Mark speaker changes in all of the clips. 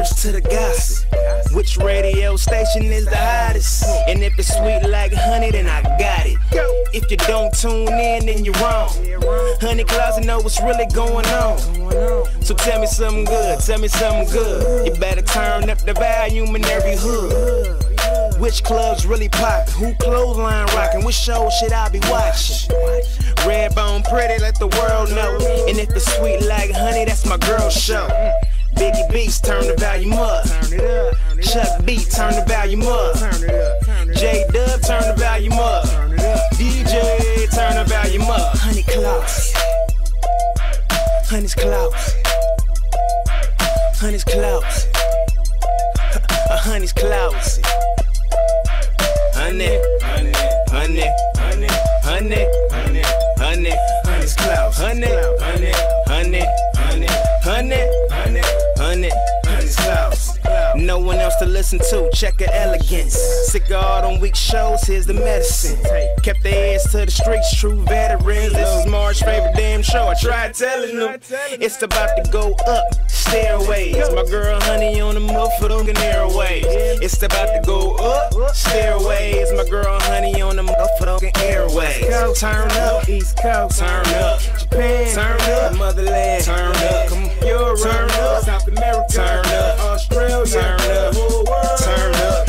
Speaker 1: rumors to the gossip. Which radio station is the hottest? And if it's sweet like honey, then I got it. If you don't tune in, then you're wrong. Honey Closet know what's really going on. So tell me something good, tell me something good. You better turn up the volume in every hood. Which clubs really pop? Who clothesline rockin'? Which show should I be watching? Redbone pretty, let the world know. And if it's sweet like honey, that's my girl show. Biggie Beats, turn the volume up. Chuck B, turn the volume up. J Dub, turn the volume up. DJ, turn the volume up. Honey Closet. Honey's Closet. Honey's Closet. Honey's Closet. Honey, honey, honey, honey, honey, honey, honey, honey's clouds. Honey, honey, honey, honey, honey, honey, honey, honey's clouds. No one else to listen to, check her elegance. Sick of all them weak shows, here's the medicine. Kept their ass to the streets, true veterans. This is Marge's favorite damn show. I tried telling them it's about to go up. Stairways, my girl Honey on the motherfucking airways. It's about to go up. Stairways, my girl Honey on the motherfucking airways. Turn up, East Coast, turn up, Japan, turn up, Motherland, turn up, Europe, turn up, South America, turn up, Australia, turn up, turn up.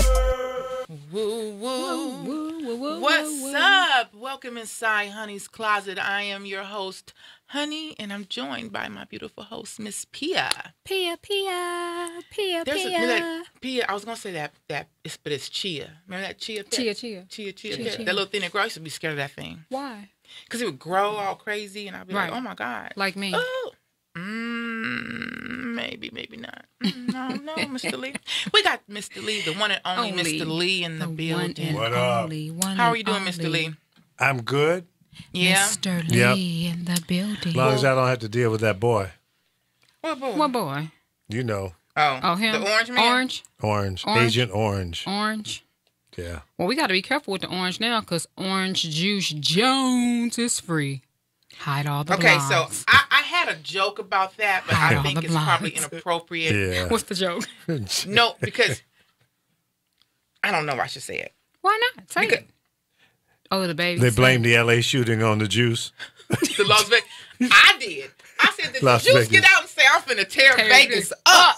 Speaker 2: Woo, woo, woo, woo. What's up? Welcome inside Honey's Closet. I am your host, Honey, and I'm joined by my beautiful host, Miss Pia.
Speaker 3: Pia.
Speaker 2: Pia, I was gonna say that but it's Chia. Remember that Chia pet? Chia. That little thing that grows. I used to be scared of that thing.
Speaker 3: Why?
Speaker 2: Because it would grow all crazy, and I'd be like, oh my God.
Speaker 3: Like me.
Speaker 2: Oh. Maybe not. No, Mr. Lee. We got Mr. Lee, the one and only Mr. Lee in the building.
Speaker 4: What up?
Speaker 2: How are you doing, Mr. Lee?
Speaker 4: I'm good.
Speaker 2: Yeah.
Speaker 3: Mr. Lee in the building.
Speaker 4: As long as I don't have to deal with that boy.
Speaker 2: What boy?
Speaker 3: What boy?
Speaker 4: You know.
Speaker 3: Oh, him?
Speaker 2: The orange man?
Speaker 4: Orange. Agent Orange.
Speaker 3: Orange.
Speaker 4: Yeah.
Speaker 3: Well, we got to be careful with the orange now because Orange Juice Jones is free. Hide all the
Speaker 2: Okay,
Speaker 3: blogs.
Speaker 2: so I had a joke about that, but I think it's probably inappropriate.
Speaker 4: Yeah.
Speaker 3: What's the joke?
Speaker 2: No, because I don't know if I should say it.
Speaker 3: Why not? Say it. Oh, the baby.
Speaker 4: They blame the LA shooting on the juice.
Speaker 2: The Las Vegas. I did. I said, did the
Speaker 4: Las
Speaker 2: juice
Speaker 4: Vegas.
Speaker 2: get out and say, I'm finna tear Vegas up?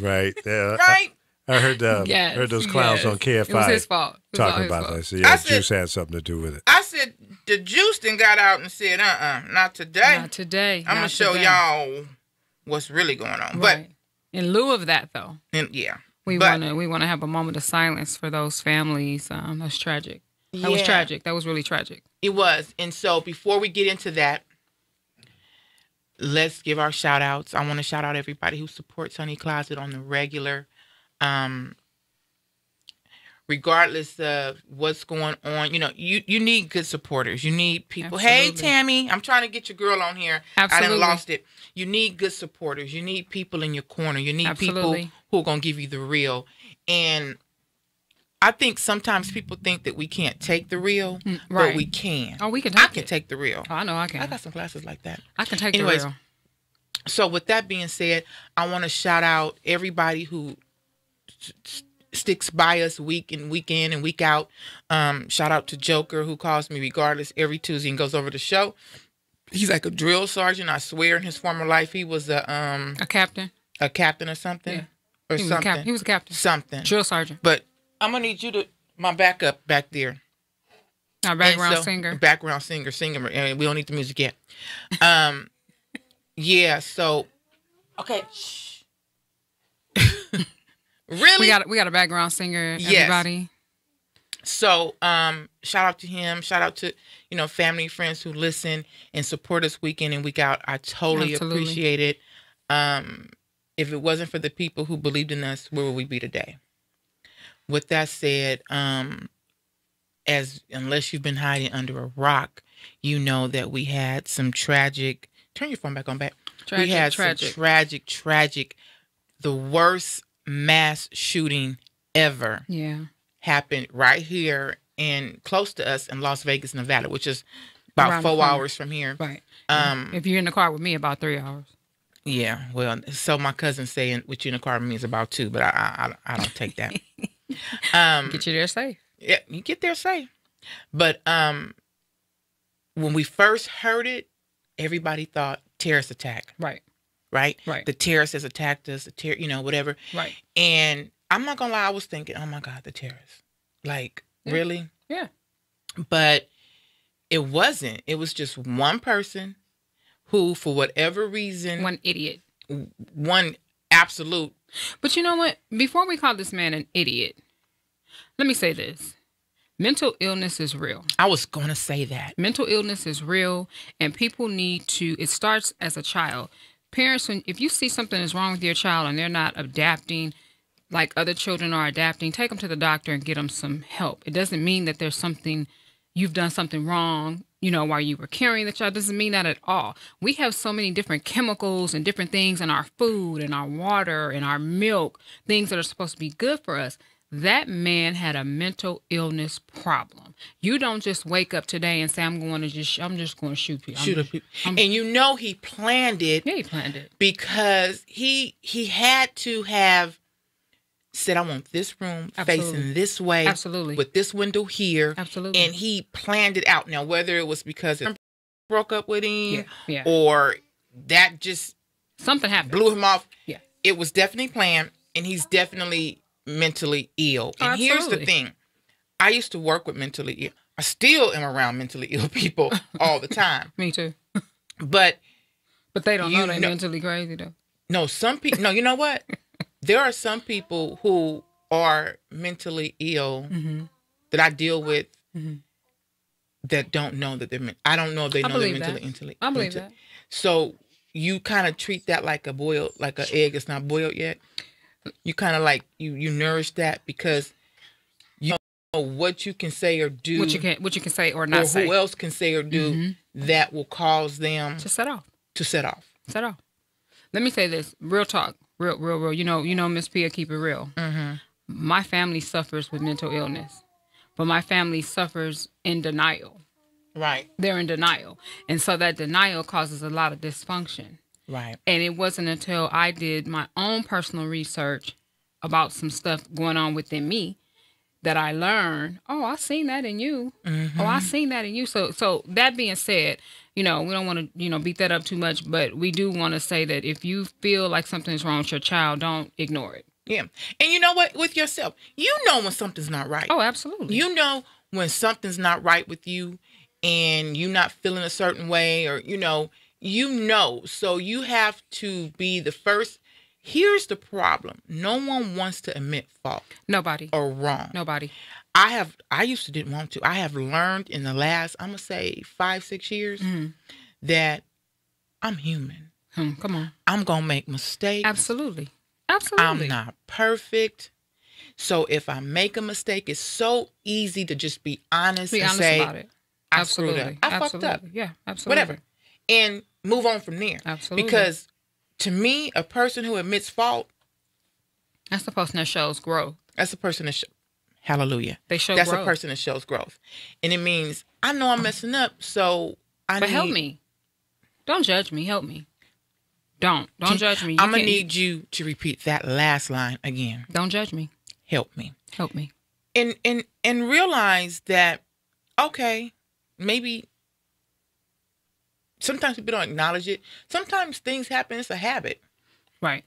Speaker 4: Right. Yeah.
Speaker 2: Right?
Speaker 4: I heard heard those clowns on KFI.
Speaker 3: It was his fault.
Speaker 4: Talking about that. So juice had something to do with it.
Speaker 2: I said, the juice then got out and said, not today.
Speaker 3: Not today.
Speaker 2: I'm going to show y'all what's really going on.
Speaker 3: Right. In lieu of that, though.
Speaker 2: Yeah.
Speaker 3: We want to have a moment of silence for those families. That's tragic. That was tragic. That was really tragic.
Speaker 2: It was. And so before we get into that, let's give our shout outs. I want to shout out everybody who supports Honey Closet on the regular. Regardless of what's going on, you need good supporters. You need people.
Speaker 3: Absolutely.
Speaker 2: Hey, Tammy, I'm trying to get your girl on here.
Speaker 3: Absolutely.
Speaker 2: I done lost it. You need good supporters. You need people in your corner. You need people who are going to give you the real. And I think sometimes people think that we can't take the real, but we can.
Speaker 3: Oh, we can take
Speaker 2: I can take the real.
Speaker 3: Oh, I know I can.
Speaker 2: I got some classes like that.
Speaker 3: I can take the real.
Speaker 2: So with that being said, I want to shout out everybody who sticks by us week in and week out. Shout out to Joker, who calls me regardless every Tuesday and goes over the show. He's like a drill sergeant. I swear in his former life, he was a
Speaker 3: captain.
Speaker 2: A captain or something.
Speaker 3: Yeah.
Speaker 2: Or
Speaker 3: he
Speaker 2: something.
Speaker 3: He was a captain.
Speaker 2: Something.
Speaker 3: Drill sergeant.
Speaker 2: But I'm going to need you to, my backup back there.
Speaker 3: Our background singer.
Speaker 2: Background singer. And we don't need the music yet. Yeah, so, okay. Shh. Really?
Speaker 3: We got a background singer, everybody.
Speaker 2: Yes. So, shout out to him. Shout out to, family, friends who listen and support us week in and week out. I totally appreciate it. If it wasn't for the people who believed in us, where would we be today? With that said, unless you've been hiding under a rock, you know that we had some tragic. Turn your phone back on back. We had some tragic, the worst mass shooting ever.
Speaker 3: Yeah.
Speaker 2: Happened right here and close to us in Las Vegas, Nevada, which is about 4 hours from here.
Speaker 3: Right. If you're in the car with me, about 3 hours.
Speaker 2: Yeah, well, so my cousin saying with you in the car means about 2, but I don't take that.
Speaker 3: Get you there safe.
Speaker 2: Yeah, you get there safe. But when we first heard it, everybody thought terrorist attack.
Speaker 3: Right.
Speaker 2: Right?
Speaker 3: Right.
Speaker 2: The terrorist has attacked us, whatever.
Speaker 3: Right.
Speaker 2: And I'm not going to lie, I was thinking, oh my God, the terrorists. Like, really?
Speaker 3: Yeah.
Speaker 2: But it wasn't. It was just one person who, for whatever reason...
Speaker 3: One idiot.
Speaker 2: One absolute...
Speaker 3: But you know what? Before we call this man an idiot, let me say this. Mental illness is real.
Speaker 2: I was going to say that.
Speaker 3: Mental illness is real, and people need to... It starts as a child. Parents, if you see something is wrong with your child and they're not adapting like other children are adapting, take them to the doctor and get them some help. It doesn't mean that there's something... You've done something wrong, while you were carrying the child. Doesn't mean that at all. We have so many different chemicals and different things in our food and our water and our milk, things that are supposed to be good for us. That man had a mental illness problem. You don't just wake up today and say, I'm just going to shoot people.
Speaker 2: And he planned it.
Speaker 3: Yeah, he planned it.
Speaker 2: Because he had to have said, I want this room facing this way.
Speaker 3: Absolutely.
Speaker 2: With this window here.
Speaker 3: Absolutely.
Speaker 2: And he planned it out. Now, whether it was because it broke up with him
Speaker 3: yeah.
Speaker 2: or that just
Speaker 3: something happened,
Speaker 2: blew him off.
Speaker 3: Yeah.
Speaker 2: It was definitely planned, and he's definitely mentally ill. And here's the thing. I used to work with mentally ill. I still am around mentally ill people all the time.
Speaker 3: Me too.
Speaker 2: But
Speaker 3: they don't know they're mentally crazy though.
Speaker 2: No, some people. No, you know what? There are some people who are mentally ill that I deal with that don't know that they're. I don't know if they know they're mentally.
Speaker 3: I believe that.
Speaker 2: So you kind of treat that like an egg that's not boiled yet. You kind of like you nourish that because you know what you can say or do.
Speaker 3: What you can say or not say.
Speaker 2: Who else can say or do that will cause them
Speaker 3: to set off.
Speaker 2: Set off.
Speaker 3: Let me say this. Real talk. Real. You know, Miss Pia, keep it real.
Speaker 2: Mm-hmm.
Speaker 3: My family suffers with mental illness, but my family suffers in denial.
Speaker 2: Right.
Speaker 3: They're in denial. And so that denial causes a lot of dysfunction.
Speaker 2: Right.
Speaker 3: And it wasn't until I did my own personal research about some stuff going on within me that I learned, oh, I seen that in you. Mm-hmm. Oh, I seen that in you. So that being said, we don't want to, beat that up too much, but we do want to say that if you feel like something's wrong with your child, don't ignore it.
Speaker 2: Yeah. And you know what? With yourself, you know when something's not right.
Speaker 3: Oh, absolutely.
Speaker 2: You know when something's not right with you and you're not feeling a certain way or, So you have to be the first. Here's the problem. No one wants to admit fault.
Speaker 3: Nobody.
Speaker 2: Or wrong.
Speaker 3: Nobody.
Speaker 2: I used to didn't want to. I have learned in the last, I'm going to say 5-6 years that I'm human.
Speaker 3: Come on.
Speaker 2: I'm going to make mistakes.
Speaker 3: Absolutely.
Speaker 2: I'm not perfect. So if I make a mistake, it's so easy to just be honest and say,
Speaker 3: about it. Absolutely.
Speaker 2: I fucked up.
Speaker 3: Yeah, absolutely.
Speaker 2: Whatever. And move on from there.
Speaker 3: Absolutely.
Speaker 2: Because to me, a person who admits fault,
Speaker 3: that's the person that shows growth.
Speaker 2: That's the person that hallelujah.
Speaker 3: They show
Speaker 2: That's
Speaker 3: growth.
Speaker 2: a person that shows growth. And it means, I know I'm messing up, so
Speaker 3: But help me. Don't judge me. Help me. Don't judge me.
Speaker 2: I'm going to need you to repeat that last line again.
Speaker 3: Don't judge me.
Speaker 2: Help me.
Speaker 3: Help me.
Speaker 2: And realize that, okay, maybe sometimes people don't acknowledge it. Sometimes things happen. It's a habit.
Speaker 3: Right.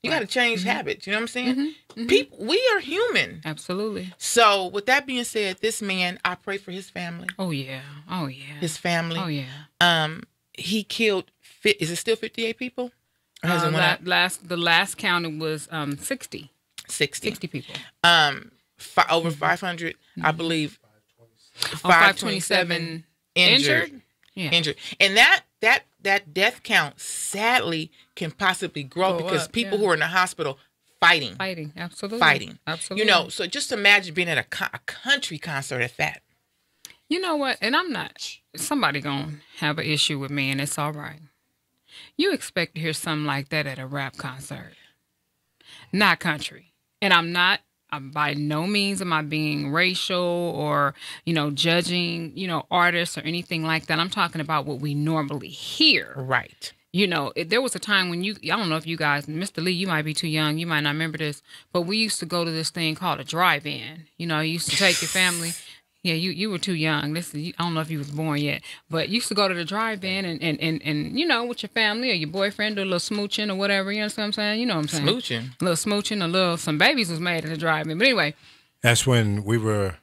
Speaker 2: You got to change habits. You know what I'm saying? People, we are human.
Speaker 3: Absolutely.
Speaker 2: So with that being said, this man, I pray for his family.
Speaker 3: Oh, yeah. Oh, yeah.
Speaker 2: His family.
Speaker 3: Oh, yeah.
Speaker 2: He killed, is it still 58 people? Or has it went up?
Speaker 3: The last count was 60.
Speaker 2: 60
Speaker 3: people.
Speaker 2: Over 500, I believe.
Speaker 3: 527 injured. Yeah.
Speaker 2: Injured. And that death count sadly can possibly grow because people who are in the hospital fighting,
Speaker 3: absolutely, absolutely.
Speaker 2: So just imagine being at a country concert at that.
Speaker 3: You know what? And I'm not. Somebody gonna have an issue with me, and it's all right. You expect to hear something like that at a rap concert, not country. And I'm by no means am I being racial or, judging, artists or anything like that. I'm talking about what we normally hear.
Speaker 2: Right.
Speaker 3: You know, there was a time when I don't know if you guys, Mr. Lee, you might be too young, you might not remember this, but we used to go to this thing called a drive-in. You know, you used to take your family. Yeah, you were too young. I don't know if you was born yet, but you used to go to the drive-in and you know, with your family or your boyfriend, do a little smooching or whatever. You know what I'm saying? You know what I'm saying?
Speaker 2: Smooching.
Speaker 3: A little smooching, some babies was made at the drive-in. But anyway.
Speaker 4: That's when we were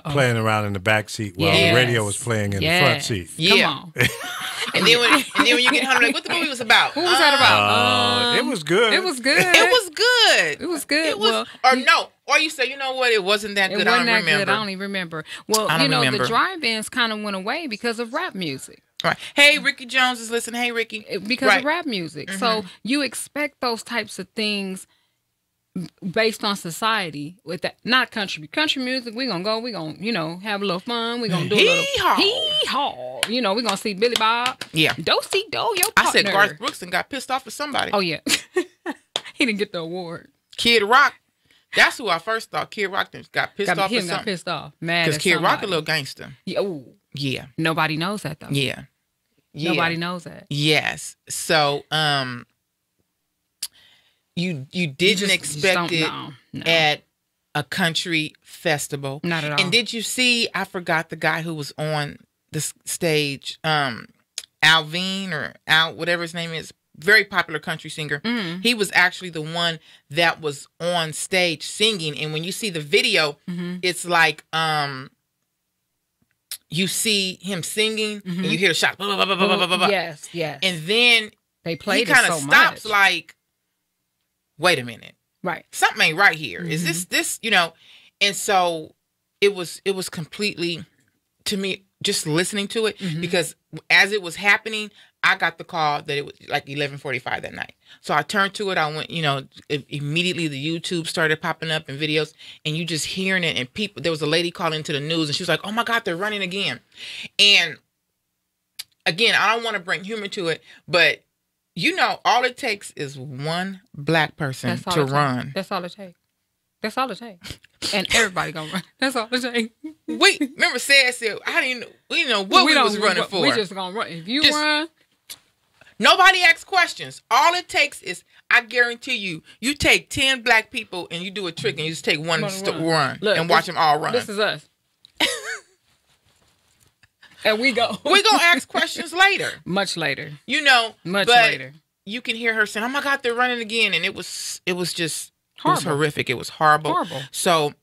Speaker 4: playing around in the back seat while the radio was playing in the front seat.
Speaker 2: Yeah.
Speaker 3: Come on.
Speaker 2: And then when you get home, like, what the movie was about?
Speaker 3: What was that about?
Speaker 4: It was good.
Speaker 3: It was good.
Speaker 2: It was good.
Speaker 3: It was good.
Speaker 2: It was, or you say, you know what? It wasn't that good. I don't remember.
Speaker 3: Good. I don't even remember. Well, the drive-ins kind of went away because of rap music.
Speaker 2: Right. Hey, Ricky Jones is listening. Hey, Ricky.
Speaker 3: Because of rap music. Mm-hmm. So you expect those types of things based on society with that, not country music. We gonna have a little fun. We gonna do a little hee-haw. You know, we gonna see Billy Bob.
Speaker 2: Yeah.
Speaker 3: Do-si-do, your partner.
Speaker 2: I said Garth Brooks and got pissed off at somebody.
Speaker 3: Oh yeah. He didn't get the award.
Speaker 2: Kid Rock. That's who I first thought. Kid Rock got pissed off at something.
Speaker 3: Got pissed off. Mad
Speaker 2: because Kid Rock a little gangster.
Speaker 3: Yeah. Ooh.
Speaker 2: Yeah.
Speaker 3: Nobody knows that though.
Speaker 2: Yeah.
Speaker 3: Nobody knows that.
Speaker 2: Yes. So you didn't expect it at a country festival.
Speaker 3: Not at all.
Speaker 2: And did you see, I forgot the guy who was on the stage, Alvin or Al, whatever his name is, very popular country singer. Mm-hmm. He was actually the one that was on stage singing. And when you see the video, it's like you see him singing and you hear the shot. Blah, blah, blah, blah, blah, blah, blah.
Speaker 3: Yes. And
Speaker 2: then
Speaker 3: they played
Speaker 2: he kind of
Speaker 3: so
Speaker 2: stops
Speaker 3: much.
Speaker 2: like, wait a minute.
Speaker 3: Right.
Speaker 2: Something ain't right here. Is this, you know? And so it was completely, to me, just listening to it, because as it was happening, I got the call that it was like 11:45 that night. So I turned to it. I went, immediately the YouTube started popping up and videos, and you just hearing it, and people, there was a lady calling into the news, and she was like, oh my God, they're running again. And again, I don't want to bring humor to it, but all it takes is one black person to run.
Speaker 3: That's all it takes. That's all it takes. And everybody gonna run. That's all it takes.
Speaker 2: Remember said, we didn't know what we was running for.
Speaker 3: We just gonna run. If you run.
Speaker 2: Nobody asks questions. All it takes is, I guarantee you take 10 black people and you do a trick and you just take one run and watch them all run.
Speaker 3: This is us. And we go.
Speaker 2: We're going to ask questions later.
Speaker 3: Much later.
Speaker 2: Much later. You can hear her saying, oh my God, they're running again. And it was just horrible. It was horrific. It was horrible. So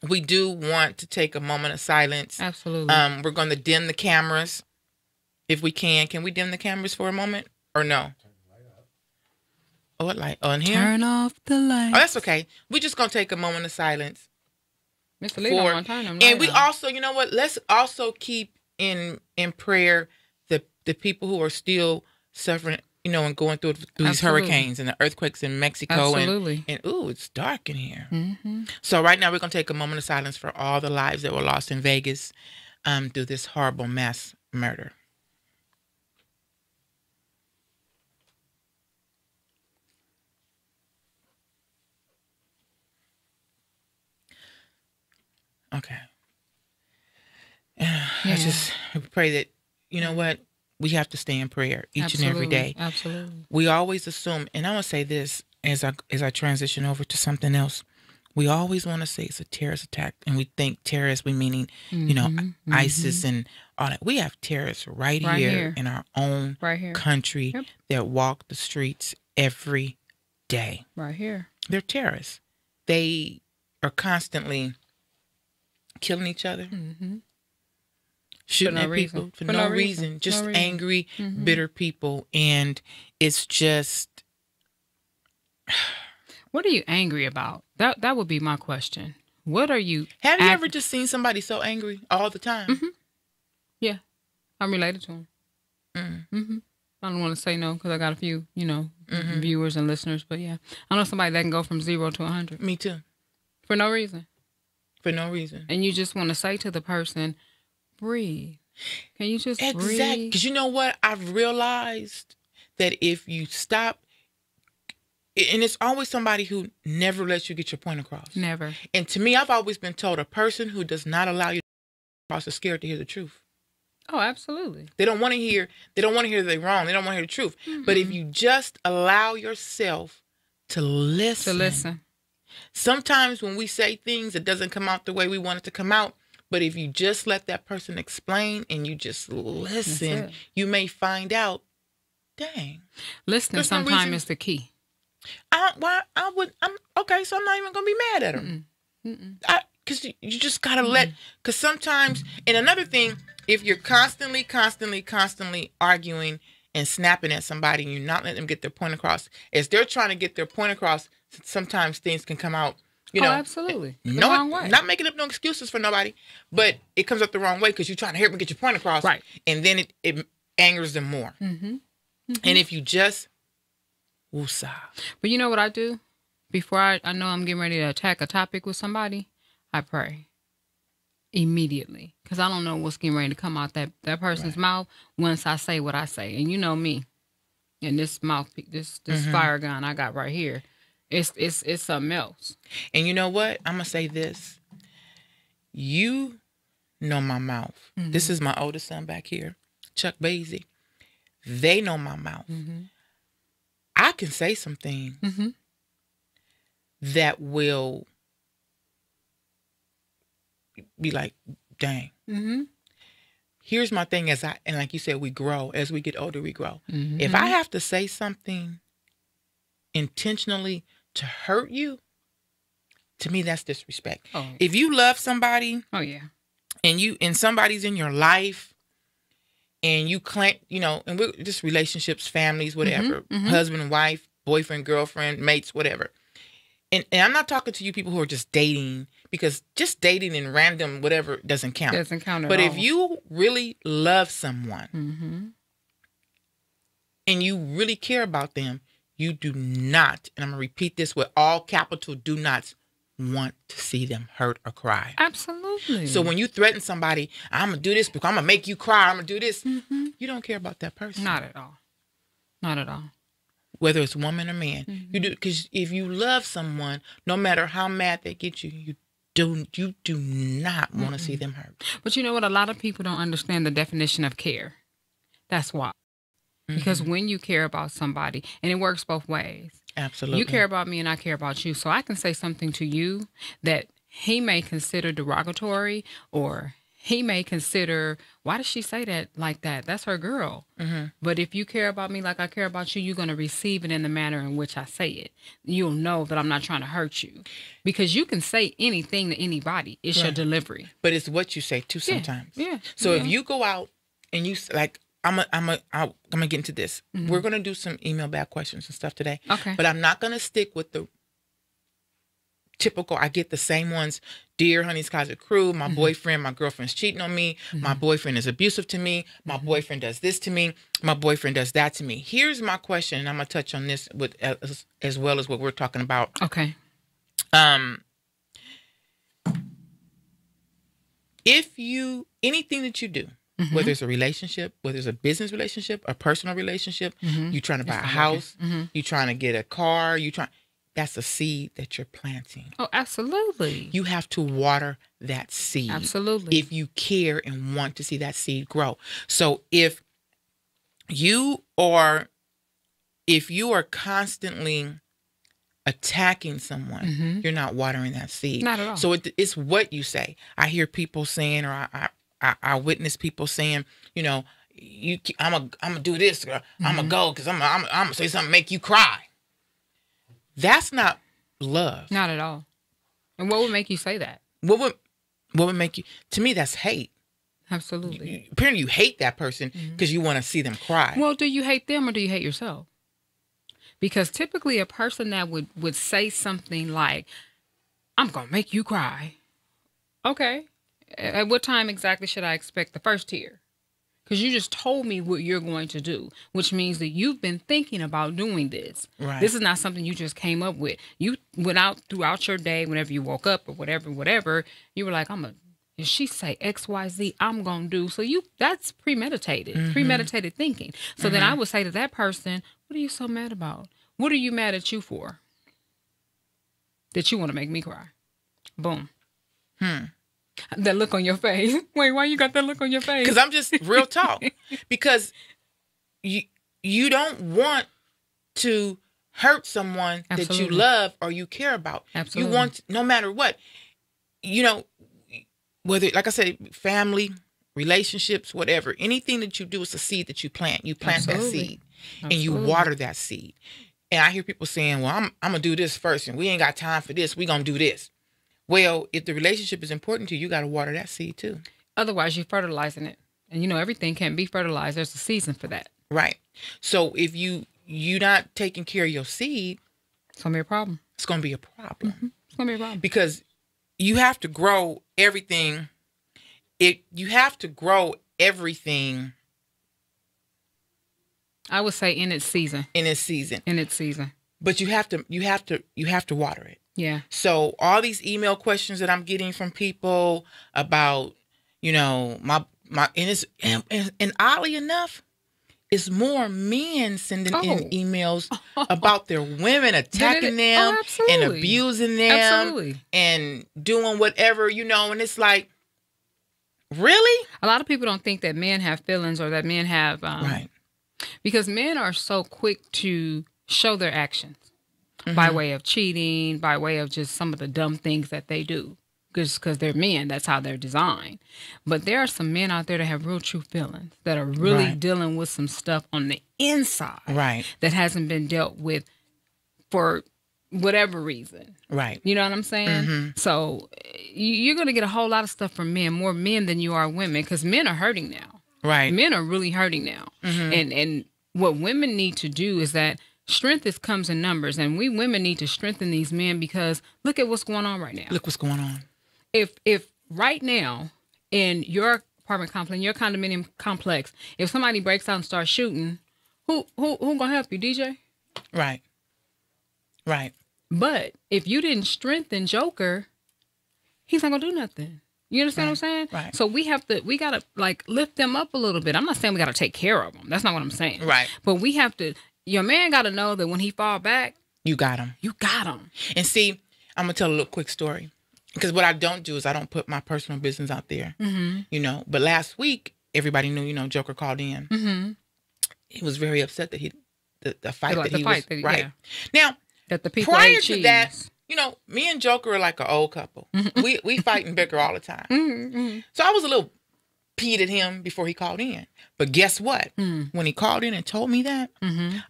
Speaker 2: we do want to take a moment of silence.
Speaker 3: Absolutely.
Speaker 2: We're going to dim the cameras if we can. Can we dim the cameras for a moment or no? Oh, what light? Oh, in here?
Speaker 3: Turn off the light.
Speaker 2: Oh, that's okay. We're just going to take a moment of silence.
Speaker 3: Mr. Lee don't want to turn them
Speaker 2: and we also, you know what? Let's also keep in prayer the people who are still suffering, and going through these hurricanes and the earthquakes in Mexico.
Speaker 3: Absolutely.
Speaker 2: And it's dark in here. Mm-hmm. So right now we're going to take a moment of silence for all the lives that were lost in Vegas through this horrible mass murder. Okay. I just pray that, you know what, we have to stay in prayer each and every day.
Speaker 3: Absolutely.
Speaker 2: We always assume, and I want to say this as I transition over to something else. We always want to say it's a terrorist attack, and we think terrorists, we meaning, ISIS and all that. We have terrorists right here in our own country that walk the streets every day.
Speaker 3: Right here.
Speaker 2: They're terrorists. They are constantly killing each other, shooting at people for no reason. Just angry, bitter people. And it's just...
Speaker 3: What are you angry about? That would be my question. What are you...
Speaker 2: Have you ever just seen somebody so angry all the time?
Speaker 3: Mm-hmm. Yeah. I'm related to them. Mm-hmm. I don't want to say no because I got a few, viewers and listeners. But yeah, I know somebody that can go from 0 to 100.
Speaker 2: Me too.
Speaker 3: For no reason.
Speaker 2: For no reason.
Speaker 3: And you just want to say to the person, breathe. Can you just breathe?
Speaker 2: Exactly. Because you know what? I've realized that if you stop, and it's always somebody who never lets you get your point across.
Speaker 3: Never.
Speaker 2: And to me, I've always been told a person who does not allow you to cross is scared to hear the truth.
Speaker 3: Oh, absolutely.
Speaker 2: They don't want to hear they're wrong. They don't want to hear the truth. But if you just allow yourself to listen. Sometimes when we say things, it doesn't come out the way we want it to come out. But if you just let that person explain and you just listen, you may find out, dang.
Speaker 3: Listening sometimes is the key.
Speaker 2: I'm okay, so I'm not even going to be mad at them. Because you just got to because sometimes, and another thing, if you're constantly arguing and snapping at somebody and you're not letting them get their point across, as they're trying to get their point across, sometimes things can come out,
Speaker 3: absolutely. The wrong way.
Speaker 2: Not making up no excuses for nobody, but it comes up the wrong way because you're trying to help them get your point across.
Speaker 3: Right.
Speaker 2: And then it angers them more. And if you just woosah.
Speaker 3: But you know what I do? Before I know I'm getting ready to attack a topic with somebody, I pray immediately, because I don't know what's getting ready to come out that person's mouth once I say what I say. And you know me, and this mouthpiece, this fire gun I got right here, it's something else.
Speaker 2: And you know what? I'm gonna say this. You know my mouth. This is my oldest son back here, Chuck Basie. They know my mouth. I can say some things that will be like, dang. Here's my thing, and like you said, we grow. As we get older, we grow. If I have to say something intentionally to hurt you, to me, that's disrespect. If you love somebody, and somebody's in your life, and you claim, and we're just relationships, families, whatever, husband and wife, boyfriend, girlfriend, mates, whatever. And I'm not talking to you people who are just dating, because just dating and random whatever doesn't count.
Speaker 3: Doesn't count at all.
Speaker 2: But if you really love someone and you really care about them, you do not, and I'm going to repeat this with all capital do nots, want to see them hurt or cry.
Speaker 3: Absolutely.
Speaker 2: So when you threaten somebody, I'm going to do this because I'm going to make you cry, I'm going to do this, you don't care about that person.
Speaker 3: Not at all. Not at all.
Speaker 2: Whether it's woman or man, you do, because if you love someone, no matter how mad they get you, you do not want to see them hurt.
Speaker 3: But you know what? A lot of people don't understand the definition of care. That's why. Because when you care about somebody, and it works both ways.
Speaker 2: Absolutely.
Speaker 3: You care about me and I care about you. So I can say something to you that he may consider derogatory, or he may consider, why does she say that like that? That's her girl. But if you care about me like I care about you, you're going to receive it in the manner in which I say it. You'll know that I'm not trying to hurt you. Because you can say anything to anybody. It's your delivery.
Speaker 2: But it's what you say too sometimes.
Speaker 3: Yeah.
Speaker 2: So if you go out and you, like, I'm gonna get into this. We're gonna do some email back questions and stuff today.
Speaker 3: Okay.
Speaker 2: But I'm not gonna stick with the typical. I get the same ones. Dear Honey's Closet Crew, my boyfriend, my girlfriend's cheating on me. My boyfriend is abusive to me. My boyfriend does this to me. My boyfriend does that to me. Here's my question, and I'm gonna touch on this with as well as what we're talking about.
Speaker 3: Okay.
Speaker 2: If anything that you do, whether it's a relationship, whether it's a business relationship, a personal relationship, you trying to buy a house, you trying to get a car, that's a seed that you're planting.
Speaker 3: Oh, absolutely.
Speaker 2: You have to water that seed.
Speaker 3: Absolutely.
Speaker 2: If you care and want to see that seed grow. So if you are constantly attacking someone, you're not watering that seed.
Speaker 3: Not at all.
Speaker 2: So it's what you say. I hear people saying, or I witness people saying, I'm gonna do this, or I'm gonna go because I'm gonna say something make you cry. That's not love.
Speaker 3: Not at all. And what would make you say that?
Speaker 2: What would make you? To me, that's hate.
Speaker 3: Absolutely.
Speaker 2: Apparently, you hate that person because you want to see them cry.
Speaker 3: Well, do you hate them or do you hate yourself? Because typically, a person that would say something like, "I'm gonna make you cry." Okay. At what time exactly should I expect the first tear? Because you just told me what you're going to do, which means that you've been thinking about doing this.
Speaker 2: Right.
Speaker 3: This is not something you just came up with. You went out throughout your day, whenever you woke up or whatever, you were like, if she say X, Y, Z, I'm going to do. So that's premeditated, premeditated thinking. So then I would say to that person, what are you so mad about? What are you mad at you for? That you want to make me cry. Boom. That look on your face. Wait, why you got that look on your face?
Speaker 2: Because I'm just real talk. Because you don't want to hurt someone that you love or you care about.
Speaker 3: Absolutely.
Speaker 2: You want, no matter what, you know, whether, like I said, family, relationships, whatever, anything that you do is a seed that you plant. You plant that seed and you water that seed. And I hear people saying, well, I'm going to do this first and we ain't got time for this. We going to do this. Well, if the relationship is important to you, you got to water that seed too.
Speaker 3: Otherwise, you're fertilizing it. And, you know, everything can't be fertilized. There's a season for that.
Speaker 2: Right. So if you're not taking care of your seed,
Speaker 3: it's going to be a problem.
Speaker 2: It's going to be a problem.
Speaker 3: Mm-hmm. It's going to be a problem.
Speaker 2: Because you have to grow everything. You have to grow everything.
Speaker 3: I would say in its season.
Speaker 2: In its season.
Speaker 3: In its season.
Speaker 2: But you have to water it.
Speaker 3: Yeah.
Speaker 2: So all these email questions that I'm getting from people about, you know, my and oddly enough, it's more men sending in emails about their women attacking them and abusing them and doing whatever, you know, and it's like, really?
Speaker 3: A lot of people don't think that men have feelings or that men have right. Because men are so quick to show their actions by way of cheating, by way of just some of the dumb things that they do. Because they're men, that's how they're designed. But there are some men out there that have real true feelings, that are really dealing with some stuff on the inside that hasn't been dealt with for whatever reason. Right. You know what I'm saying? Mm-hmm. So you're going to get a whole lot of stuff from men, more men than you are women, because men are hurting now. Right. Men are really hurting now. Mm-hmm. And what women need to do is that strength comes in numbers, and we women need to strengthen these men, because look at what's going on right now.
Speaker 2: Look what's going on.
Speaker 3: If right now in your apartment complex, in your condominium complex, if somebody breaks out and starts shooting, who gonna help you, DJ? Right. Right. But if you didn't strengthen Joker, he's not gonna do nothing. You understand what I'm saying? Right. So we gotta like lift them up a little bit. I'm not saying we gotta take care of them. That's not what I'm saying. Right. But we have to. Your man gotta know that when he fall back,
Speaker 2: you got him.
Speaker 3: You got him.
Speaker 2: And see, I'm gonna tell a little quick story. Because what I don't do is I don't put my personal business out there, you know. But last week, everybody knew, you know, Joker called in. Mm-hmm. He was very upset that the fight that he was right. Yeah. Now,
Speaker 3: that the people
Speaker 2: prior to that, you know, me and Joker are like an old couple. Mm-hmm. We fight and bicker all the time. Mm-hmm. So I was a little peeved at him before he called in. But guess what? When he called in and told me that,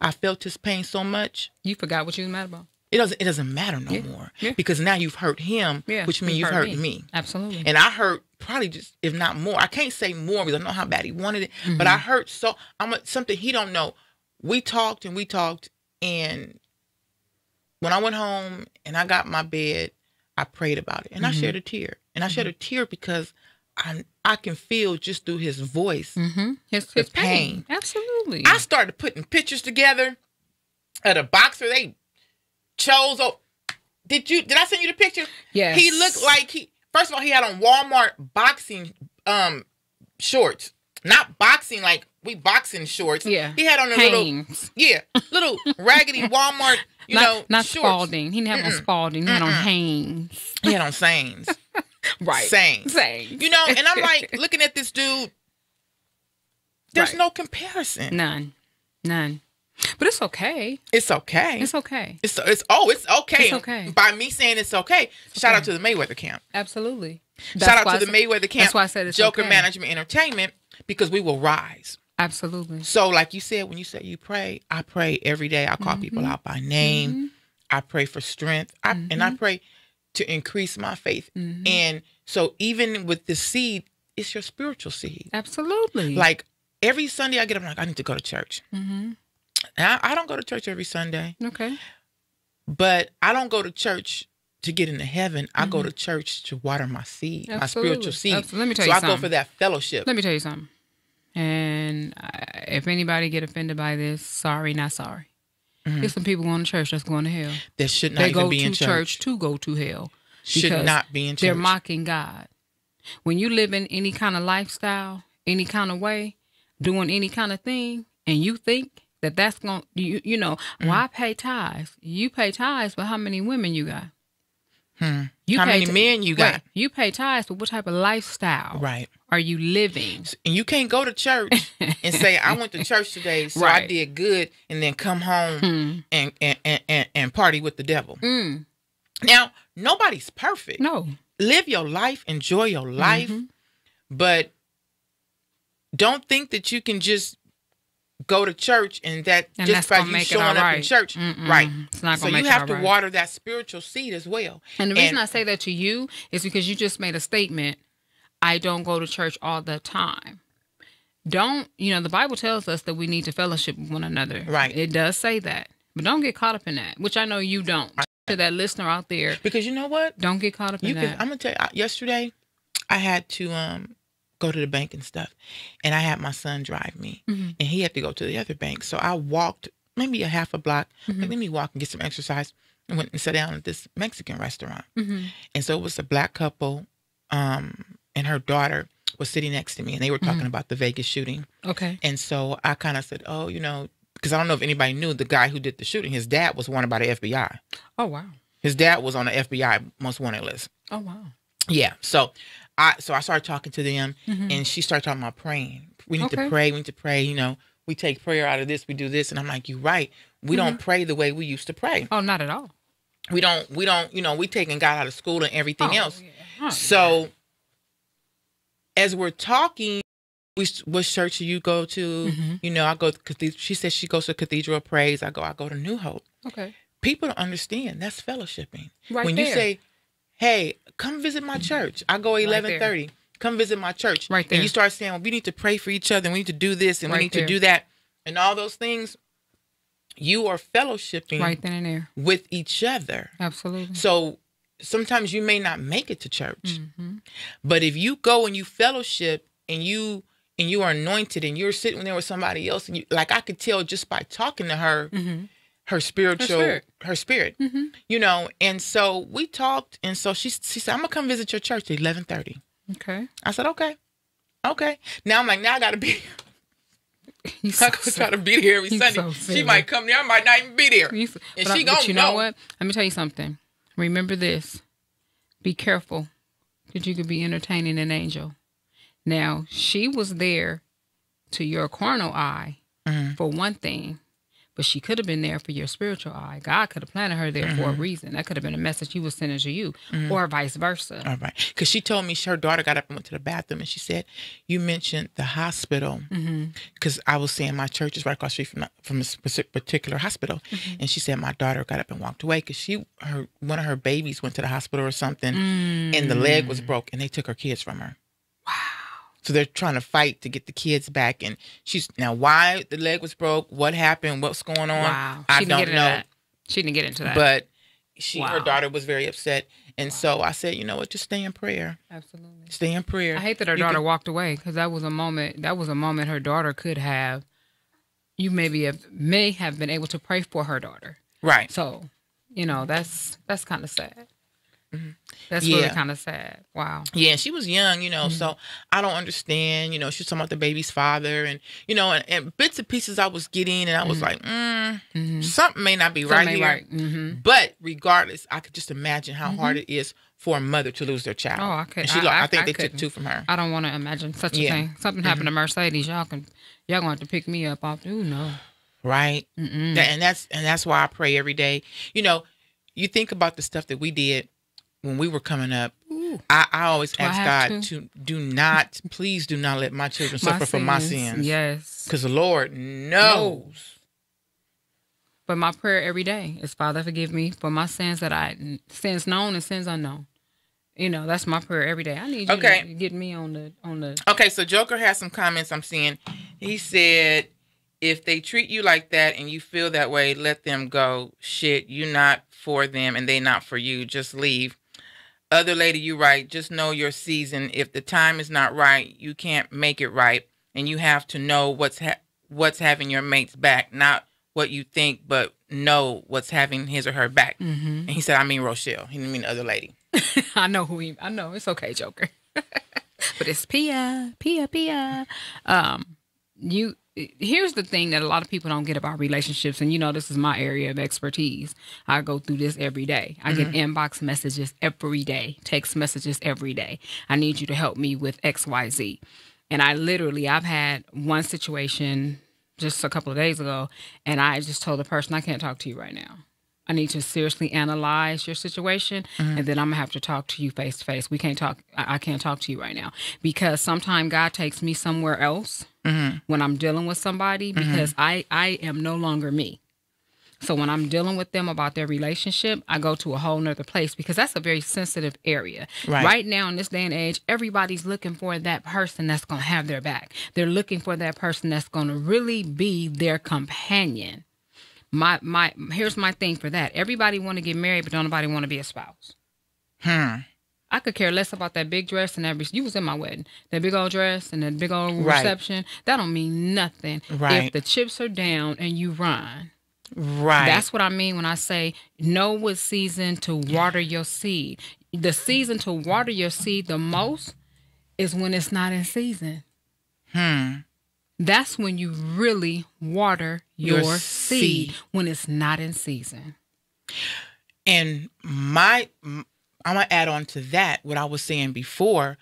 Speaker 2: I felt his pain so much.
Speaker 3: You forgot what you was mad about.
Speaker 2: It doesn't matter no more because now you've hurt him, which means you've hurt me.
Speaker 3: Absolutely.
Speaker 2: And I hurt probably just, if not more. I can't say more because I know how bad he wanted it, but I hurt so. Something he don't know. We talked, and when I went home and I got my bed, I prayed about it, and I shed a tear, and I shed a tear because I can feel just through his voice
Speaker 3: his pain. Absolutely.
Speaker 2: I started putting pictures together of the boxer they chose. Did I send you the picture?
Speaker 3: Yes.
Speaker 2: He looked like first of all, he had on Walmart boxing shorts. Not boxing like we boxing shorts.
Speaker 3: Yeah.
Speaker 2: He had on a little raggedy Walmart,
Speaker 3: not
Speaker 2: shorts.
Speaker 3: Spalding. He didn't have on Spalding. He had on Hanes.
Speaker 2: He had on Sanes.
Speaker 3: Right.
Speaker 2: Sanes. You know, and I'm like looking at this dude. There's no comparison.
Speaker 3: None. But it's okay.
Speaker 2: It's okay.
Speaker 3: It's okay.
Speaker 2: It's okay. It's okay. By me saying it's okay, shout out to the Mayweather camp.
Speaker 3: Absolutely.
Speaker 2: Shout out to the Mayweather camp.
Speaker 3: That's why I said it's
Speaker 2: Joker
Speaker 3: okay.
Speaker 2: Management Entertainment, because we will rise.
Speaker 3: Absolutely.
Speaker 2: So like you said, when you say you pray, I pray every day. I call people out by name. I pray for strength. And I pray to increase my faith. And so even with the seed, it's your spiritual seed.
Speaker 3: Absolutely.
Speaker 2: Like every Sunday I get up, I'm like, I need to go to church. And I don't go to church every Sunday.
Speaker 3: Okay.
Speaker 2: But I don't go to church to get into heaven. I go to church to water my seed, my spiritual seed.
Speaker 3: Let me tell you something.
Speaker 2: So I go for that fellowship.
Speaker 3: Let me tell you something. And if anybody get offended by this, sorry, not sorry. There's some people going to church that's going to hell.
Speaker 2: That should not even be in church.
Speaker 3: They go to church to go to hell.
Speaker 2: Should not be in church.
Speaker 3: They're mocking God. When you live in any kind of lifestyle, any kind of way, doing any kind of thing, and you think that's going to, well, I pay tithes. You pay tithes, but how many women you got?
Speaker 2: How many men you got?
Speaker 3: Wait, you pay tithes, but what type of lifestyle are you living?
Speaker 2: And you can't go to church and say, I went to church today, so I did good, and then come home and party with the devil. Now, nobody's perfect.
Speaker 3: No.
Speaker 2: Live your life, enjoy your life, but don't think that you can just go to church and just by you showing up in church. Right.
Speaker 3: It's not
Speaker 2: so you have to water that spiritual seed as well.
Speaker 3: And the reason I say that to you is because you just made a statement, I don't go to church all the time. The Bible tells us that we need to fellowship with one another.
Speaker 2: Right.
Speaker 3: It does say that. But don't get caught up in that, which I know you don't. To that listener out there.
Speaker 2: Because you know what?
Speaker 3: Don't get caught up in that.
Speaker 2: I'm going to tell you, yesterday, I had to go to the bank and stuff. And I had my son drive me. And he had to go to the other bank. So I walked maybe a half a block. Like, let me walk and get some exercise. And went and sat down at this Mexican restaurant. And so it was a black couple and her daughter was sitting next to me. And they were talking about the Vegas shooting.
Speaker 3: Okay.
Speaker 2: And so I kind of said, oh, because I don't know if anybody knew the guy who did the shooting. His dad was wanted by the FBI.
Speaker 3: Oh, wow.
Speaker 2: His dad was on the FBI most wanted list.
Speaker 3: Oh, wow.
Speaker 2: Yeah. So I started talking to them, and she started talking about praying. We need to pray. We need to pray. We take prayer out of this. We do this. And I'm like, you're right. We don't pray the way we used to pray.
Speaker 3: Oh, not at all.
Speaker 2: We don't, we taking God out of school and everything else. Yeah. So as we're talking, what church do you go to? I go to, she says she goes to Cathedral of Praise. I go to New Hope.
Speaker 3: Okay.
Speaker 2: People don't understand. That's fellowshipping.
Speaker 3: Right
Speaker 2: when
Speaker 3: there.
Speaker 2: you say, hey, come visit my church. I go 11:30. Come visit my church.
Speaker 3: Right there.
Speaker 2: And you start saying, well, we need to pray for each other. And we need to do this and we need to do that. And all those things, you are fellowshipping
Speaker 3: right then and there
Speaker 2: with each other.
Speaker 3: Absolutely.
Speaker 2: So sometimes you may not make it to church. But if you go and you fellowship and you are anointed and you're sitting there with somebody else, and I could tell just by talking to her, her spirit. And so we talked, and so she said, I'm gonna come visit your church at 11:30.
Speaker 3: Okay.
Speaker 2: I said, okay. Now I'm like, now I gotta be I gotta try to be there every Sunday. She might come there, I might not even be there. And she gonna
Speaker 3: you know what? Let me tell you something. Remember this. Be careful that you could be entertaining an angel. Now, she was there to your carnal eye for one thing, but she could have been there for your spiritual eye. God could have planted her there for a reason. That could have been a message he was sending to you, or vice versa.
Speaker 2: All right. Because she told me her daughter got up and went to the bathroom, and she said, you mentioned the hospital. Because I was saying my church is right across the street from a particular hospital. And she said my daughter got up and walked away because one of her babies went to the hospital or something, and the leg was broke, and they took her kids from her.
Speaker 3: Wow.
Speaker 2: So they're trying to fight to get the kids back. And now why the leg was broke, what happened, what's going on,
Speaker 3: wow.
Speaker 2: I don't know.
Speaker 3: She didn't get into that.
Speaker 2: But her daughter was very upset. And so I said, you know what, just stay in prayer.
Speaker 3: Absolutely.
Speaker 2: Stay in prayer.
Speaker 3: I hate that her daughter walked away because that was a moment her daughter could have, may have been able to pray for her daughter.
Speaker 2: Right.
Speaker 3: So, that's kind of sad. That's really kind of sad. Wow.
Speaker 2: Yeah, and she was young, so I don't understand. She was talking about the baby's father, and and bits and pieces I was getting, and I was like, something may not be right here.
Speaker 3: Right.
Speaker 2: But regardless, I could just imagine how hard it is for a mother to lose their child.
Speaker 3: Oh, I could.
Speaker 2: I think they took two from her.
Speaker 3: I don't want to imagine such a thing. Something happened to Mercedes. Y'all gonna have to pick me up off. Ooh, no.
Speaker 2: Right. And that's why I pray every day. You think about the stuff that we did when we were coming up. I always ask God to please do not let my children suffer from my sins.
Speaker 3: Yes.
Speaker 2: Because the Lord knows.
Speaker 3: But my prayer every day is, Father, forgive me for my sins sins known and sins unknown. That's my prayer every day. I need you to get me on the.
Speaker 2: Okay, so Joker has some comments I'm seeing. He said, if they treat you like that and you feel that way, let them go. Shit, you're not for them and they not for you. Just leave. Other lady, you right. Just know your season. If the time is not right, you can't make it right. And you have to know what's having your mate's back. Not what you think, but know what's having his or her back. And he said, I mean Rochelle. He didn't mean the other lady.
Speaker 3: I know I know. It's okay, Joker. But it's Pia. here's the thing that a lot of people don't get about relationships, and this is my area of expertise. I go through this every day. I get inbox messages every day, text messages every day. I need you to help me with XYZ. And I've had one situation just a couple of days ago, and I just told the person, I can't talk to you right now. I need to seriously analyze your situation, and then I'm going to have to talk to you face to face. We can't talk. I can't talk to you right now, because sometimes God takes me somewhere else when I'm dealing with somebody, because I am no longer me. So when I'm dealing with them about their relationship, I go to a whole nother place, because that's a very sensitive area. Right now in this day and age, everybody's looking for that person that's going to have their back. They're looking for that person that's going to really be their companion. Here's my thing for that. Everybody want to get married, but don't nobody want to be a spouse. I could care less about that big dress and that. You was in my wedding. That big old dress and that big old reception. That don't mean nothing if the chips are down and you run. Right. That's what I mean when I say know what season to water your seed. The season to water your seed the most is when it's not in season. That's when you really water your seed, when it's not in season.
Speaker 2: And I'm going to add on to that what I was saying before.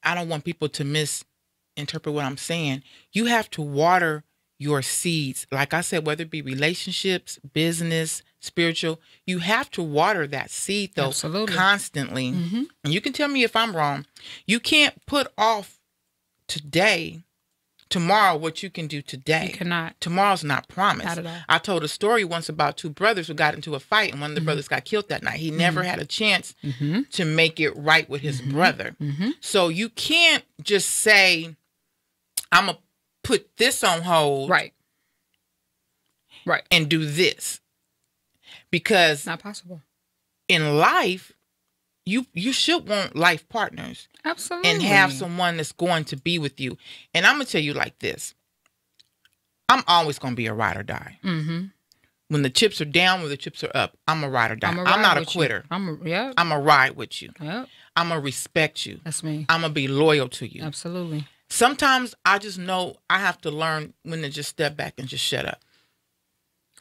Speaker 2: I don't want people to misinterpret what I'm saying. You have to water your seeds. Like I said, whether it be relationships, business, spiritual, you have to water that seed, though, constantly. And you can tell me if I'm wrong. You can't put off tomorrow what you can do today.
Speaker 3: You cannot.
Speaker 2: Tomorrow's not promised.
Speaker 3: Not at all.
Speaker 2: I told a story once about two brothers who got into a fight, and one of the brothers got killed that night. He never had a chance to make it right with his brother. So you can't just say, I'm going to put this on hold. Right. And do this. Because
Speaker 3: not possible.
Speaker 2: In life, you should want life partners.
Speaker 3: Absolutely.
Speaker 2: And have someone that's going to be with you. And I'm going to tell you like this. I'm always going to be a ride or die. When the chips are down, when the chips are up, I'm a ride or die. I'm not a quitter. I'm a ride with you. I'm going to respect you.
Speaker 3: That's me.
Speaker 2: I'm going to be loyal to you.
Speaker 3: Absolutely.
Speaker 2: Sometimes I just know I have to learn when to just step back and just shut up.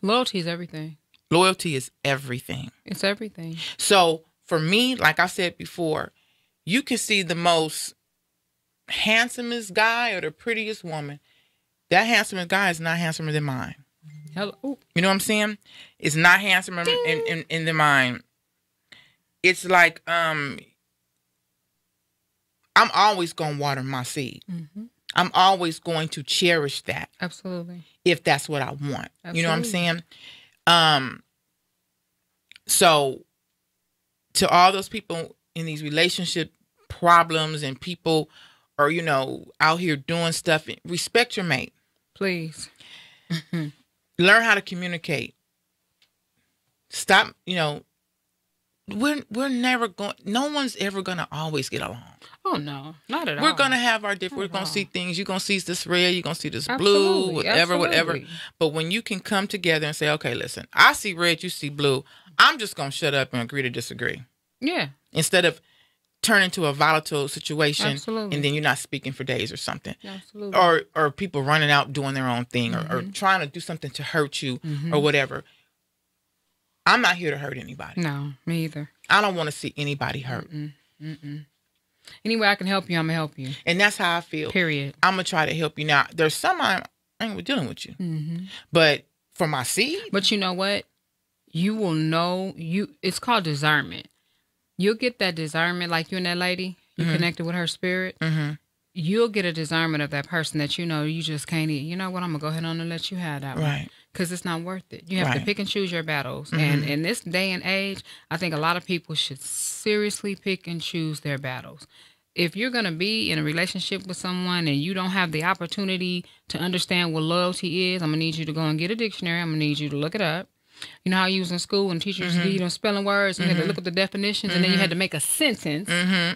Speaker 3: Loyalty is everything.
Speaker 2: Loyalty is everything.
Speaker 3: It's everything.
Speaker 2: So for me, like I said before, you can see the most handsomest guy or the prettiest woman. That handsomest guy is not handsomer than mine.
Speaker 3: Hello.
Speaker 2: You know what I'm saying? It's not handsomer in the mine. It's like I'm always going to water my seed. I'm always going to cherish that.
Speaker 3: Absolutely.
Speaker 2: If that's what I want. Absolutely. You know what I'm saying? So to all those people in these relationship problems and people are, out here doing stuff, respect your mate.
Speaker 3: Please.
Speaker 2: Learn how to communicate. Stop, we're never going, no one's ever going to always get along.
Speaker 3: Oh, no, not at all.
Speaker 2: We're going to have our different, we're going to see things. You're going to see this red, you're going to see this blue, whatever. But when you can come together and say, okay, listen, I see red, you see blue. I'm just going to shut up and agree to disagree.
Speaker 3: Yeah.
Speaker 2: Instead of turning into a volatile situation.
Speaker 3: Absolutely.
Speaker 2: And then you're not speaking for days or something.
Speaker 3: Absolutely.
Speaker 2: Or people running out doing their own thing or trying to do something to hurt you or whatever. I'm not here to hurt anybody.
Speaker 3: No, me either.
Speaker 2: I don't want to see anybody hurt.
Speaker 3: Any way I can help you, I'm going to help you.
Speaker 2: And that's how I feel.
Speaker 3: Period.
Speaker 2: I'm going to try to help you. Now, there's some I ain't dealing with you. But for my seed.
Speaker 3: But you know what? You will know. It's called discernment. You'll get that discernment, like you and that lady. You connected with her spirit. You'll get a discernment of that person that you just can't eat. You know what? I'm going to go ahead on and let you have that one.
Speaker 2: Right.
Speaker 3: Because it's not worth it. You have to pick and choose your battles. And in this day and age, I think a lot of people should seriously pick and choose their battles. If you're going to be in a relationship with someone and you don't have the opportunity to understand what loyalty is, I'm going to need you to go and get a dictionary. I'm going to need you to look it up. You know how you was in school and teachers give you spelling words and you had to look up the definitions and then you had to make a sentence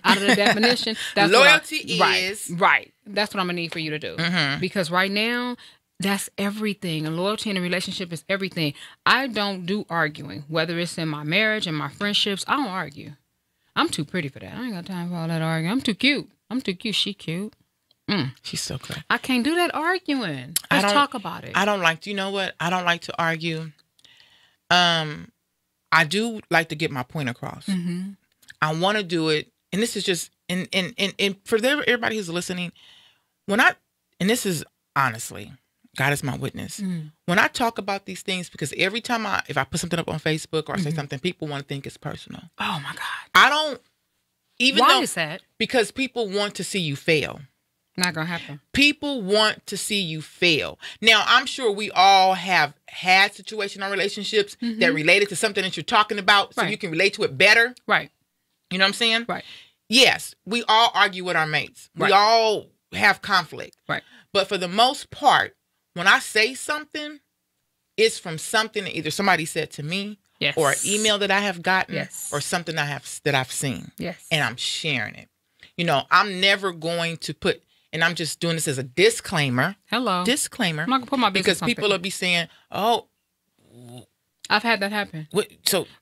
Speaker 3: out of the definition. That's
Speaker 2: loyalty is.
Speaker 3: Right. That's what I'm going to need for you to do. Because right now, that's everything. And loyalty in a relationship is everything. I don't do arguing, whether it's in my marriage and my friendships. I don't argue. I'm too pretty for that. I ain't got time for all that arguing. I'm too cute. She cute.
Speaker 2: She's so crazy.
Speaker 3: I can't do that arguing. Let's talk about it.
Speaker 2: I don't like, you know what? I don't like to argue. I do like to get my point across. Mm-hmm. I want to do it. And this is just, and for everybody who's listening, and this is honestly, God is my witness. When I talk about these things, because every time if I put something up on Facebook or I say something, people want to think it's personal.
Speaker 3: Oh my God.
Speaker 2: I don't, even
Speaker 3: Why
Speaker 2: though,
Speaker 3: is that?
Speaker 2: Because people want to see you fail.
Speaker 3: Not gonna happen.
Speaker 2: People want to see you fail. Now, I'm sure we all have had situations or relationships that related to something that you're talking about, so you can relate to it better.
Speaker 3: Right.
Speaker 2: You know what I'm saying?
Speaker 3: Right.
Speaker 2: Yes, we all argue with our mates. Right. We all have conflict.
Speaker 3: Right.
Speaker 2: But for the most part, when I say something, it's from something that either somebody said to me, or an email that I have gotten, or something that I've seen.
Speaker 3: Yes.
Speaker 2: And I'm sharing it. You know, I'm never going to put. And I'm just doing this as a disclaimer.
Speaker 3: Hello.
Speaker 2: Disclaimer.
Speaker 3: I'm not gonna put my business
Speaker 2: because people will be saying, "Oh,
Speaker 3: I've had that happen."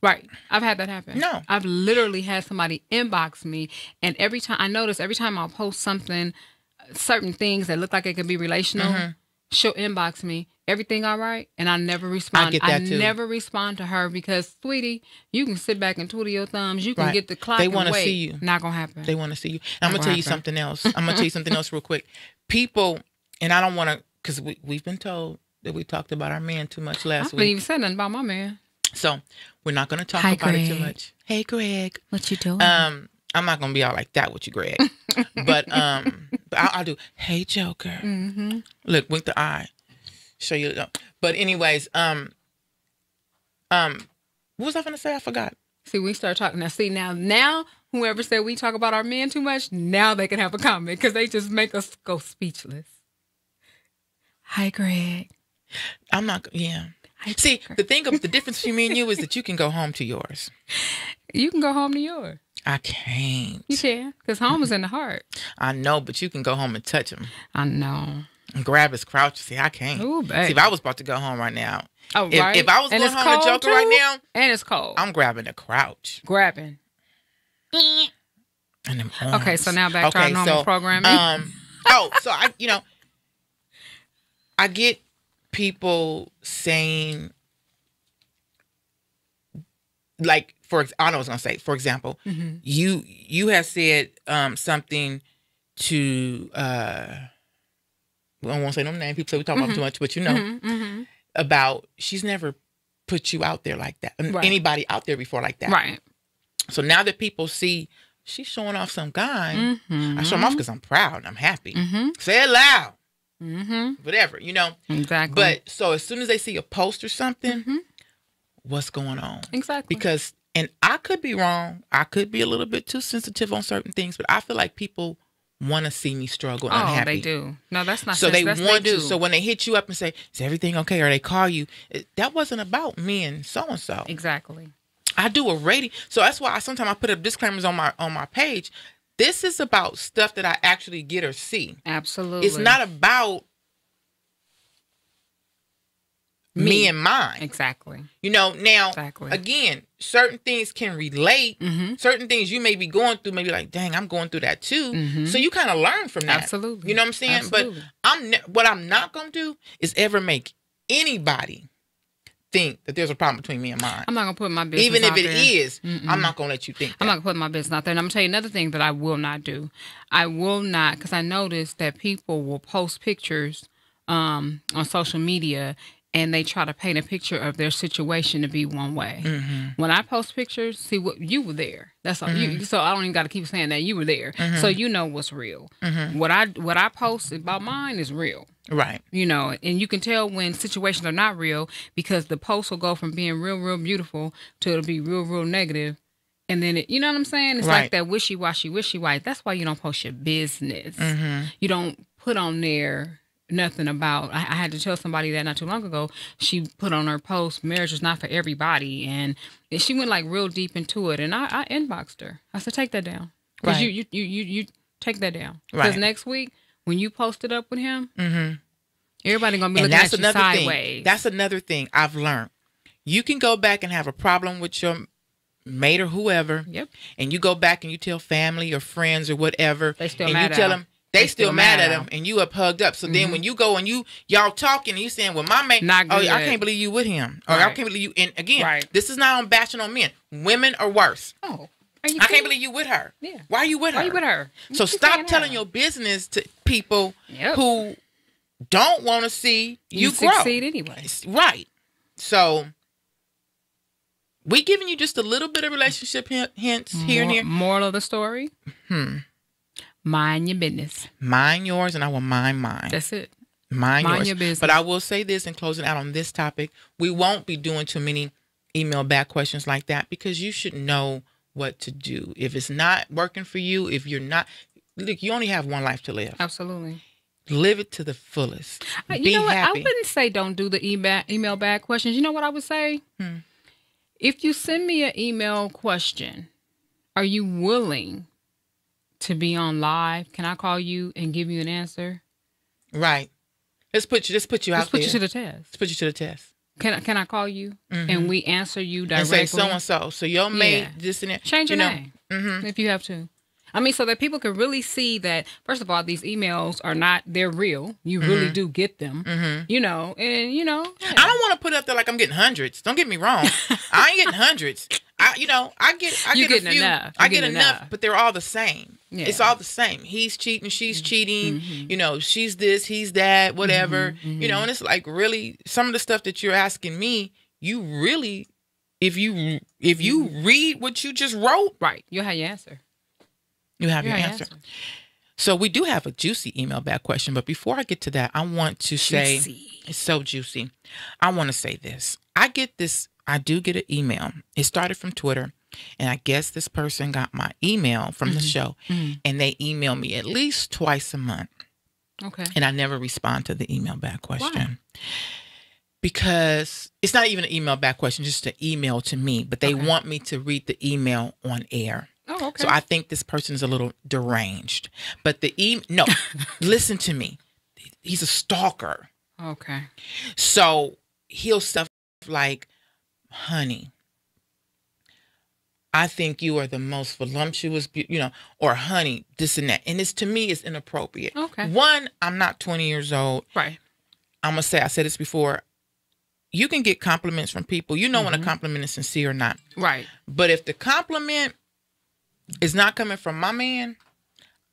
Speaker 2: Right.
Speaker 3: I've had that happen.
Speaker 2: No.
Speaker 3: I've literally had somebody inbox me, and every time I post something, certain things that look like it could be relational, she'll inbox me. Everything all right? And I never respond.
Speaker 2: I get that too.
Speaker 3: Never respond to her because, sweetie, you can sit back and twiddle your thumbs. You can get the clock.
Speaker 2: They
Speaker 3: want to
Speaker 2: see you.
Speaker 3: Not gonna happen.
Speaker 2: They want to see you. And I'm gonna tell you something else. Real quick. People, and I don't want to, because we've been told that we talked about our man too much last week.
Speaker 3: I didn't even say nothing about my man.
Speaker 2: So we're not gonna talk about it too much. Hey, Greg.
Speaker 3: What you doing?
Speaker 2: I'm not gonna be all like that with you, Greg. but I'll do. Hey, Joker. Mm-hmm. Look, wink the eye. Show you. But anyways, what was I gonna say? I forgot.
Speaker 3: See, we start talking now. Whoever said we talk about our men too much, now they can have a comment because they just make us go speechless. Hi, Greg.
Speaker 2: I'm not. Yeah. See, the difference between me and you is that you can go home to yours.
Speaker 3: You can go home to yours.
Speaker 2: I can't.
Speaker 3: You can, because home is in the heart.
Speaker 2: I know, but you can go home and touch him.
Speaker 3: I know.
Speaker 2: And grab his crouch. See, I can't.
Speaker 3: Ooh, baby.
Speaker 2: See, if I was about to go home right now.
Speaker 3: Oh, right.
Speaker 2: If I was going home to Joker right now.
Speaker 3: And it's cold.
Speaker 2: I'm grabbing the crouch.
Speaker 3: Grabbing.
Speaker 2: And them arms.
Speaker 3: Okay, so now back to our normal programming.
Speaker 2: So I get people saying, like, I know what I was going to say. For example, you have said something to, I won't say no name. People say we talk about too much, but you know, about she's never put you out there like that. Right. Anybody out there before like that.
Speaker 3: Right.
Speaker 2: So now that people see she's showing off some guy, I show them off because I'm proud and I'm happy. Say it loud. Whatever, you know.
Speaker 3: Exactly.
Speaker 2: But so as soon as they see a post or something, what's going on?
Speaker 3: Exactly.
Speaker 2: Because, and I could be wrong. I could be a little bit too sensitive on certain things, but I feel like people want to see me struggle and unhappy.
Speaker 3: They do. No, that's not.
Speaker 2: So they want to. So when they hit you up and say, "Is everything okay?" or they call you, that wasn't about me and so and so.
Speaker 3: Exactly.
Speaker 2: I do a rating, so that's why sometimes I put up disclaimers on my page. This is about stuff that I actually get or see.
Speaker 3: Absolutely.
Speaker 2: It's not about me and mine.
Speaker 3: Exactly.
Speaker 2: You know, now, again, certain things can relate. Certain things you may be going through, maybe like, dang, I'm going through that too. So you kind of learn from that.
Speaker 3: Absolutely.
Speaker 2: You know what I'm saying?
Speaker 3: Absolutely.
Speaker 2: But what I'm not going to do is ever make anybody think that there's a problem between me and mine.
Speaker 3: I'm not going to put my business
Speaker 2: even if
Speaker 3: out
Speaker 2: it
Speaker 3: there.
Speaker 2: is, I'm not going to let you think that.
Speaker 3: I'm not going to put my business out there. And I'm going to tell you another thing that I will not do. I will not, because I noticed that people will post pictures on social media and they try to paint a picture of their situation to be one way. When I post pictures, see, what you were there. That's all. So I don't even got to keep saying that. You were there. So you know what's real. What I post about mine is real.
Speaker 2: Right.
Speaker 3: You know, and you can tell when situations are not real because the post will go from being real, real beautiful to it'll be real, real negative. And then, you know what I'm saying? It's like that wishy-washy. That's why you don't post your business. You don't put on there nothing about, I had to tell somebody that not too long ago. She put on her post, marriage is not for everybody. And she went like real deep into it. And I inboxed her. I said, take that down. Because you take that down. Because next week, when you post it up with him, everybody going to be looking at you sideways.
Speaker 2: That's another thing I've learned. You can go back and have a problem with your mate or whoever. And you go back and you tell family or friends or whatever.
Speaker 3: They still
Speaker 2: and
Speaker 3: mad
Speaker 2: you tell
Speaker 3: at
Speaker 2: them they still mad at him, and you up hugged up. So then when you go and y'all talking, and you saying, well, my man, oh, I can't believe you with him. Or I can't believe you. And again, this is not on bashing on men. Women are worse.
Speaker 3: Oh,
Speaker 2: I can't believe you with her.
Speaker 3: Yeah.
Speaker 2: Why are you with her?
Speaker 3: Why are you with her?
Speaker 2: So stop telling your business to people who don't want to see you grow.
Speaker 3: Succeed anyway.
Speaker 2: Right. So we giving you just a little bit of relationship hints here and here.
Speaker 3: Moral of the story? Mind your business.
Speaker 2: Mind yours, and I will mind mine.
Speaker 3: That's it.
Speaker 2: Mind yours.
Speaker 3: Your business.
Speaker 2: But I will say this in closing out on this topic. We won't be doing too many email back questions like that because you should know what to do. If it's not working for you, if you're not, look, you only have one life to live.
Speaker 3: Absolutely.
Speaker 2: Live it to the fullest.
Speaker 3: You know what? Happy. I wouldn't say don't do the email back questions. You know what I would say? If you send me an email question, are you willing to be on live? Can I call you and give you an answer?
Speaker 2: Right. Let's put you out there.
Speaker 3: Let's put you to the test.
Speaker 2: Let's put you to the test.
Speaker 3: Can I call you and we answer you directly?
Speaker 2: And say so and so. So your maid, this and that.
Speaker 3: Change your name if you have to. I mean, so that people can really see that, first of all, these emails are not, they're real. You really do get them, you know, and, you know. Yeah.
Speaker 2: I don't want to put it up there like I'm getting hundreds. Don't get me wrong. I ain't getting hundreds. I get a few. I get enough, but they're all the same. Yeah. It's all the same. He's cheating. She's cheating. You know, she's this, he's that, whatever. You know, and it's like really some of the stuff that you're asking me, you really, if you read what you just wrote.
Speaker 3: Right. You'll have your answer.
Speaker 2: You have your answer. So we do have a juicy email back question, but before I get to that, I want to say it's so juicy. I want to say this. I do get an email. It started from Twitter, and I guess this person got my email from the show, and they email me at least twice a month.
Speaker 3: Okay.
Speaker 2: And I never respond to the email back question.
Speaker 3: Why?
Speaker 2: Because it's not even an email back question, just an email to me, but they want me to read the email on air.
Speaker 3: Oh, okay.
Speaker 2: So I think this person's a little deranged. But no, listen to me. He's a stalker.
Speaker 3: Okay.
Speaker 2: So he'll stuff like, honey, I think you are the most voluptuous, or honey, this and that. And to me, it's inappropriate.
Speaker 3: Okay.
Speaker 2: One, I'm not 20 years old.
Speaker 3: Right.
Speaker 2: I'm going to say, I said this before, you can get compliments from people. You know when a compliment is sincere or not.
Speaker 3: Right.
Speaker 2: But if the compliment is not coming from my man,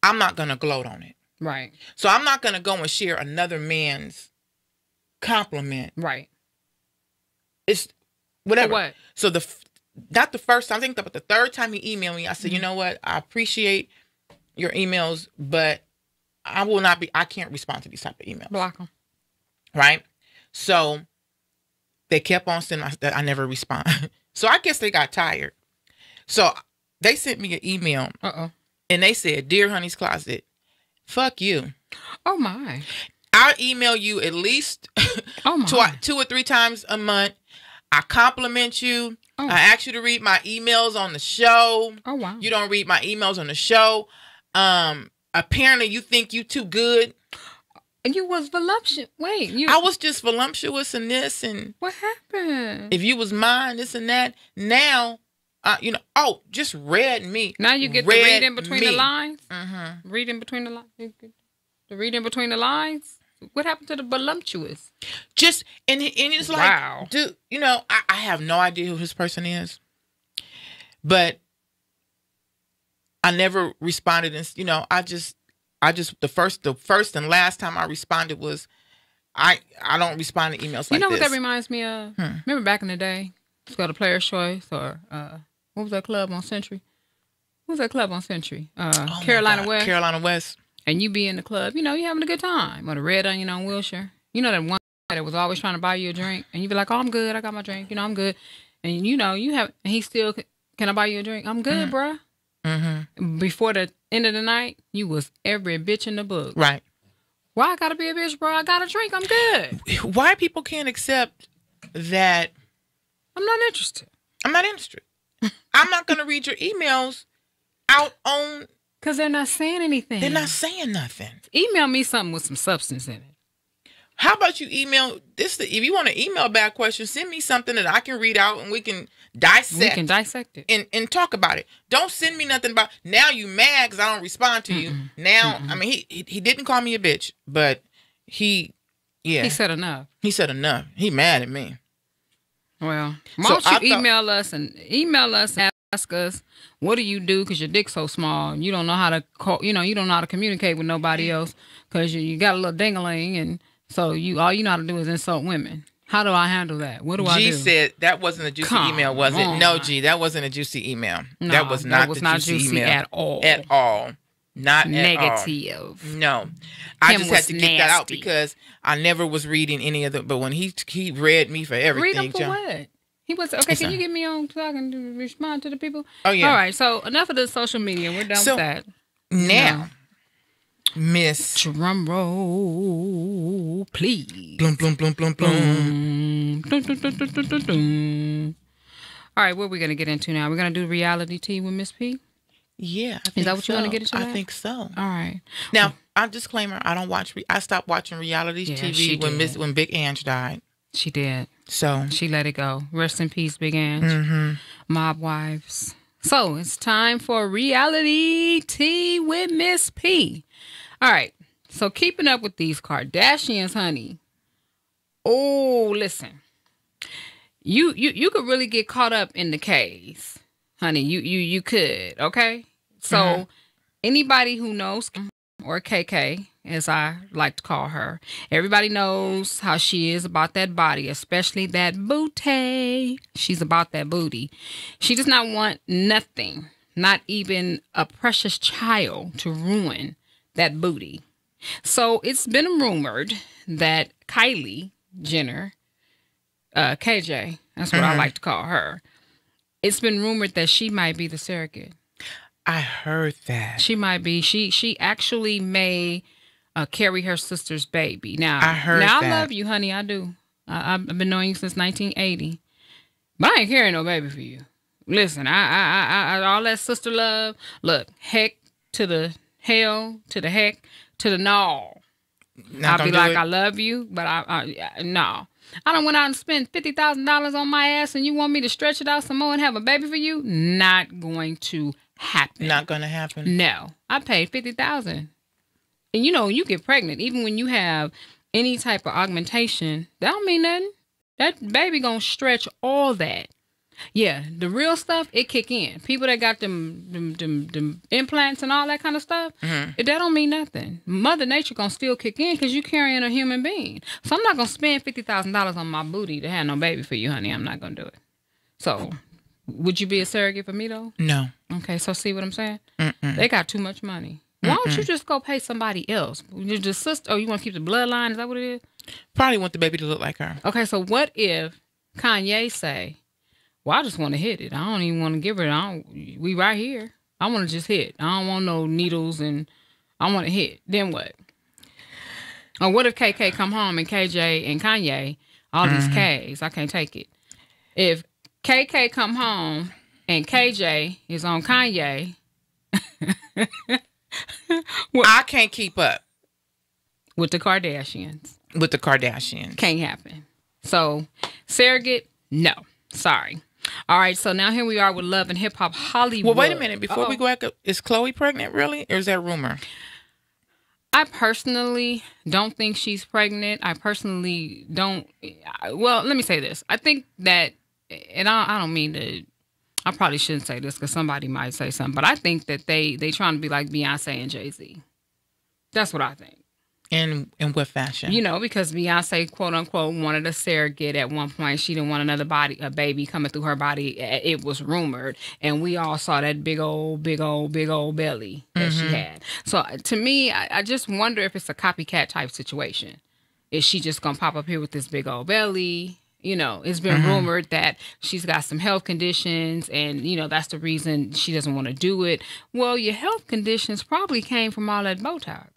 Speaker 2: I'm not going to gloat on it.
Speaker 3: Right.
Speaker 2: So I'm not going to go and share another man's compliment.
Speaker 3: Right.
Speaker 2: It's whatever.
Speaker 3: For what?
Speaker 2: So not the first time, I think about the third time he emailed me, I said, you know what? I appreciate your emails, but I can't respond to these type of emails.
Speaker 3: Block them.
Speaker 2: Right? So they kept on sending that I never respond. So I guess they got tired. So they sent me an email. And they said, Dear Honey's Closet, fuck you.
Speaker 3: Oh, my.
Speaker 2: I'll email you at least 2 or 3 times a month. I compliment you. I ask you to read my emails on the show.
Speaker 3: Oh, wow.
Speaker 2: You don't read my emails on the show. Apparently, you think you too good.
Speaker 3: And you was voluptuous.
Speaker 2: I was just voluptuous and this and...
Speaker 3: What happened?
Speaker 2: If you was mine, this and that. Now... just read me.
Speaker 3: Now you get to read in between the lines? Read in between the lines? The read in between the lines? What happened to the voluptuous?
Speaker 2: And it's like, wow. Dude, I have no idea who this person is. But I never responded. And, the first and last time I responded was, I don't respond to emails like this.
Speaker 3: You know what that reminds me of? Remember back in the day? Let's go to Player's Choice or... what was that club on Century? What was that club on Century? Carolina West.
Speaker 2: Carolina West.
Speaker 3: And you be in the club, you having a good time. Or the Red Onion on Wilshire. You know that one guy that was always trying to buy you a drink. And you be like, oh, I'm good. I got my drink. I'm good. And and he still, can I buy you a drink? I'm good, bruh. Before the end of the night, you was every bitch in the book.
Speaker 2: Right.
Speaker 3: Why I gotta be a bitch, bro? I got a drink. I'm good.
Speaker 2: Why people can't accept that?
Speaker 3: I'm not interested.
Speaker 2: I'm not interested. I'm not going to read your emails out on...
Speaker 3: Because they're not saying anything.
Speaker 2: They're not saying nothing.
Speaker 3: Email me something with some substance in it.
Speaker 2: How about you email this? If you want to email back questions, send me something that I can read out and we can dissect it and talk about it. Don't send me nothing about now you mad because I don't respond to you. Now, I mean, he didn't call me a bitch, but he said enough. He said enough. He mad at me.
Speaker 3: Well, why don't you email us and ask us, what do you do? Because your dick's so small. You don't know how to call, you don't know how to communicate with nobody else because you got a little ding-a-ling, and so all you know how to do is insult women. How do I handle that? What do I do?
Speaker 2: G said that wasn't a juicy email, was it? No, G, that wasn't a juicy email. No, that was not juicy email
Speaker 3: at all.
Speaker 2: At all. Not
Speaker 3: negative.
Speaker 2: At all. No. I just had to get that out because I never was reading any of them. But when he read me for everything.
Speaker 3: Read them for what? He was okay. Can you get me on so I can respond to the people?
Speaker 2: Oh yeah.
Speaker 3: All right. So enough of the social media. We're done with that.
Speaker 2: Now, Miss
Speaker 3: drum roll, please.
Speaker 2: Blum blum blum blum blum.
Speaker 3: Dun, dun, dun, dun, dun, dun, dun. All right. What are we gonna get into now? We're gonna do reality tea with Miss P.
Speaker 2: Yeah,
Speaker 3: is that what you want to get into?
Speaker 2: I think so.
Speaker 3: All right.
Speaker 2: Now, our disclaimer: I don't watch. I stopped watching reality TV when Big Ange died.
Speaker 3: She did.
Speaker 2: So
Speaker 3: she let it go. Rest in peace, Big Ange. Mob wives. So it's time for reality tea with Miss P. All right. So keeping up with these Kardashians, honey. Oh, listen. You could really get caught up in the K's, honey. You could. Okay. So anybody who knows, or KK, as I like to call her, everybody knows how she is about that body, especially that booty. She's about that booty. She does not want nothing, not even a precious child, to ruin that booty. So it's been rumored that Kylie Jenner, KJ, that's what I like to call her, it's been rumored that she might be the surrogate.
Speaker 2: I heard that.
Speaker 3: She might be. She actually may carry her sister's baby. Now, I love you, honey. I do. I've been knowing you since 1980. But I ain't carrying no baby for you. Listen, I all that sister love. Look, heck to the hell, to the heck, to the no. I'll be like, I love you, but no. I done went out and spent $50,000 on my ass and you want me to stretch it out some more and have a baby for you? Not going to happen.
Speaker 2: Not going to happen.
Speaker 3: No. I paid $50,000. And you get pregnant. Even when you have any type of augmentation, that don't mean nothing. That baby gonna stretch all that. Yeah, the real stuff, it kick in. People that got them implants and all that kind of stuff, that don't mean nothing. Mother Nature gonna still kick in because you carrying a human being. So I'm not gonna spend $50,000 on my booty to have no baby for you, honey. I'm not gonna do it. So, would you be a surrogate for me though?
Speaker 2: No.
Speaker 3: Okay, so see what I'm saying? They got too much money. Why don't you just go pay somebody else? You're just sister. Oh, you want to keep the bloodline? Is that what it is?
Speaker 2: Probably want the baby to look like her.
Speaker 3: Okay, so what if Kanye say, well, I just want to hit it. I don't even want to give her. We right here. I want to just hit. I don't want no needles and I want to hit. Then what? Or what if KK come home and KJ and Kanye, all these Ks, I can't take it. If KK come home and KJ is on Kanye,
Speaker 2: well, I can't keep up
Speaker 3: with the Kardashians.
Speaker 2: Can't
Speaker 3: happen. So, surrogate, no. Sorry. All right, so now here we are with Love and Hip Hop Hollywood.
Speaker 2: Well, wait a minute. Before we go back up, is Khloe pregnant really? Or is that a rumor?
Speaker 3: I personally don't think she's pregnant. I personally don't. Well, let me say this. I think that, and I don't mean to, I probably shouldn't say this because somebody might say something, but I think that they trying to be like Beyonce and Jay-Z. That's what I think.
Speaker 2: In what fashion?
Speaker 3: Because Beyonce, quote unquote, wanted a surrogate at one point. She didn't want a baby coming through her body. It was rumored. And we all saw that big old belly that she had. So to me, I just wonder if it's a copycat type situation. Is she just going to pop up here with this big old belly? It's been rumored that she's got some health conditions and, that's the reason she doesn't want to do it. Well, your health conditions probably came from all that Botox.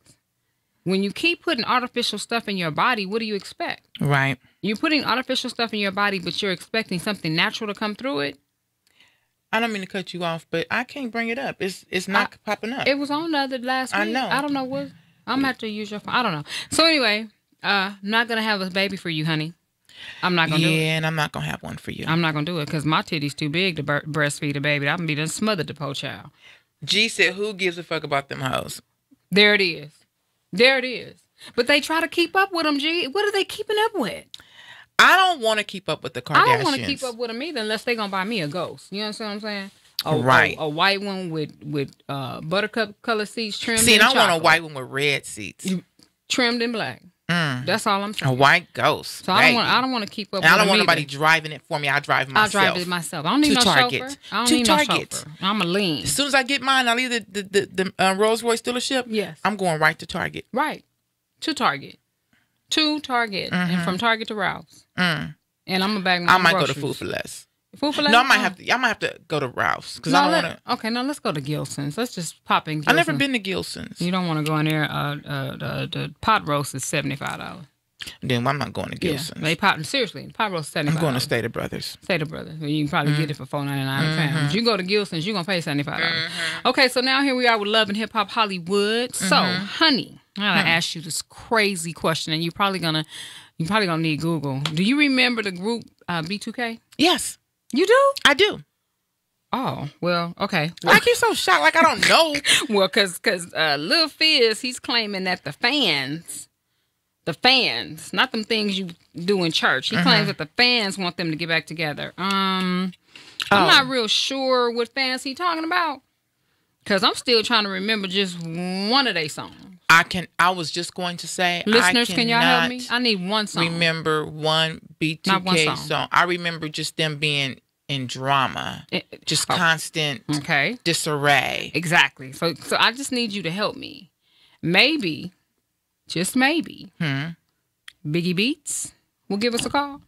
Speaker 3: When you keep putting artificial stuff in your body, what do you expect?
Speaker 2: Right.
Speaker 3: You're putting artificial stuff in your body, but you're expecting something natural to come through it?
Speaker 2: I don't mean to cut you off, but I can't bring it up. It's not popping up.
Speaker 3: It was on the other last week.
Speaker 2: I know.
Speaker 3: I don't know what. I'm going to have to use your phone. I don't know. So anyway, not gonna have a baby for you, honey. I'm not gonna do it.
Speaker 2: Yeah, and I'm not gonna have one for you.
Speaker 3: I'm not gonna do it because my titty's too big to breastfeed a baby. I'm gonna be done smothered the poor child.
Speaker 2: G said, "Who gives a fuck about them hoes?"
Speaker 3: There it is. There it is. But they try to keep up with them, G. What are they keeping up with?
Speaker 2: I don't want to keep up with the Kardashians.
Speaker 3: I don't want to keep up with them either unless they're going to buy me a ghost. You understand what I'm saying?
Speaker 2: Right.
Speaker 3: A white one with buttercup color seats trimmed in
Speaker 2: See, and I
Speaker 3: chocolate.
Speaker 2: want a white one with red seats.
Speaker 3: Trimmed in black. That's all I'm saying.
Speaker 2: A white ghost.
Speaker 3: So I don't want to keep up with
Speaker 2: and I don't
Speaker 3: them
Speaker 2: want
Speaker 3: either.
Speaker 2: nobody driving it for me. I drive myself.
Speaker 3: I'll drive it myself. I don't need no chauffeur. I don't need no chauffeur. I'm a lean.
Speaker 2: As soon as I get mine, I'll leave the Rolls Royce dealership.
Speaker 3: Yes.
Speaker 2: I'm going right to Target.
Speaker 3: Right. To Target. And from Target to Ralph's. And I'm gonna bag my
Speaker 2: I might
Speaker 3: groceries.
Speaker 2: go to Food for Less.
Speaker 3: Food for Less?
Speaker 2: No, I might have to go to Ralph's because I don't want to.
Speaker 3: Okay, now let's go to Gilson's. Let's just pop in Gilson's.
Speaker 2: I've never been to Gilson's.
Speaker 3: You don't want to go in there. The pot roast is $75.
Speaker 2: Then I'm not going to Gilson's.
Speaker 3: Yeah, seriously, pot roast is $75.
Speaker 2: I'm going to Stater Brothers.
Speaker 3: Stater Brothers. You can probably get it for $4.99 a pound. If you go to Gilson's, you're gonna pay $75. Okay, so now here we are with Love and Hip Hop Hollywood. So, honey, I gotta ask you this crazy question, and you're probably gonna need Google. Do you remember the group B2K?
Speaker 2: Yes.
Speaker 3: You do?
Speaker 2: I do.
Speaker 3: Oh, well, okay.
Speaker 2: Like you're so shocked, like I don't know.
Speaker 3: Well, because Lil Fizz, he's claiming that the fans, not them things you do in church. He claims that the fans want them to get back together. I'm not real sure what fans he talking about. Because I'm still trying to remember just one of their songs.
Speaker 2: I was just going to say,
Speaker 3: listeners, can y'all help me? I need one song.
Speaker 2: Remember one B2K
Speaker 3: Not one
Speaker 2: song. I remember just them being in drama, just constant disarray.
Speaker 3: Exactly. So I just need you to help me. Maybe, just maybe, Biggie Beats will give us a call.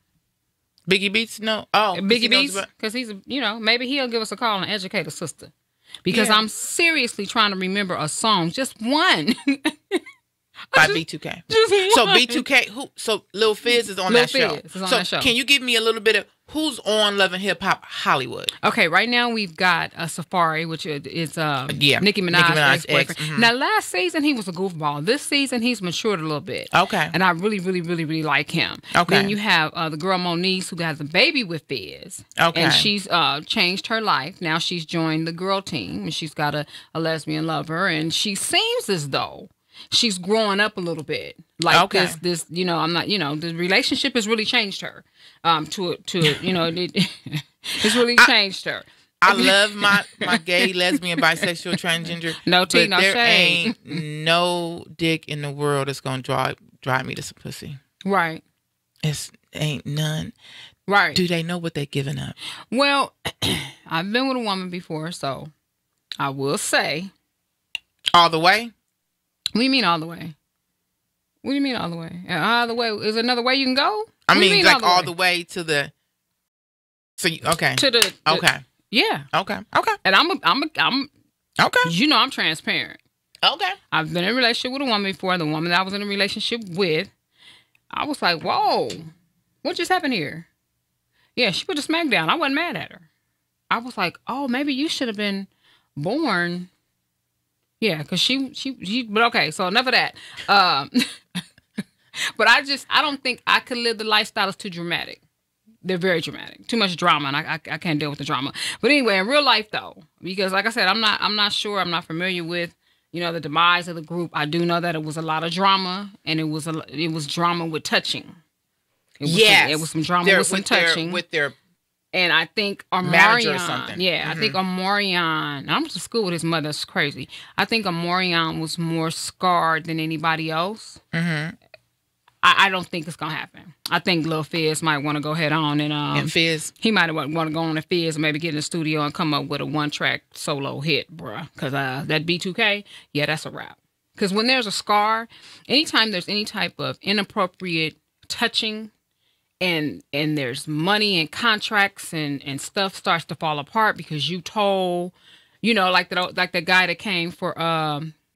Speaker 2: Biggie Beats? No. Oh,
Speaker 3: Biggie Beats, because he's maybe he'll give us a call and educate a sister. Because I'm seriously trying to remember a song, just one.
Speaker 2: By B2K. So B2K, so Lil Fizz is on that show. So can you give me a little bit of who's on Love and Hip Hop Hollywood?
Speaker 3: Okay, right now we've got a Safari, which is Nicki Minaj's ex-boyfriend. Now last season he was a goofball. This season he's matured a little bit.
Speaker 2: Okay.
Speaker 3: And I really, really, really, really like him.
Speaker 2: Okay.
Speaker 3: Then you have the girl Moniece who has a baby with Fizz.
Speaker 2: Okay.
Speaker 3: And she's changed her life. Now she's joined the girl team and she's got a lesbian lover and she seems as though she's growing up a little bit. Like this, I'm not, the relationship has really changed her. It's really changed her.
Speaker 2: I love my gay, lesbian, bisexual, transgender.
Speaker 3: No tea, no shade.
Speaker 2: There ain't no dick in the world that's gonna drive me to some pussy.
Speaker 3: Right.
Speaker 2: Ain't none.
Speaker 3: Right.
Speaker 2: Do they know what they're giving up?
Speaker 3: Well, I've been with a woman before, so I will say.
Speaker 2: All the way?
Speaker 3: What do you mean all the way? What do you mean all the way? All the way is another way you can go?
Speaker 2: I mean like all the way to the. So okay.
Speaker 3: To the
Speaker 2: okay.
Speaker 3: Yeah.
Speaker 2: Okay.
Speaker 3: And I'm
Speaker 2: okay.
Speaker 3: I'm transparent.
Speaker 2: Okay.
Speaker 3: I've been in a relationship with a woman before. The woman that I was in a relationship with, I was like, whoa, what just happened here? Yeah, she put a smack down. I wasn't mad at her. I was like, oh, maybe you should have been born. Yeah, because she, but okay, so enough of that. But I don't think I could live the lifestyle. It's too dramatic. They're very dramatic. Too much drama, and I can't deal with the drama. But anyway, in real life, though, because like I said, I'm not sure. I'm not familiar with, the demise of the group. I do know that it was a lot of drama, and it was drama with touching. It was some drama with some touching.
Speaker 2: With their
Speaker 3: and I think
Speaker 2: manager or something.
Speaker 3: Yeah, I think Omarion. I went to school with his mother. It's crazy. I think Omarion was more scarred than anybody else. Mm-hmm. I don't think it's gonna happen. I think Lil Fizz might want to go head on and
Speaker 2: Fizz.
Speaker 3: He might want to go on and Fizz and maybe get in the studio and come up with a 1-track solo hit, bruh. Because that B2K, yeah, that's a wrap. Because when there's a scar, anytime there's any type of inappropriate touching, and there's money and contracts and stuff starts to fall apart because you told, like the guy that came for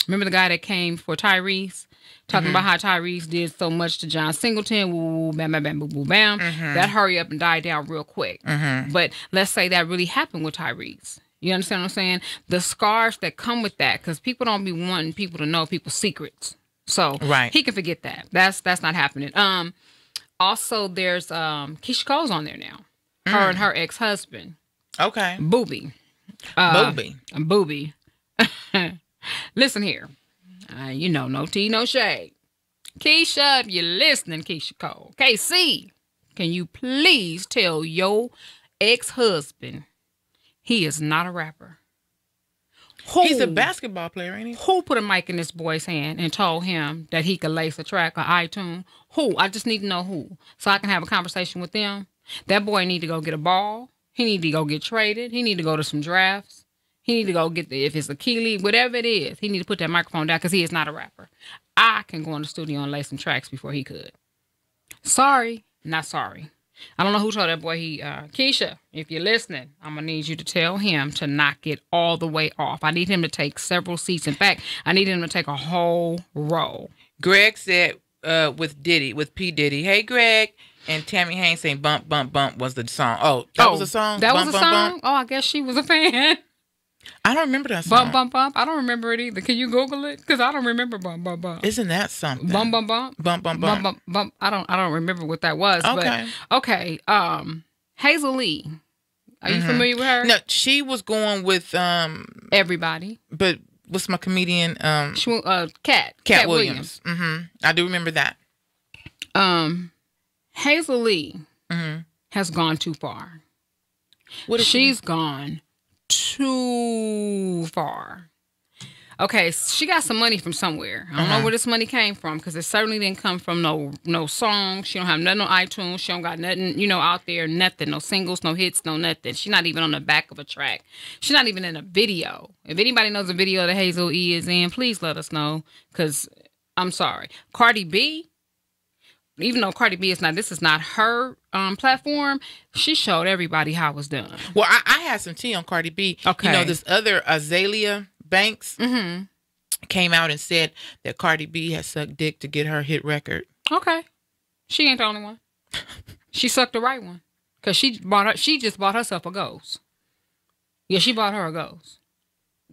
Speaker 3: remember the guy that came for Tyrese. Talking about how Tyrese did so much to John Singleton, woo, bam, bam, bam, boom, boom, bam. Mm-hmm. That hurry up and died down real quick. Mm-hmm. But let's say that really happened with Tyrese. You understand what I'm saying? The scars that come with that, because people don't be wanting people to know people's secrets. So
Speaker 2: Right.
Speaker 3: he can forget that. That's not happening. Also, there's Keisha Cole's on there now. Her and her ex-husband,
Speaker 2: Okay.
Speaker 3: Booby. Booby. Listen here. You know, no tea, no shade. Keisha, if you're listening, Keisha Cole. KC, can you please tell your ex-husband he is not a rapper?
Speaker 2: He's a basketball player, ain't he?
Speaker 3: Who put a mic in this boy's hand and told him that he could lace a track or iTunes? Who? I just need to know who, so I can have a conversation with them. That boy need to go get a ball. He need to go get traded. He need to go to some drafts. He need to go get if it's a key league, whatever it is. He need to put that microphone down because he is not a rapper. I can go in the studio and lay some tracks before he could. Sorry, not sorry. I don't know who told that boy Keisha, if you're listening, I'm going to need you to tell him to knock it all the way off. I need him to take several seats. In fact, I need him to take a whole row.
Speaker 2: Greg said with P. Diddy, hey, Greg. And Tammy Haynes saying bump, bump, bump was the song. Oh, that was a song?
Speaker 3: That
Speaker 2: bump,
Speaker 3: was a
Speaker 2: bump,
Speaker 3: song?
Speaker 2: Bump?
Speaker 3: Oh, I guess she was a fan.
Speaker 2: I don't remember that song.
Speaker 3: Bump, bump, bump. I don't remember it either. Can you Google it? Because I don't remember bump, bump, bump.
Speaker 2: Isn't that something?
Speaker 3: Bump, bump, bump.
Speaker 2: Bump, bump,
Speaker 3: Bump,
Speaker 2: bump.
Speaker 3: bump, bump. I don't remember what that was.
Speaker 2: Okay.
Speaker 3: But, okay. Hazel Lee. Are you familiar with her?
Speaker 2: No, she was going with
Speaker 3: Everybody.
Speaker 2: but what's my comedian?
Speaker 3: Cat
Speaker 2: Williams. I do remember that.
Speaker 3: Hazel Lee has gone too far. She's gone too far. Okay, she got some money from somewhere. I don't know where this money came from because it certainly didn't come from no songs. She don't have nothing on iTunes. She don't got nothing, out there, nothing. No singles, no hits, no nothing. She's not even on the back of a track. She's not even in a video. If anybody knows a video that Hazel E is in, please let us know because I'm sorry. Cardi B, even though Cardi B this is not her platform, she showed everybody how it was done.
Speaker 2: Well, I had some tea on Cardi B.
Speaker 3: Okay.
Speaker 2: This other Azalea Banks came out and said that Cardi B has sucked dick to get her hit record.
Speaker 3: Okay. She ain't the only one. She sucked the right one. Because she just bought herself a ghost. Yeah, she bought her a ghost.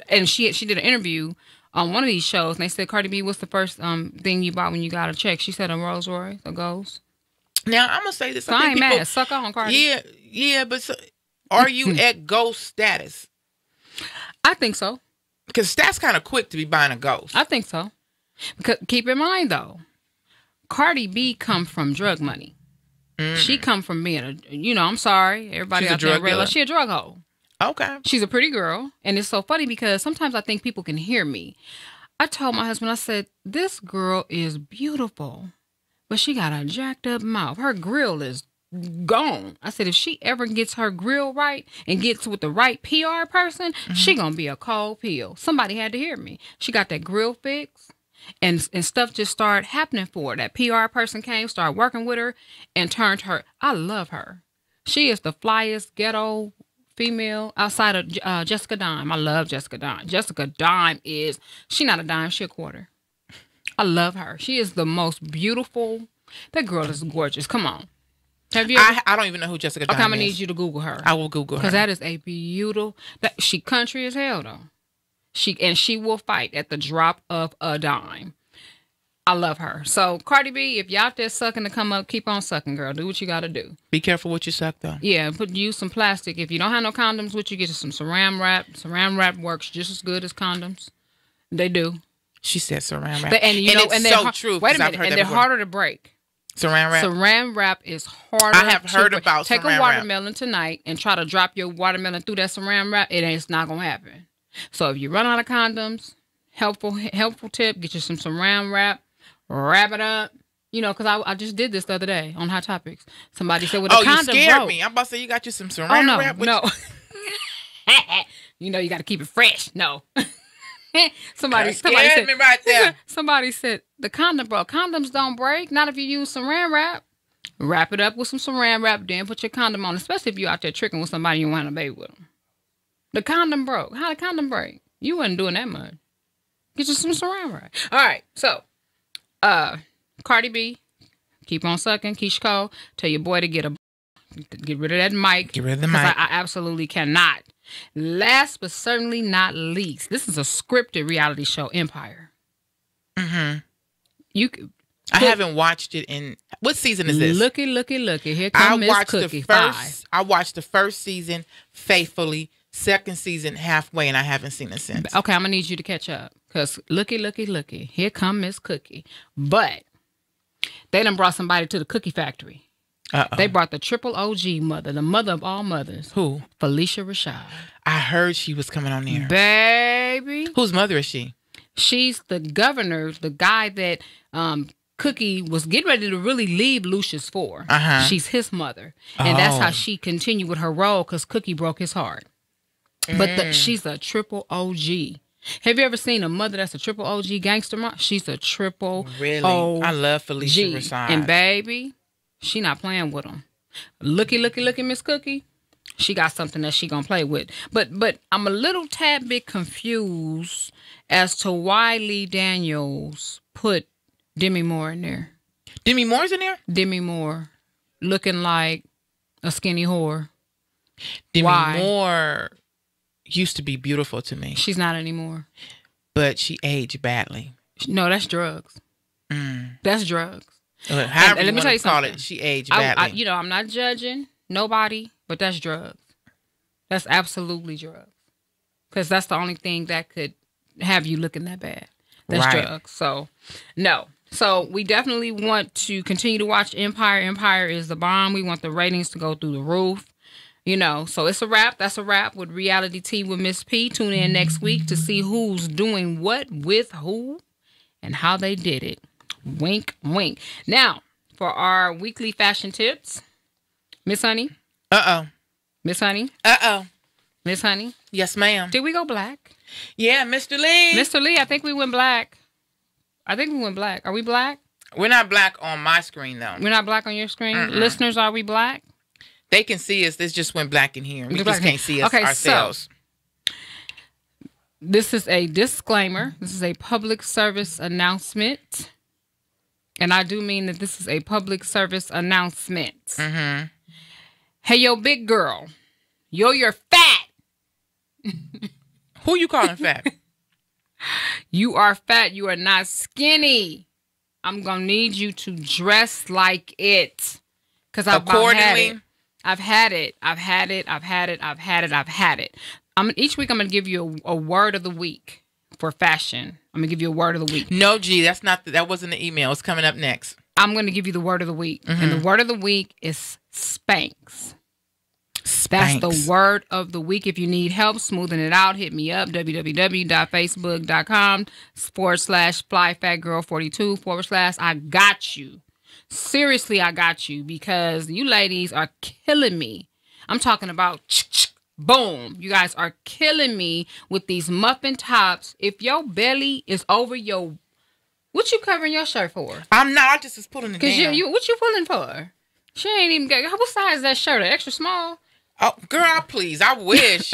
Speaker 3: And she did an interview on one of these shows, and they said, Cardi B, what's the first thing you bought when you got a check? She said a Rolls Royce, a ghost.
Speaker 2: Now, I'm going to say this.
Speaker 3: So I ain't mad. Suck on, Cardi.
Speaker 2: Yeah, but are you at ghost status?
Speaker 3: I think so.
Speaker 2: Because that's kind of quick to be buying a ghost.
Speaker 3: I think so. Because keep in mind, though, Cardi B come from drug money. She come from being I'm sorry, everybody
Speaker 2: She's
Speaker 3: out there realize she a drug hoe.
Speaker 2: Okay.
Speaker 3: She's a pretty girl. And it's so funny because sometimes I think people can hear me. I told my husband, I said, this girl is beautiful, but she got a jacked up mouth. Her grill is gone. I said, if she ever gets her grill right and gets with the right PR person, she gonna be a cold pill. Somebody had to hear me. She got that grill fixed and stuff just started happening for her. That PR person came, started working with her and turned her. I love her. She is the flyest ghetto female outside of Jessica Dime. I love Jessica Dime. Jessica Dime she not a dime, she a quarter. I love her. She is the most beautiful. That girl is gorgeous. Come on. Have you ever?
Speaker 2: I don't even know who Jessica Dime is.
Speaker 3: I'm going to need you to Google her.
Speaker 2: I will Google her.
Speaker 3: Because that is a beautiful... She country as hell, though. She will fight at the drop of a dime. I love her. So, Cardi B, if you out there sucking to come up, keep on sucking, girl. Do what you got to do.
Speaker 2: Be careful what you suck, though.
Speaker 3: Yeah, use some plastic. If you don't have no condoms with you, get some saran wrap. Saran wrap works just as good as condoms. They do.
Speaker 2: She said saran wrap.
Speaker 3: It's so true. Wait a minute. And they're harder to break.
Speaker 2: Saran wrap?
Speaker 3: Saran wrap is harder.
Speaker 2: I have heard about
Speaker 3: Take
Speaker 2: saran wrap.
Speaker 3: Take a watermelon tonight and try to drop your watermelon through that saran wrap. It's not going to happen. So if you run out of condoms, helpful tip, get you some saran wrap, wrap it up. Because I just did this the other day on Hot Topics. Somebody said, well, the condom
Speaker 2: you scared
Speaker 3: broke.
Speaker 2: me. I'm about to say you got you some saran wrap.
Speaker 3: No. You got to keep it fresh. No. Somebody said
Speaker 2: me right there.
Speaker 3: Somebody said the condom broke. Condoms don't break. Not if you use saran wrap. Wrap it up with some saran wrap, then put your condom on. Especially if you out there tricking with somebody you want to baby with them. The condom broke. How the condom break? You wasn't doing that much. Get you some saran wrap. All right. So, Cardi B, keep on sucking. Keisha Cole, tell your boy to get rid of that mic.
Speaker 2: Get rid of the mic.
Speaker 3: I absolutely cannot. Last but certainly not least, this is a scripted reality show, Empire.
Speaker 2: I haven't watched it in. What season is this?
Speaker 3: Looky. Here comes Miss Cookie.
Speaker 2: I watched the first season faithfully. Second season halfway, and I haven't seen it since.
Speaker 3: Okay, I'm gonna need you to catch up because looky. Here come Miss Cookie. But they done brought somebody to the cookie factory. They brought the triple OG mother, the mother of all mothers.
Speaker 2: Who?
Speaker 3: Felicia Rashad.
Speaker 2: I heard she was coming on there.
Speaker 3: Baby.
Speaker 2: Whose mother is she?
Speaker 3: She's the governor, the guy that Cookie was getting ready to really leave Lucius for. She's his mother. And that's how she continued with her role because Cookie broke his heart. But she's a triple OG. Have you ever seen a mother that's a triple OG gangster mom? She's a triple OG.
Speaker 2: I love Felicia Rashad.
Speaker 3: And baby, she not playing with them. Looky, Miss Cookie. She got something that she gonna play with. But I'm a little tad bit confused as to why Lee Daniels put Demi Moore in there.
Speaker 2: Demi Moore's in there?
Speaker 3: Demi Moore, looking like a skinny whore.
Speaker 2: Demi Moore used to be beautiful to me.
Speaker 3: She's not anymore.
Speaker 2: But she aged badly.
Speaker 3: No, that's drugs. That's drugs.
Speaker 2: However, let me tell you something. She aged badly.
Speaker 3: I'm not judging nobody, but that's drugs. That's absolutely drugs. Because that's the only thing that could have you looking that bad. That's drugs. So, no. So, we definitely want to continue to watch Empire. Empire is the bomb. We want the ratings to go through the roof. So it's a wrap. That's a wrap with Reality Tea with Miss P. Tune in next week to see who's doing what with who and how they did it. Wink, wink. Now, for our weekly fashion tips, Miss Honey. Miss Honey. Miss Honey.
Speaker 2: Yes, ma'am.
Speaker 3: Did we go black?
Speaker 2: Yeah, Mr. Lee.
Speaker 3: Mr. Lee, I think we went black. Are we black?
Speaker 2: We're not black on my screen, though.
Speaker 3: We're not black on your screen? Listeners, are we black?
Speaker 2: They can see us. This just went black in here. We just can't see us ourselves.
Speaker 3: So, this is a disclaimer. This is a public service announcement. And I do mean that this is a public service announcement. Hey, yo, big girl. You're fat.
Speaker 2: Who you calling fat?
Speaker 3: You are fat. You are not skinny. I'm going to need you to dress like it. Because I've had it. Each week I'm going to give you a word of the week for fashion. I'm going to give you a word of the week.
Speaker 2: No, G, that wasn't the email. It's coming up next.
Speaker 3: I'm going to give you the word of the week. And the word of the week is Spanx. That's the word of the week. If you need help smoothing it out, hit me up, www.facebook.com/flyfatgirl42/ I got you. Seriously, I got you because you ladies are killing me. I'm talking about boom. You guys are killing me with these muffin tops. If your belly is over your... What you covering your shirt for?
Speaker 2: I'm not. I just was pulling it down.
Speaker 3: Because what you pulling for? She ain't even got... What size is that shirt? An extra small?
Speaker 2: Oh, girl, please. I wish.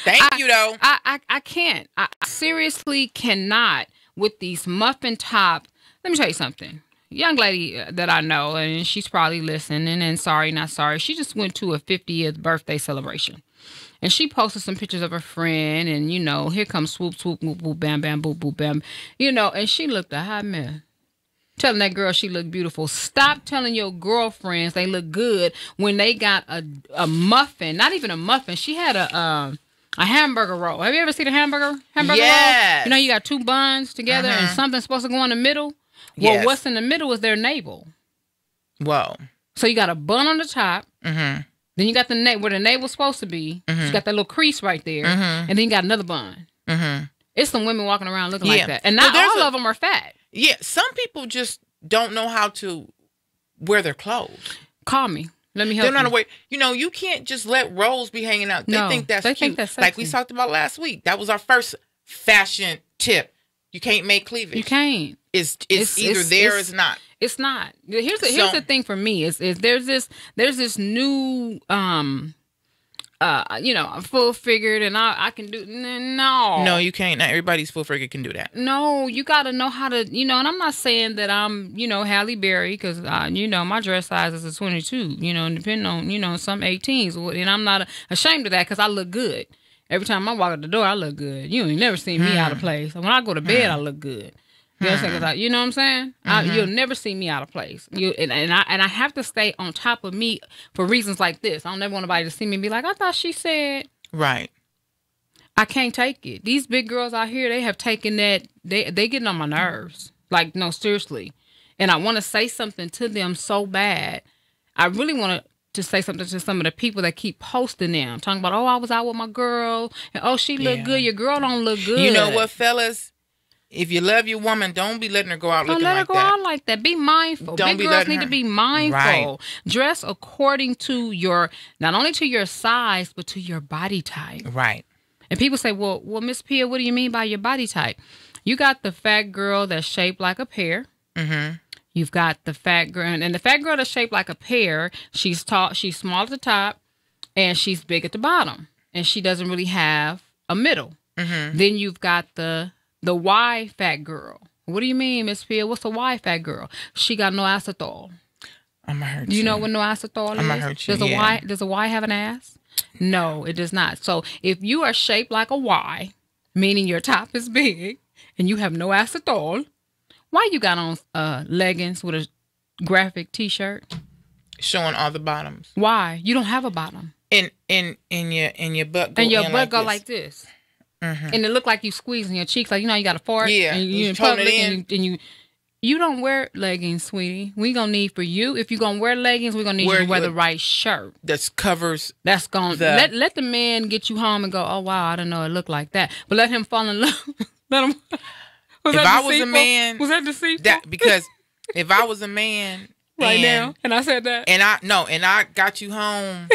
Speaker 2: Thank you, though.
Speaker 3: I can't. I seriously cannot with these muffin top. Let me tell you something. Young lady that I know, and she's probably listening, and sorry, not sorry. She just went to a 50th birthday celebration. And she posted some pictures of her friend, and, here comes swoop, swoop, whoop, whoop, bam, bam, boop, boop, bam. And she looked a hot mess. Telling that girl she looked beautiful. Stop telling your girlfriends they look good when they got a muffin. Not even a muffin. She had a hamburger roll. Have you ever seen a hamburger roll? You got two buns together and something's supposed to go in the middle? Well, what's in the middle is their navel.
Speaker 2: Whoa.
Speaker 3: So you got a bun on the top. Then you got where the navel's supposed to be. You got that little crease right there. And then you got another bun. It's some women walking around looking like that. And not all of them are fat.
Speaker 2: Yeah, some people just don't know how to wear their clothes.
Speaker 3: Call me. Let me help you.
Speaker 2: They're not aware. You can't just let rolls be hanging out. They think that's cute.
Speaker 3: Think that's
Speaker 2: like we talked about last week. That was our first fashion tip. You can't make cleavage.
Speaker 3: You can't.
Speaker 2: It's either there or it's not.
Speaker 3: It's not. Here's the thing for me is there's this new I'm full figured and I can do
Speaker 2: no, you can't. Not everybody's full figured can do that.
Speaker 3: No, you got to know how to and I'm not saying that I'm Halle Berry because my dress size is a 22 and depending on some 18s and I'm not ashamed of that because I look good. Every time I walk out the door I look good. You ain't never seen me out of place. When I go to bed I look good. You understand? 'Cause you know what I'm saying? You'll never see me out of place. And I have to stay on top of me for reasons like this. I don't ever want nobody to see me and be like, I thought she said.
Speaker 2: Right.
Speaker 3: I can't take it. These big girls out here, they have taken that. They getting on my nerves. Like, no, seriously. And I want to say something to them so bad. I really want to say something to some of the people that keep posting them, talking about, oh, I was out with my girl, and oh, she look good. Your girl don't look good.
Speaker 2: You know what, fellas? If you love your woman, don't be letting her go out looking like that.
Speaker 3: Don't let her go out like that. Be mindful. Big girls need to be mindful. Right. Dress according to not only to your size, but to your body type.
Speaker 2: Right.
Speaker 3: And people say, well, Miss Pia, what do you mean by your body type? You got the fat girl that's shaped like a pear. Mm-hmm. You've got the fat girl, and the fat girl that's shaped like a pear, she's tall, she's small at the top, and she's big at the bottom, and she doesn't really have a middle. Mm-hmm. Then you've got the Y fat girl. What do you mean, Miss Pia? What's a Y fat girl? She got no acetol.
Speaker 2: I'm gonna hurt you.
Speaker 3: Do you know what no acetol is?
Speaker 2: I'm gonna hurt you.
Speaker 3: Does a Y have an ass? No, it does not. So if you are shaped like a Y, meaning your top is big, and you have no acetol, why you got on leggings with a graphic T-shirt
Speaker 2: showing all the bottoms?
Speaker 3: Why? You don't have a bottom.
Speaker 2: And your butt go
Speaker 3: and your
Speaker 2: in
Speaker 3: butt
Speaker 2: like
Speaker 3: go
Speaker 2: this.
Speaker 3: like this. Mm-hmm. And it look like you squeezing your cheeks, like you know you got a fart.
Speaker 2: Yeah,
Speaker 3: and you in public, and you don't wear leggings, sweetie. We gonna need for you, if you gonna wear leggings, we gonna need you to wear the right shirt
Speaker 2: that covers.
Speaker 3: That's gonna let the man get you home and go, oh wow, I didn't know it looked like that. But let him fall in love. Let him.
Speaker 2: If I was a man,
Speaker 3: was that deceitful?
Speaker 2: Because if I was a man
Speaker 3: now, and I said that,
Speaker 2: and I got you home,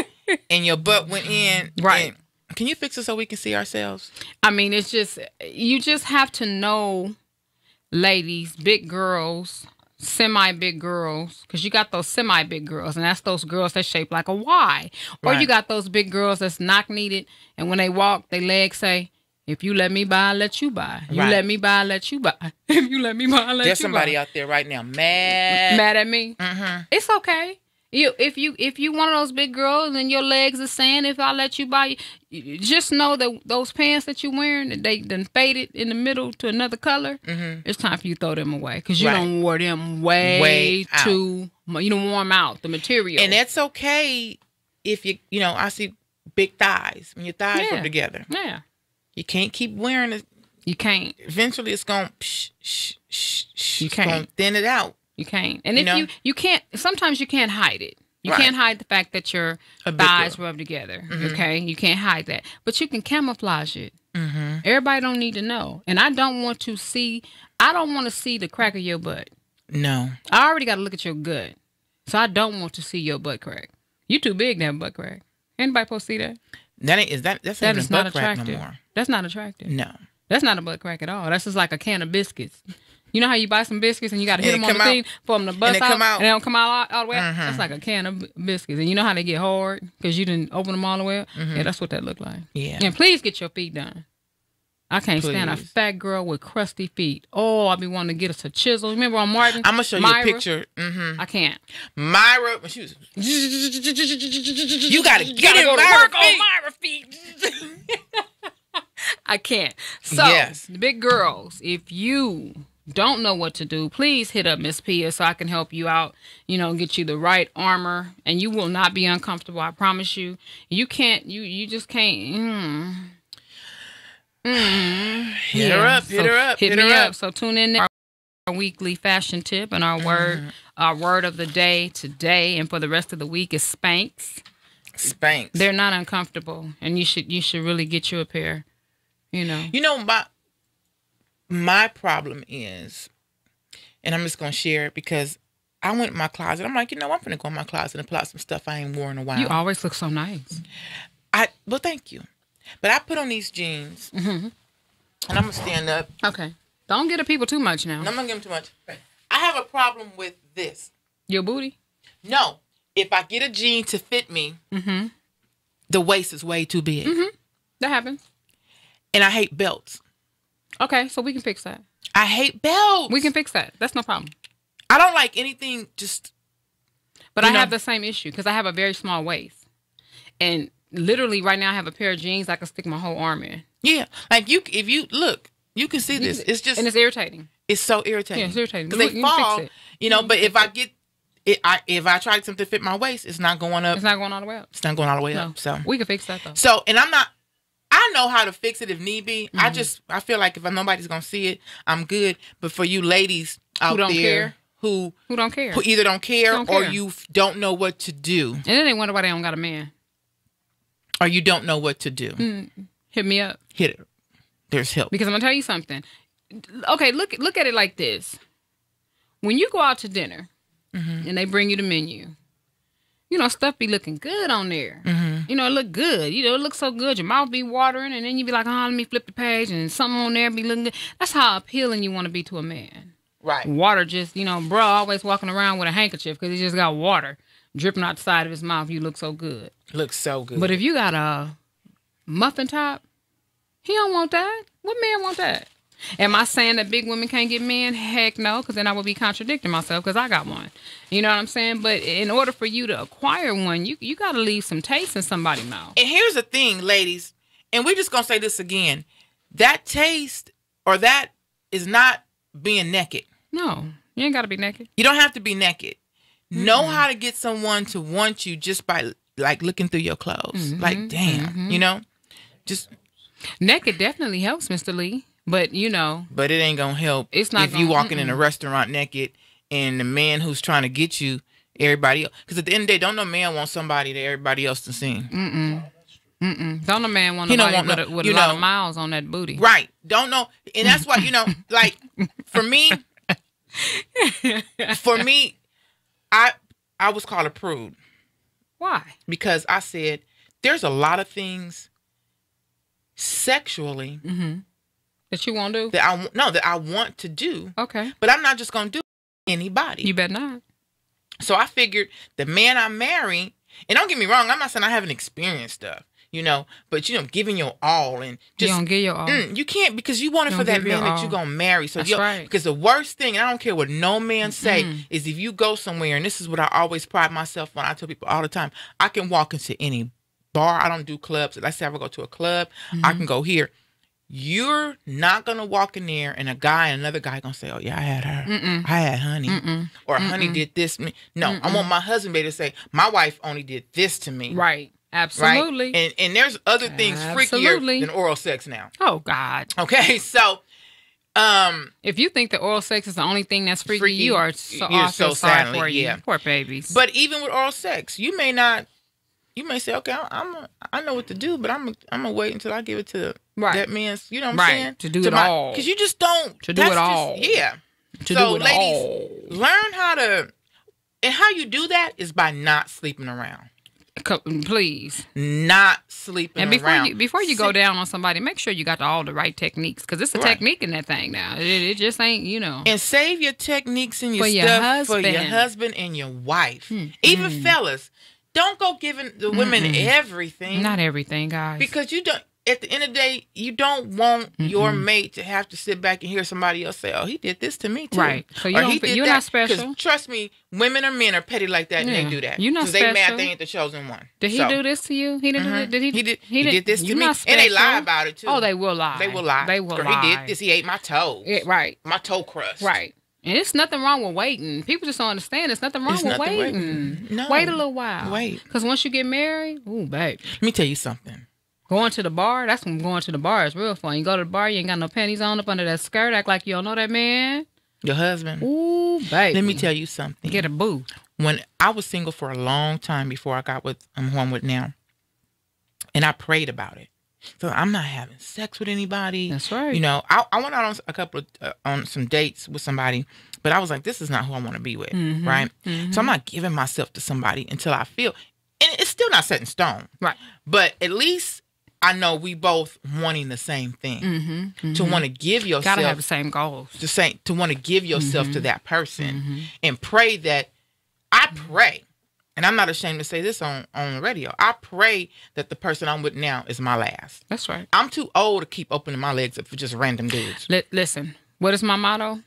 Speaker 2: and your butt went in,
Speaker 3: right?
Speaker 2: Can you fix it so we can see ourselves?
Speaker 3: I mean, it's just you just have to know, ladies, big girls, semi-big girls, because you got those semi-big girls, and that's those girls that shaped like a Y, or you got those big girls that's knock-kneaded, and when they walk, their legs say, if you let me buy, I'll let you buy. You let me buy, I'll let you buy. If you let me buy, I'll let you buy.
Speaker 2: There's somebody out there right now mad
Speaker 3: at me. Mm-hmm. It's okay. If you one of those big girls and your legs are saying, if I let you buy, just know that those pants that you're wearing, they done faded in the middle to another color. Mm-hmm. It's time for you to throw them away because you don't wear them way too. You don't warm out the material,
Speaker 2: and that's okay. If you I see big thighs when your thighs rub together.
Speaker 3: Yeah.
Speaker 2: You can't keep wearing it.
Speaker 3: You can't.
Speaker 2: Eventually, it's going
Speaker 3: You can't.
Speaker 2: Gonna thin it out.
Speaker 3: You can't. And if you can't, sometimes you can't hide it. You can't hide the fact that your thighs rub together. Mm-hmm. Okay? You can't hide that. But you can camouflage it. Mm-hmm. Everybody don't need to know. And I don't want to see the crack of your butt.
Speaker 2: No.
Speaker 3: I already got to look at your gut. So I don't want to see your butt crack. You too big to have a butt crack. Anybody supposed to see that?
Speaker 2: That is not attractive. No more.
Speaker 3: That's not attractive.
Speaker 2: No.
Speaker 3: That's not a butt crack at all. That's just like a can of biscuits. You know how you buy some biscuits and you got to hit them on the thing for them to bust out and they don't come out all the way out? That's like a can of biscuits. And you know how they get hard because you didn't open them all the way up? Mm-hmm. Yeah, that's what that looked like.
Speaker 2: Yeah.
Speaker 3: And please get your feet done. I can't stand a fat girl with crusty feet. Oh, I be wanting to get us a chisel. Remember on Martin?
Speaker 2: I'm going to show you a picture. Mm-hmm.
Speaker 3: I can't.
Speaker 2: Myra, when she was... You got to get in
Speaker 3: Myra feet. I can't. So, the big girls, if you don't know what to do, please hit up Miss Pia so I can help you out, get you the right armor, and you will not be uncomfortable. I promise you. You can't, you just can't.
Speaker 2: Hit her up.
Speaker 3: Hit me up. So tune in to our weekly fashion tip, and our word of the day today and for the rest of the week is Spanx.
Speaker 2: Spanx.
Speaker 3: They're not uncomfortable, and you should really get you a pair.
Speaker 2: My problem is, and I'm just gonna share it because I went in my closet. I'm like, I'm gonna go in my closet and pull out some stuff I ain't worn in a while.
Speaker 3: You always look so nice.
Speaker 2: Well, thank you. But I put on these jeans, and I'm gonna stand up.
Speaker 3: Okay, don't get the people too much now.
Speaker 2: No, I'm gonna give them too much. I have a problem with this.
Speaker 3: Your booty?
Speaker 2: No, if I get a jean to fit me, the waist is way too big.
Speaker 3: Mm-hmm. That happens.
Speaker 2: And I hate belts.
Speaker 3: Okay, so we can fix that.
Speaker 2: I hate belts.
Speaker 3: We can fix that. That's no problem.
Speaker 2: I don't like anything just...
Speaker 3: But I have the same issue because I have a very small waist. And literally right now I have a pair of jeans I can stick my whole arm in.
Speaker 2: Yeah. Like if you look, you can see this. It's just...
Speaker 3: And it's irritating.
Speaker 2: It's so irritating.
Speaker 3: Yeah, it's irritating.
Speaker 2: Because they
Speaker 3: You can
Speaker 2: fall,
Speaker 3: fix it.
Speaker 2: you know. But if I get it, if I try something to fit my waist, it's not going up.
Speaker 3: It's not going all the way up.
Speaker 2: It's not going all the way
Speaker 3: No.
Speaker 2: up. So
Speaker 3: we can fix that though.
Speaker 2: So, and I know how to fix it if need be. I feel like if nobody's gonna see it, I'm good. But for you ladies out
Speaker 3: don't
Speaker 2: there
Speaker 3: care.
Speaker 2: who
Speaker 3: don't care,
Speaker 2: who either don't care
Speaker 3: Don't
Speaker 2: or
Speaker 3: care.
Speaker 2: you don't know what to do,
Speaker 3: and then they wonder why they don't got a man.
Speaker 2: or you don't know what to do,
Speaker 3: Hit me up.
Speaker 2: hit it. There's help.
Speaker 3: Because I'm gonna tell you something. Okay, look at it like this. When you go out to dinner and they bring you the menu, you know, stuff be looking good on there. You know, it look good. You know, it looks so good. Your mouth be watering, and then you be like, oh, let me flip the page, and something on there be looking good. That's how appealing you want to be to a man.
Speaker 2: Right.
Speaker 3: Water just, you know, bro always walking around with a handkerchief because he just got water dripping out the side of his mouth. You look so good.
Speaker 2: Looks so good.
Speaker 3: But if you got a muffin top, he don't want that. What man want that? Am I saying that big women can't get men? Heck no, because then I would be contradicting myself because I got one. You know what I'm saying? But in order for you to acquire one, you got to leave some taste in somebody's mouth.
Speaker 2: And here's the thing, ladies, and we're just gonna say this again: that taste or that is not being naked.
Speaker 3: No, you ain't got to be naked.
Speaker 2: You don't have to be naked. Know how to get someone to want you just by like looking through your clothes. Like, damn, you know, just.
Speaker 3: Naked definitely helps, Mr. Lee. But, you know.
Speaker 2: But it ain't going to help
Speaker 3: It's not
Speaker 2: if you walking in a restaurant naked and the man who's trying to get you, everybody else. Because at the end of the day, don't no man want somebody that everybody else to see.
Speaker 3: Don't no man want
Speaker 2: He don't
Speaker 3: nobody
Speaker 2: want
Speaker 3: with
Speaker 2: you
Speaker 3: a lot
Speaker 2: know.
Speaker 3: of miles on that booty.
Speaker 2: Right. Don't know. And that's why, you know, like, for me, I was called a prude.
Speaker 3: Why?
Speaker 2: Because I said, there's a lot of things sexually
Speaker 3: That you won't do?
Speaker 2: that I want to do.
Speaker 3: Okay.
Speaker 2: But I'm not just going to do anybody.
Speaker 3: You better not.
Speaker 2: So I figured the man I marry, and don't get me wrong, I'm not saying I haven't experienced stuff, you know, but, you know, giving your all and just.
Speaker 3: You don't give your all.
Speaker 2: You can't because you want it
Speaker 3: You
Speaker 2: for
Speaker 3: don't
Speaker 2: that
Speaker 3: give your
Speaker 2: man that
Speaker 3: all.
Speaker 2: you're going to marry. So
Speaker 3: That's right.
Speaker 2: Because the worst thing, and I don't care what no man say, is if you go somewhere, and this is what I always pride myself on, I tell people all the time, I can walk into any bar. I don't do clubs. Let's say I ever go to a club, I can go here. You're not going to walk in there and a guy and another guy going to say, oh, yeah, I had her. I had honey. Or honey did this. No, I want my husband to say, my wife only did this to me.
Speaker 3: Right. Absolutely.
Speaker 2: Right? And there's other things freakier than oral sex now.
Speaker 3: Oh, God.
Speaker 2: Okay, so
Speaker 3: If you think that oral sex is the only thing that's freaky,
Speaker 2: Freaky,
Speaker 3: you are so,
Speaker 2: you're
Speaker 3: I feel
Speaker 2: so
Speaker 3: sorry
Speaker 2: silent,
Speaker 3: for you.
Speaker 2: yeah.
Speaker 3: Poor babies.
Speaker 2: but even with oral sex, you may say, okay, I know what to do, but I'm gonna wait until I give it to
Speaker 3: Right.
Speaker 2: that man's, you know what I'm
Speaker 3: Right.
Speaker 2: saying?
Speaker 3: To do it all.
Speaker 2: Because you just don't.
Speaker 3: To do
Speaker 2: that's
Speaker 3: it
Speaker 2: just-
Speaker 3: all.
Speaker 2: Yeah.
Speaker 3: To
Speaker 2: So,
Speaker 3: do it
Speaker 2: ladies,
Speaker 3: all.
Speaker 2: learn how to, and how you do that is by not sleeping around.
Speaker 3: Please.
Speaker 2: Not sleeping
Speaker 3: And
Speaker 2: around.
Speaker 3: before you go down on somebody, make sure you got all the right techniques, because it's a
Speaker 2: Right.
Speaker 3: technique in that thing now. It just ain't, you know.
Speaker 2: And save your techniques and your
Speaker 3: For your
Speaker 2: stuff for your
Speaker 3: husband.
Speaker 2: husband and your wife. Even fellas, don't go giving the women everything.
Speaker 3: Not everything, guys.
Speaker 2: Because you don't. At the end of the day, you don't want your mate to have to sit back and hear somebody else say, "Oh, he did this to me too."
Speaker 3: Right. So you
Speaker 2: Or
Speaker 3: don't
Speaker 2: he
Speaker 3: feel-
Speaker 2: did
Speaker 3: you're
Speaker 2: that.
Speaker 3: not special.
Speaker 2: 'Cause trust me, women or men are petty like that, and
Speaker 3: Yeah.
Speaker 2: they do that.
Speaker 3: You're not
Speaker 2: 'Cause they mad
Speaker 3: special.
Speaker 2: they ain't the chosen one.
Speaker 3: Did he
Speaker 2: So,
Speaker 3: do this to you? He didn't do it. Did he?
Speaker 2: He did this to
Speaker 3: you're
Speaker 2: me,
Speaker 3: not
Speaker 2: and they lie
Speaker 3: special.
Speaker 2: about it too.
Speaker 3: Oh, they will lie.
Speaker 2: They will lie.
Speaker 3: They will
Speaker 2: Girl,
Speaker 3: lie.
Speaker 2: He did this. He ate my toes.
Speaker 3: Yeah, right.
Speaker 2: My toe crust.
Speaker 3: Right. And it's nothing wrong with waiting. People just don't understand. There's nothing wrong
Speaker 2: It's
Speaker 3: with
Speaker 2: nothing
Speaker 3: waiting.
Speaker 2: No.
Speaker 3: Wait a little while.
Speaker 2: Wait.
Speaker 3: Because once you get married, ooh, babe.
Speaker 2: Let me tell you something.
Speaker 3: Going to the bar, that's when going to the bar is real fun. You go to the bar, you ain't got no panties on up under that skirt, act like you don't know that man.
Speaker 2: Your husband.
Speaker 3: Ooh, baby.
Speaker 2: Let me tell you something.
Speaker 3: Get a boo.
Speaker 2: When I was single for a long time before I got with who I'm with now, and I prayed about it. So I'm not having sex with anybody.
Speaker 3: That's right.
Speaker 2: You know, I went out on a couple of on some dates with somebody, but I was like, this is not who I want to be with, right? So I'm not giving myself to somebody until I feel, and it's still not set in stone,
Speaker 3: Right.
Speaker 2: but at least I know we both wanting the same thing. To want to give yourself
Speaker 3: Gotta have the same goals.
Speaker 2: to want to give yourself to that person and pray that I pray, and I'm not ashamed to say this on the radio, I pray that the person I'm with now is my last.
Speaker 3: That's right.
Speaker 2: I'm too old to keep opening my legs up for just random dudes.
Speaker 3: Listen, what is my motto?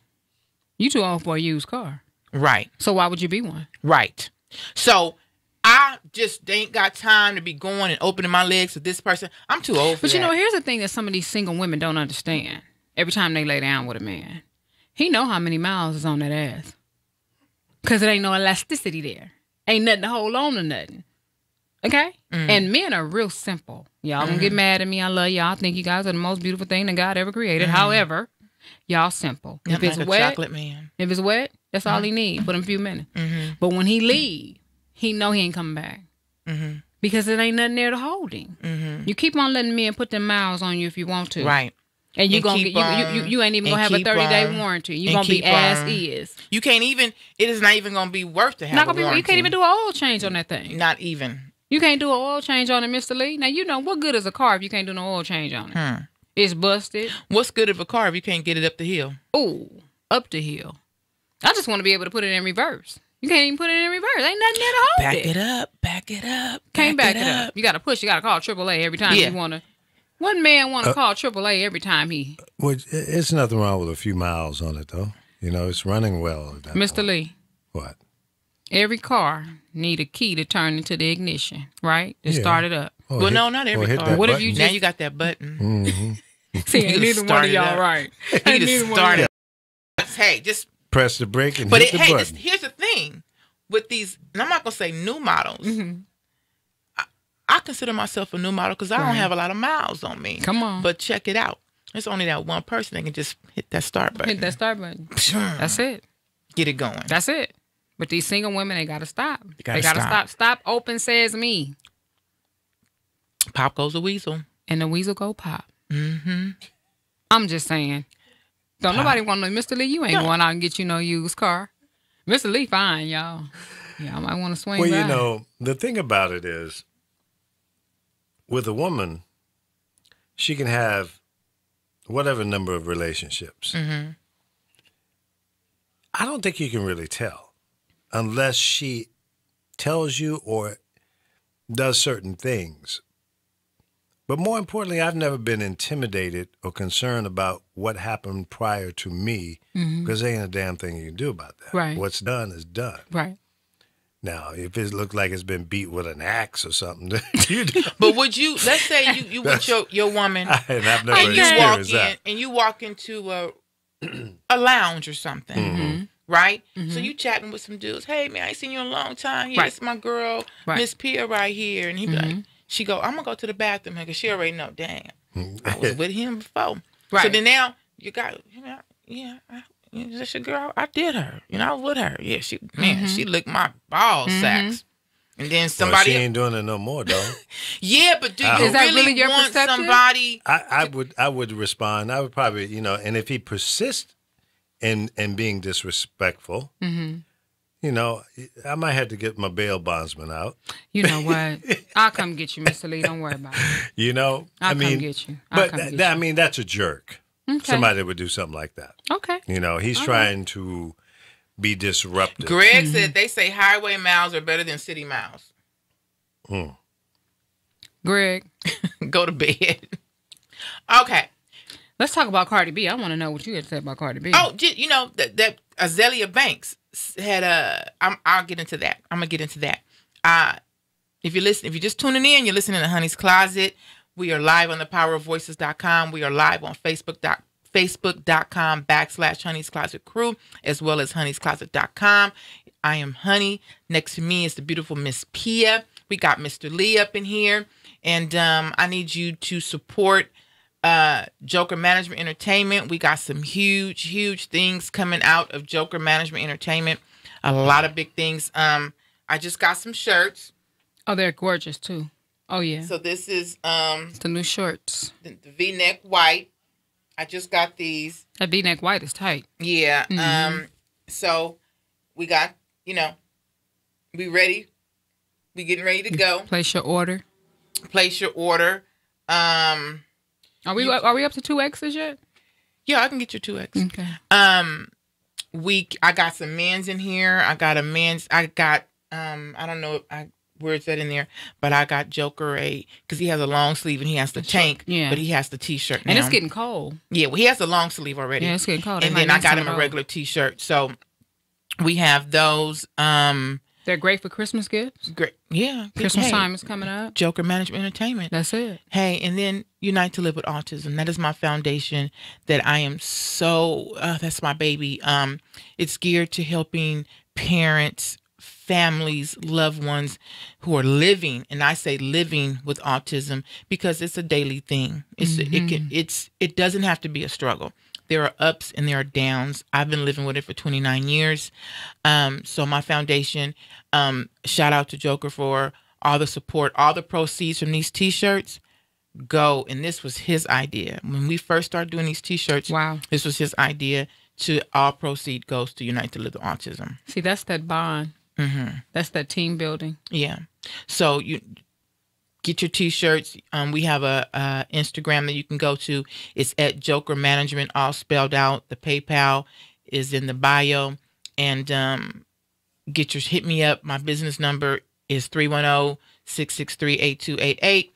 Speaker 3: You too old for a used car.
Speaker 2: Right.
Speaker 3: So why would you be one?
Speaker 2: Right. So I just ain't got time to be going and opening my legs to this person. I'm too old for
Speaker 3: But you
Speaker 2: that.
Speaker 3: know, here's the thing that some of these single women don't understand. Every time they lay down with a man, he know how many miles is on that ass. Because it ain't no elasticity there. Ain't nothing to hold on to nothing. Okay? And men are real simple. Y'all gonna get mad at me. I love y'all. I think you guys are the most beautiful thing that God ever created. However, y'all simple.
Speaker 2: If it's like wet, chocolate man.
Speaker 3: If it's wet, that's all he need for them few minutes. But when he leave, he know he ain't coming back. Because it ain't nothing there to hold him. You keep on letting men put them miles on you if you want to.
Speaker 2: Right.
Speaker 3: And you gonna get, you ain't even gonna have a 30-day warranty. You gonna be as is.
Speaker 2: You can't even. It is not even gonna be worth to have.
Speaker 3: Not gonna be. You can't even do an oil change on that thing.
Speaker 2: Not even.
Speaker 3: You can't do an oil change on it, Mr. Lee. Now you know what good is a car if you can't do no oil change on it. It's busted.
Speaker 2: What's good of a car if you can't get it up the hill?
Speaker 3: Ooh, up the hill. I just want to be able to put it in reverse. You can't even put it in reverse. Ain't nothing there to hold
Speaker 2: it. Back it up. Back it up.
Speaker 3: Can't back it up. You got to push. You got to call AAA every time you want to. One man want to call AAA every time he.
Speaker 4: Well, it's nothing wrong with a few miles on it, though. You know, it's running well. At that
Speaker 3: Mr.
Speaker 4: point.
Speaker 3: Lee.
Speaker 4: What?
Speaker 3: Every car need a key to turn into the ignition, right? To start it up.
Speaker 2: Well, no, not every car.
Speaker 3: What if you
Speaker 2: now you got that button?
Speaker 3: See, neither one of y'all right.
Speaker 2: You just start it. Hey, just
Speaker 4: press the brake and hit the button.
Speaker 2: Here's the thing with these, and I'm not gonna say new models. I consider myself a new model because I don't have a lot of miles on me.
Speaker 3: Come on.
Speaker 2: But check it out. There's only that one person that can just hit that start button.
Speaker 3: Hit that start button. That's it.
Speaker 2: Get it going.
Speaker 3: That's it. But these single women, they got to stop. They got to stop. Stop open says me.
Speaker 2: Pop goes a weasel.
Speaker 3: And the weasel go pop. I'm just saying. Don't nobody want to know. Mr. Lee, you ain't going out and get you no used car. Mr. Lee fine, y'all. Y'all might want to swing by.
Speaker 4: Well, you know, the thing about it is, with a woman, she can have whatever number of relationships. I don't think you can really tell unless she tells you or does certain things. But more importantly, I've never been intimidated or concerned about what happened prior to me because there ain't a damn thing you can do about that.
Speaker 3: Right.
Speaker 4: What's done is done.
Speaker 3: Right.
Speaker 4: Now, if it looked like it's been beat with an axe or something,
Speaker 2: but would you? Let's say you with your woman,
Speaker 4: and I've never experienced that.
Speaker 2: And you walk into a lounge or something, right? So you chatting with some dudes. Hey man, I ain't seen you in a long time. Yeah, it's my girl, Miss Pia, right here. And he be like, she go, I'm gonna go to the bathroom because she already know. Damn, I was with him before. Right. So then now you got, that's your girl. I did her. I was with her. Yeah, she licked my ball sacks. And then somebody.
Speaker 4: Well, she ain't doing it no more, though.
Speaker 2: Yeah, but do you really want somebody?
Speaker 4: I would respond. I would probably, and if he persists in being disrespectful, I might have to get my bail bondsman out.
Speaker 3: You know what? I'll come get you, Mr. Lee. Don't worry about it.
Speaker 2: I'll
Speaker 3: come get you.
Speaker 4: That's a jerk. Okay. Somebody that would do something like that.
Speaker 3: Okay.
Speaker 4: He's trying to be disruptive.
Speaker 2: Greg said they say highway miles are better than city miles.
Speaker 3: Greg.
Speaker 2: Go to bed. Okay.
Speaker 3: Let's talk about Cardi B. I want to know what you had to say about Cardi B.
Speaker 2: Oh, that Azealia Banks had I'll get into that. I'm going to get into that. If you're just tuning in, you're listening to Honey's Closet. We are live on thepowerofvoices.com. We are live on Facebook.com/Honey's Closet Crew, as well as honeyscloset.com. I am Honey. Next to me is the beautiful Miss Pia. We got Mr. Lee up in here. And I need you to support Joker Management Entertainment. We got some huge, huge things coming out of Joker Management Entertainment. A lot of big things. I just got some shirts.
Speaker 3: Oh, they're gorgeous, too. Oh, yeah.
Speaker 2: So this is
Speaker 3: the new shorts.
Speaker 2: The V-neck white. I just got these.
Speaker 3: That V-neck white is tight.
Speaker 2: Yeah. So we got, we ready. We getting ready to go.
Speaker 3: Place your order. Are we up to 2X's yet?
Speaker 2: Yeah, I can get you 2X.
Speaker 3: Okay.
Speaker 2: I got some men's in here. I got I don't know where it's at in there, but I got Joker because he has a long sleeve and he has the tank, but he has the t-shirt now.
Speaker 3: And it's getting cold.
Speaker 2: Yeah, well, he has a long sleeve already.
Speaker 3: Yeah, it's getting cold.
Speaker 2: And then I got him a regular t-shirt. So we have those.
Speaker 3: They're great for Christmas gifts.
Speaker 2: Great. Yeah.
Speaker 3: Christmas time is coming up.
Speaker 2: Joker Management Entertainment.
Speaker 3: That's it.
Speaker 2: Hey, and then Unite to Live with Autism. That is my foundation that I am so, that's my baby. It's geared to helping parents, families, loved ones who are living, and I say living with autism because it's a daily thing. It doesn't have to be a struggle. There are ups and there are downs. I've been living with it for 29 years. So my foundation, shout out to Joker for all the support, all the proceeds from these T-shirts go. And this was his idea. When we first started doing these T-shirts,
Speaker 3: wow,
Speaker 2: this was his idea. To all proceed goes to Unite to Live with Autism.
Speaker 3: See, that's that bond. Mm-hmm. That's that team building.
Speaker 2: Yeah. So you get your T-shirts. We have a Instagram that you can go to. It's at Joker Management, all spelled out. The PayPal is in the bio. And hit me up. My business number is 310-663-8288.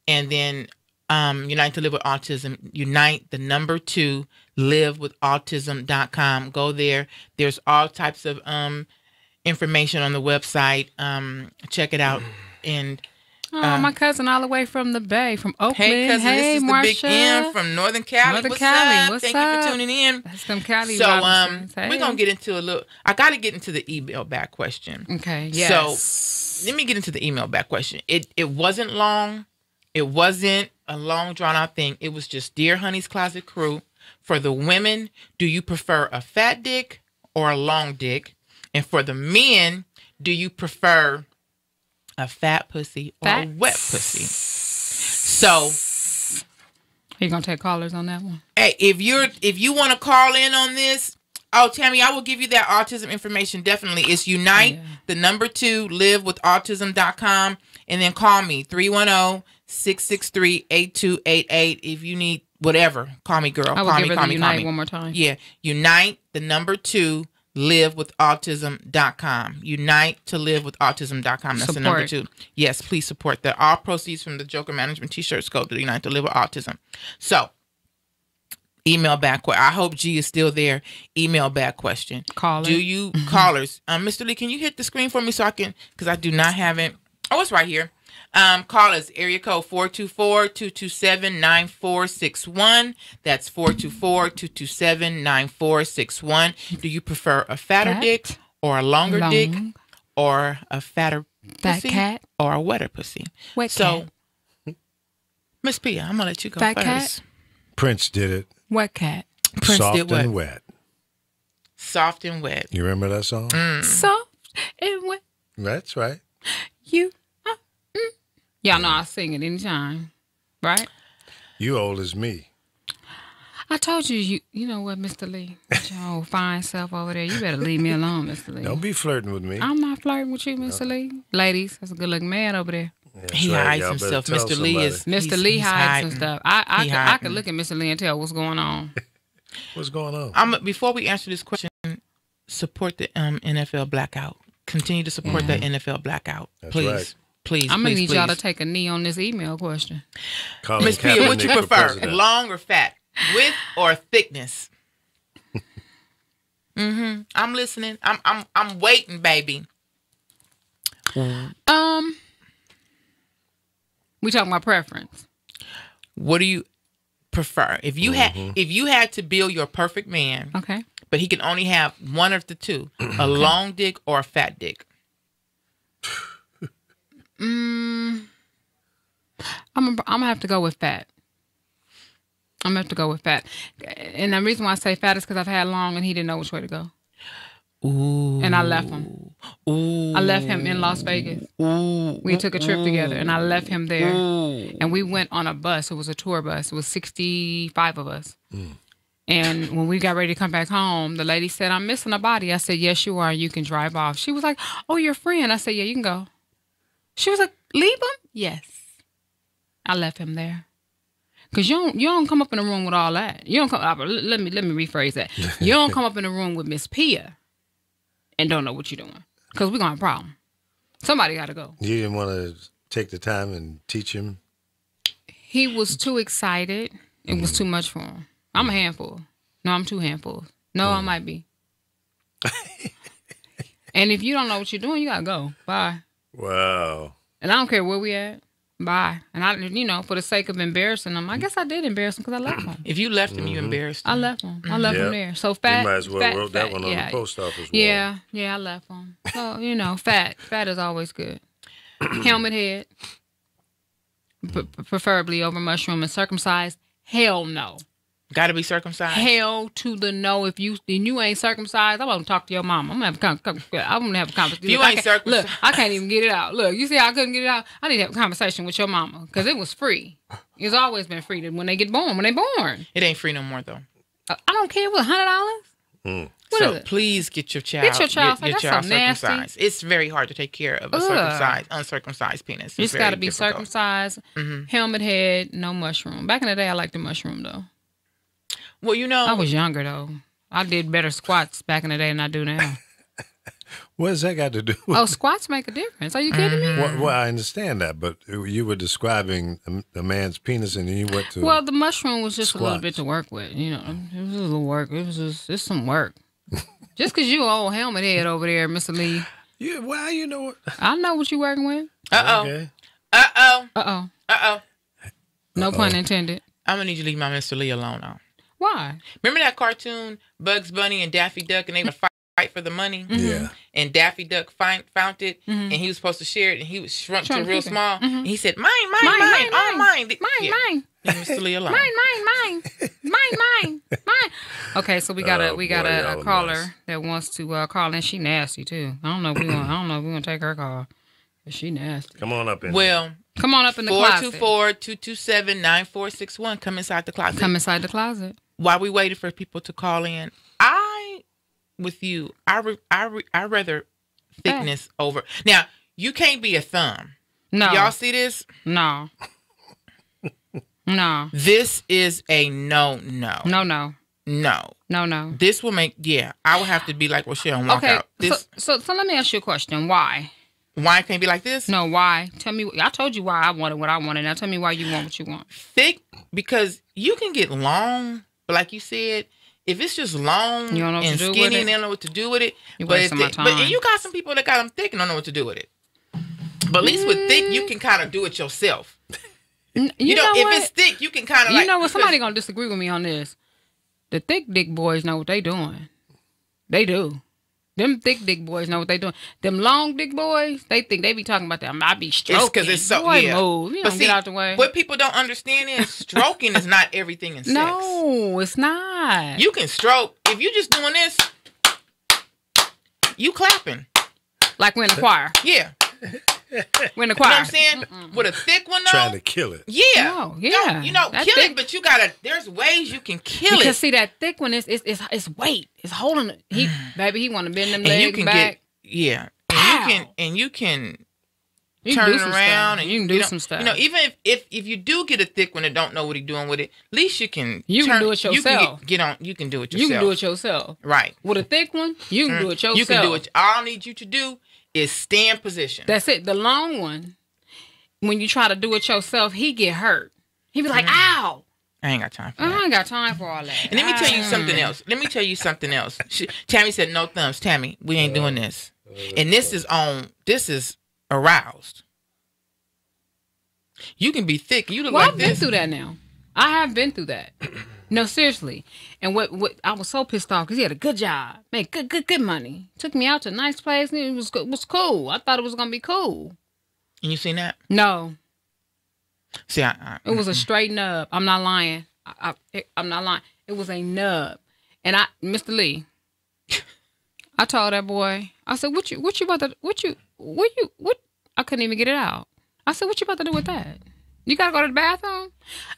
Speaker 2: And then Unite to Live with Autism. Unite, the number 2, livewithautism.com. Go there. There's all types of information on the website. Check it out. And
Speaker 3: my cousin all the way from the Bay, from Oakland.
Speaker 2: Hey, cousin, this is
Speaker 3: Marsha.
Speaker 2: the Big M from Northern Cali.
Speaker 3: Northern
Speaker 2: What's
Speaker 3: Cali.
Speaker 2: up?
Speaker 3: What's
Speaker 2: Thank
Speaker 3: up?
Speaker 2: you for tuning in.
Speaker 3: That's them Cali
Speaker 2: So
Speaker 3: Robinsons. Hey.
Speaker 2: we're gonna get into I got to get into the email back question.
Speaker 3: Okay. Yes.
Speaker 2: So let me get into the email back question. It wasn't long. It wasn't a long drawn out thing. It was just, Dear Honey's Closet Crew, for the women, do you prefer a fat dick or a long dick? And for the men, do you prefer a fat pussy or a wet pussy? So,
Speaker 3: are you gonna take callers on that one?
Speaker 2: hey, if you want to call in on this, oh, Tammy, I will give you that autism information. Definitely, it's Unite, the number 2, livewithautism.com, and then call me 310-663-8288 if you need whatever. Call me, girl.
Speaker 3: I will
Speaker 2: Call
Speaker 3: give
Speaker 2: me.
Speaker 3: her
Speaker 2: Call
Speaker 3: the
Speaker 2: me.
Speaker 3: Unite
Speaker 2: Call me.
Speaker 3: one more time.
Speaker 2: Yeah, Unite, the number 2, livewithautism.com. Unite to livewithautism.com. That's the number 2. Yes, please support that. All proceeds from the Joker Management T-shirts go to the Unite to Live with Autism. So, email back. I hope G is still there. Email back question.
Speaker 3: Caller.
Speaker 2: Do you callers? Mr. Lee, can you hit the screen for me so I can? Because I do not have it. Oh, it's right here. Callers, area code 424-227-9461. That's 424-227-9461. Do you prefer a fatter dick or a longer dick or a fatter pussy
Speaker 3: cat
Speaker 2: or a wetter pussy?
Speaker 3: Wet
Speaker 2: so, Miss Pia, I'm gonna let you go
Speaker 3: fat
Speaker 2: first.
Speaker 3: Cat?
Speaker 4: Prince did it.
Speaker 3: Wet cat.
Speaker 2: Prince
Speaker 4: Soft
Speaker 2: did what?
Speaker 4: and wet.
Speaker 2: Soft and wet.
Speaker 4: You remember that song?
Speaker 3: Soft and wet.
Speaker 4: That's right.
Speaker 3: You. Y'all know I sing it anytime, right?
Speaker 4: You old as me.
Speaker 3: I told you, you know what, Mr. Lee? With your old fine self over there. You better leave me alone, Mr. Lee.
Speaker 4: Don't be flirting with me.
Speaker 3: I'm not flirting with you, Mr. Lee. Ladies, that's a good looking man over there.
Speaker 4: That's
Speaker 2: He
Speaker 4: right.
Speaker 2: hides
Speaker 4: Y'all
Speaker 2: himself.
Speaker 4: better tell
Speaker 2: Mr. Lee is
Speaker 4: somebody.
Speaker 3: Mr. Lee
Speaker 2: he's
Speaker 3: hides
Speaker 2: hiding.
Speaker 3: and stuff. I
Speaker 2: He
Speaker 3: could
Speaker 2: hiding.
Speaker 3: look at Mr. Lee and tell what's going on.
Speaker 4: What's going on?
Speaker 2: Before we answer this question, support the NFL blackout. Continue to support the NFL blackout.
Speaker 4: That's
Speaker 2: Please.
Speaker 4: right.
Speaker 2: Please,
Speaker 3: I'm going to
Speaker 2: please,
Speaker 3: need y'all to
Speaker 2: please.
Speaker 3: take a knee on this email question.
Speaker 4: Colin
Speaker 2: Miss Pia, what you
Speaker 4: Kaepernick for
Speaker 2: prefer?
Speaker 4: president.
Speaker 2: Long or fat? Width or thickness? I'm listening. I'm waiting, baby.
Speaker 3: We talking about preference.
Speaker 2: What do you prefer? If you had to build your perfect man,
Speaker 3: Okay.
Speaker 2: but he can only have one of the two, a long dick or a fat dick.
Speaker 3: I'm gonna have to go with fat. I'm gonna have to go with fat, and the reason why I say fat is because I've had long and he didn't know which way to go.
Speaker 2: Ooh.
Speaker 3: And I left him.
Speaker 2: Ooh.
Speaker 3: I left him in Las Vegas.
Speaker 2: Ooh.
Speaker 3: We took a trip together, and I left him there.
Speaker 2: Ooh.
Speaker 3: And we went on a bus. It was a tour bus. It was 65 of us. And when we got ready to come back home, the lady said, "I'm missing a body." I said, "Yes, you are. You can drive off." She was like, "Oh, your friend?" I said, "Yeah, you can go." She was like, "Leave him?" Yes. I left him there. Cause you don't come up in the room with all that. You don't come. Let me rephrase that. You don't come up in the room with Miss Pia and don't know what you're doing. Cause we're gonna have a problem. Somebody got to go.
Speaker 4: You didn't want to take the time and teach him?
Speaker 3: He was too excited. It was too much for him. I'm a handful. No, I'm 2 handfuls. No, I might be. And if you don't know what you're doing, you gotta go. Bye.
Speaker 4: Wow.
Speaker 3: And I don't care where we at. Bye. And I, for the sake of embarrassing them, I guess I did embarrass them because I left them.
Speaker 2: If you left him, you embarrassed him.
Speaker 3: I left them. I left them there. So fat.
Speaker 4: You might as well wrote that one on the post office wall.
Speaker 3: Yeah, I left them. So fat. Fat is always good. Helmet head, preferably over mushroom, and circumcised. Hell no.
Speaker 2: Got to be circumcised.
Speaker 3: Hell to the no. If you ain't circumcised, I'm gonna talk to your mama. I'm gonna have a conversation.
Speaker 2: You ain't circumcised.
Speaker 3: Look, I can't even get it out. Look, you see how I couldn't get it out? I need to have a conversation with your mama because it was free. It's always been free when they get born. When they born,
Speaker 2: it ain't free no more though.
Speaker 3: I don't care. What, $100? What is it?
Speaker 2: Please get your child.
Speaker 3: Get your child
Speaker 2: circumcised.
Speaker 3: Nasty.
Speaker 2: It's very hard to take care of a uncircumcised penis.
Speaker 3: It's got to be circumcised. Helmet head, no mushroom. Back in the day, I liked the mushroom though.
Speaker 2: Well,
Speaker 3: I was younger though. I did better squats back in the day than I do now.
Speaker 4: What has that got to do with?
Speaker 3: Oh, squats make a difference. Are you kidding me?
Speaker 4: Well, I understand that, but you were describing a man's penis, and then you went to.
Speaker 3: Well, the mushroom was just
Speaker 4: squats.
Speaker 3: a little bit to work with. It was a little work. It's some work. Just because you old helmet head over there, Mr. Lee.
Speaker 4: Yeah, well, you know what?
Speaker 3: I know what you working with.
Speaker 4: Okay.
Speaker 3: No pun intended.
Speaker 2: I'm gonna need you to leave my Mr. Lee alone now.
Speaker 3: Why?
Speaker 2: Remember that cartoon Bugs Bunny and Daffy Duck, and they would fight for the money?
Speaker 4: Yeah.
Speaker 2: And Daffy Duck found it, and he was supposed to share it, and he was shrunk to real small. And he said, mine, all mine.
Speaker 3: Mine.
Speaker 2: Leave Mr. Lee alone.
Speaker 3: Mine. Okay, so we got a caller that wants to call in. She nasty too. I don't know if we want to take her call. But she nasty.
Speaker 4: Come on up in.
Speaker 2: Well,
Speaker 3: come on up in the closet.
Speaker 2: 424-227-9461. Come inside the closet.
Speaker 3: Come inside the closet.
Speaker 2: While we waited for people to call in, I rather thickness over. Now, you can't be a thumb.
Speaker 3: No.
Speaker 2: Y'all see this?
Speaker 3: No.
Speaker 2: This is a no.
Speaker 3: No.
Speaker 2: This will make, I would have to be like Rochelle and walk out.
Speaker 3: So let me ask you a question. Why?
Speaker 2: Why it can't be like this?
Speaker 3: No, why? Tell me. I told you why I wanted what I wanted. Now tell me why you want what you want.
Speaker 2: Thick, because you can get long, but like you said, if it's just long and skinny and they don't know what to do with it,
Speaker 3: you're wasting my time.
Speaker 2: But you got some people that got them thick and don't know what to do with it. But at least with thick, you can kind of do it yourself.
Speaker 3: You know
Speaker 2: if it's thick, you can kind of
Speaker 3: You know what? Somebody gonna disagree with me on this. The thick dick boys know what they doing. They do. Them thick dick boys know what they doing. Them long dick boys, they think they be talking about that. I be stroking.
Speaker 2: Because it's so
Speaker 3: move. You don't get out the way.
Speaker 2: What people don't understand is stroking is not everything in sex.
Speaker 3: No, it's not.
Speaker 2: You can stroke if you just doing this. You clapping
Speaker 3: like we're in the choir.
Speaker 2: Yeah.
Speaker 3: We're in the choir.
Speaker 2: You know what I'm saying? With a thick one, though.
Speaker 4: Trying to kill it.
Speaker 2: Yeah.
Speaker 3: No, yeah.
Speaker 2: Kill it, but you gotta. There's ways you can kill it.
Speaker 3: Because see, that thick one is weight. It's holding it. He want to bend them legs
Speaker 2: you can
Speaker 3: back.
Speaker 2: And you can turn it around and
Speaker 3: you can do some stuff.
Speaker 2: Even if you do get a thick one and don't know what he's doing with it, at least you can.
Speaker 3: You can do it yourself.
Speaker 2: You can do it yourself.
Speaker 3: You can do it yourself.
Speaker 2: Right.
Speaker 3: With a thick one, you can do it yourself.
Speaker 2: You can do it. All I need you to do is stay in position.
Speaker 3: That's it. The long one, when you try to do it yourself, he get hurt. He be like, ow.
Speaker 2: I ain't got time for that.
Speaker 3: I ain't got time for all that.
Speaker 2: And let me tell you something else. Tammy said, no thumbs. Tammy, we ain't doing this. And this is aroused. You can be thick. You look like
Speaker 3: I've
Speaker 2: this.
Speaker 3: been through that now. I have been through that. No, seriously. And what I was so pissed off because he had a good job, made good money. Took me out to a nice place and it was cool. I thought it was gonna be cool.
Speaker 2: And you seen that?
Speaker 3: No.
Speaker 2: See,
Speaker 3: it was a straight nub. I'm not lying. I'm not lying. It was a nub. And Mr. Lee, I told that boy, I said, what I couldn't even get it out. I said, what you about to do with that? You gotta go to the bathroom?